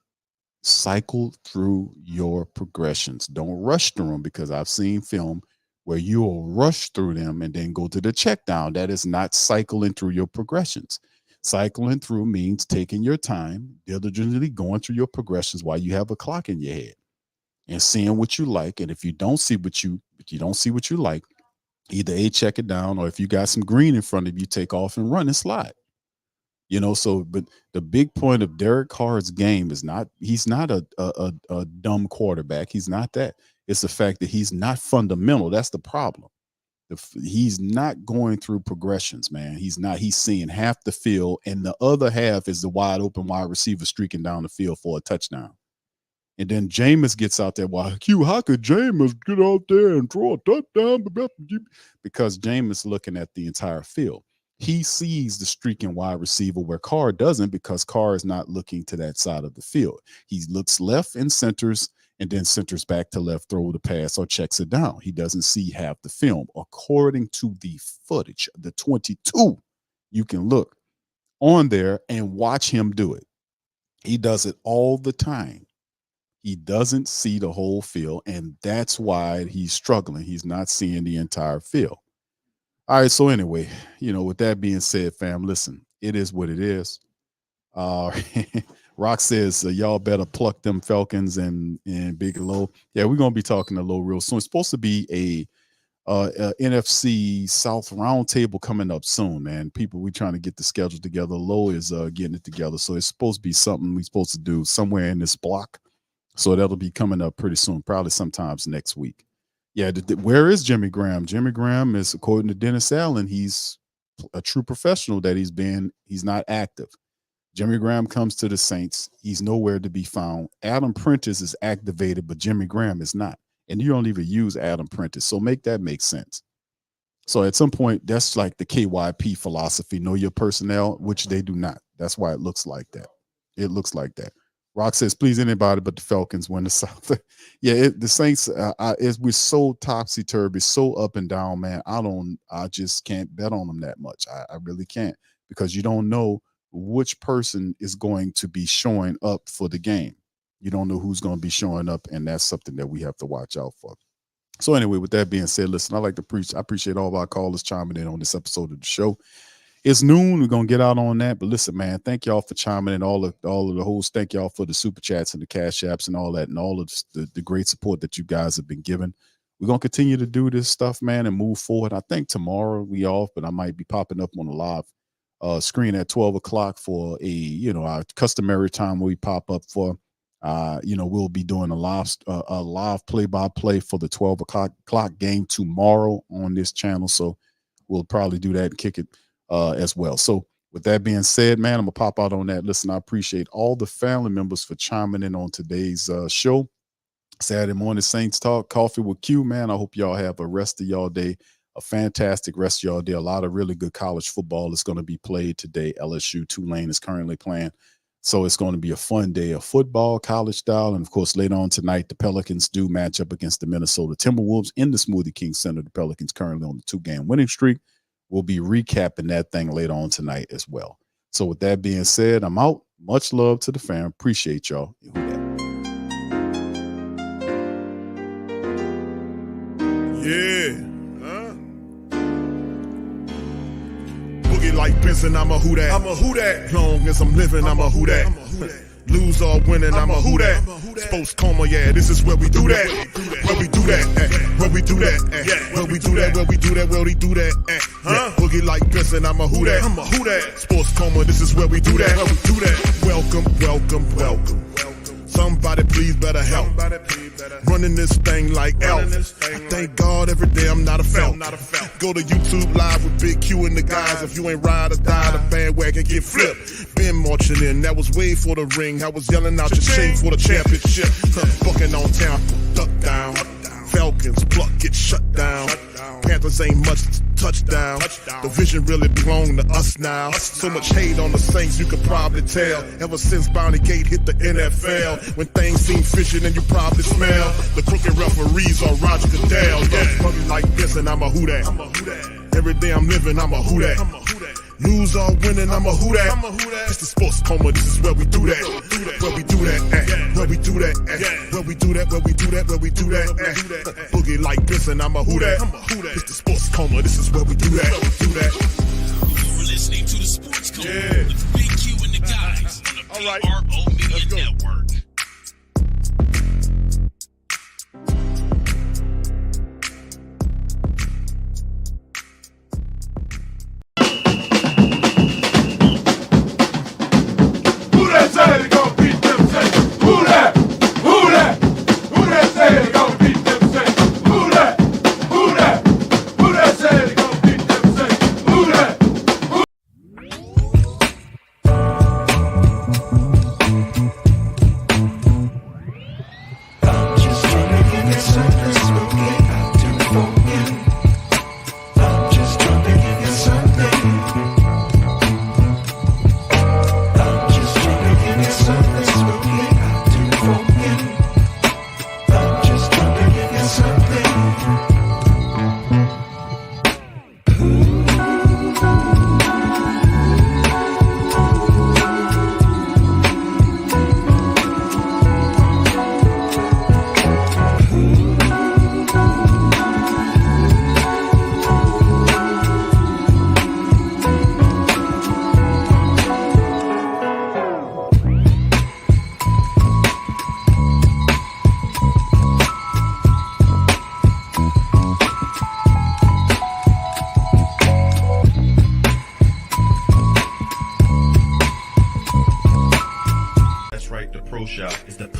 Cycle through your progressions. Don't rush through them, because I've seen film where you'll rush through them and then go to the check down. That is not cycling through your progressions. Cycling through means taking your time, diligently going through your progressions while you have a clock in your head and seeing what you like. And if you don't see what you like, either check it down, or if you got some green in front of you, take off and run and slide. But the big point of Derek Carr's game is he's not a dumb quarterback. He's not that. It's the fact that he's not fundamental. That's the problem. He's not going through progressions, man. He's not. He's seeing half the field, and the other half is the wide open wide receiver streaking down the field for a touchdown. And then Jameis gets out there. Well, how could Jameis get out there and throw a touchdown? Because Jameis looking at the entire field. He sees the streaking wide receiver where Carr doesn't, because Carr is not looking to that side of the field. He looks left and centers, and then centers back to left, throw the pass or checks it down. He doesn't see half the film. According to the footage, the 22, you can look on there and watch him do it. He does it all the time. He doesn't see the whole field, and that's why he's struggling. He's not seeing the entire field. All right, so anyway, with that being said, fam, listen, it is what it is. Rock says, y'all better pluck them Falcons and Big Low. Yeah, we're going to be talking to Low real soon. It's supposed to be a NFC South roundtable coming up soon, man. We're trying to get the schedule together. Low is getting it together. So it's supposed to be something we're supposed to do somewhere in this block. So that'll be coming up pretty soon, probably sometimes next week. Yeah, where is Jimmy Graham? Jimmy Graham is, according to Dennis Allen, he's a true professional that he's not active. Jimmy Graham comes to the Saints. He's nowhere to be found. Adam Prentice is activated, but Jimmy Graham is not. And you don't even use Adam Prentice. So make that make sense. So at some point, that's like the KYP philosophy, know your personnel, which they do not. That's why it looks like that. It looks like that. Rock says, please, anybody but the Falcons win the South. Yeah, the Saints, we're so topsy-turvy, so up and down, man. I just can't bet on them that much. I really can't, because you don't know which person is going to be showing up for the game. You don't know who's going to be showing up, and that's something that we have to watch out for. So anyway, with that being said, listen, I appreciate all of our callers chiming in on this episode of the show. It's noon. We're going to get out on that. But listen, man, thank y'all for chiming in. All of the hosts, thank y'all for the super chats and the cash apps and all that, and all of the great support that you guys have been giving. We're going to continue to do this stuff, man, and move forward. I think tomorrow we off, but I might be popping up on a live screen at 12 o'clock for our customary time where we pop up for, we'll be doing a live play-by-play for the 12 o'clock game tomorrow on this channel. So we'll probably do that and kick it as well. So with that being said, man, I'm gonna pop out on that. Listen, I appreciate all the family members for chiming in on today's show. Saturday morning Saints Talk, Coffee with Q, man. I hope y'all have a rest of y'all day, a fantastic rest of y'all day. A lot of really good college football is going to be played today. LSU, Tulane is currently playing. So it's going to be a fun day of football, college style. And of course, later on tonight, the Pelicans do match up against the Minnesota Timberwolves in the Smoothie King Center. The Pelicans currently on the 2-game winning streak. We'll be recapping that thing later on tonight as well. So with that being said, I'm out. Much love to the fam. Appreciate y'all. Yeah. Boogie like Benson, I'm a who that. I'm a who that. Long as I'm living, I'm a who that. Lose or winning, I'm a who that. Sports coma, yeah, this is where we do that. Where we do that, where we do that, where we do that, where we do that, where we do that. Boogie like Benson, I'm a who that. I'm a who that. Sports coma, this is where we do that. Where we do that. Welcome, welcome, welcome. Somebody please better help. Running this thing like Elf. I thank God every day I'm not a felt. Go to YouTube Live with Big Q and the guys. If you ain't ride or die, the bandwagon get flipped. Been marching in, that was way for the ring. I was yelling out your chain for the championship. Bucking on town, duck down. Falcons pluck, get shut down. Panthers ain't much touchdown. The vision really belong to us now. So much hate on the Saints, you could probably tell. Ever since Bounty Gate hit the NFL, when things seem fishy, then you probably smell the crooked referees are Roger Goodell. Yeah, like this, and I'm a who that. Every day I'm living, I'm a who that. Lose or winning, I'm a who that. It's the sports coma, this is where we do that. Where we do that, where we do that, where we do that, where we do that, where we do that. Boogie like this, and I'm a who that. It's the sports coma, this is where we do that. You're listening to the Sports Coma with Big Q and the guys on the PRO Media Network. Who that say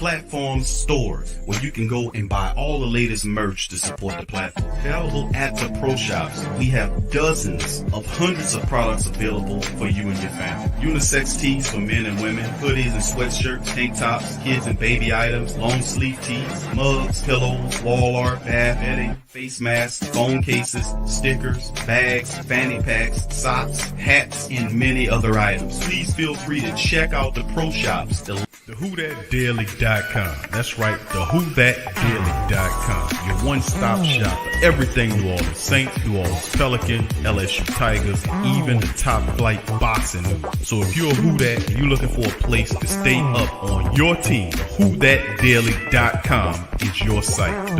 platform's store where you can go and buy all the latest merch to support the platform. Available at the Pro Shops, we have dozens of hundreds of products available for you and your family. Unisex tees for men and women, hoodies and sweatshirts, tank tops, kids and baby items, long sleeve tees, mugs, pillows, wall art, bath bedding, face masks, phone cases, stickers, bags, fanny packs, socks, hats, and many other items. Please feel free to check out the Pro Shops. TheWhoThatDaily.com. That's right, TheWhoThatDaily.com. Your one-stop shop for everything New Orleans Saints, New Orleans Pelicans, LSU Tigers, even the top flight boxing. So if you're a Who That and you're looking for a place to stay up on your team, TheWhoThatDaily.com is your site.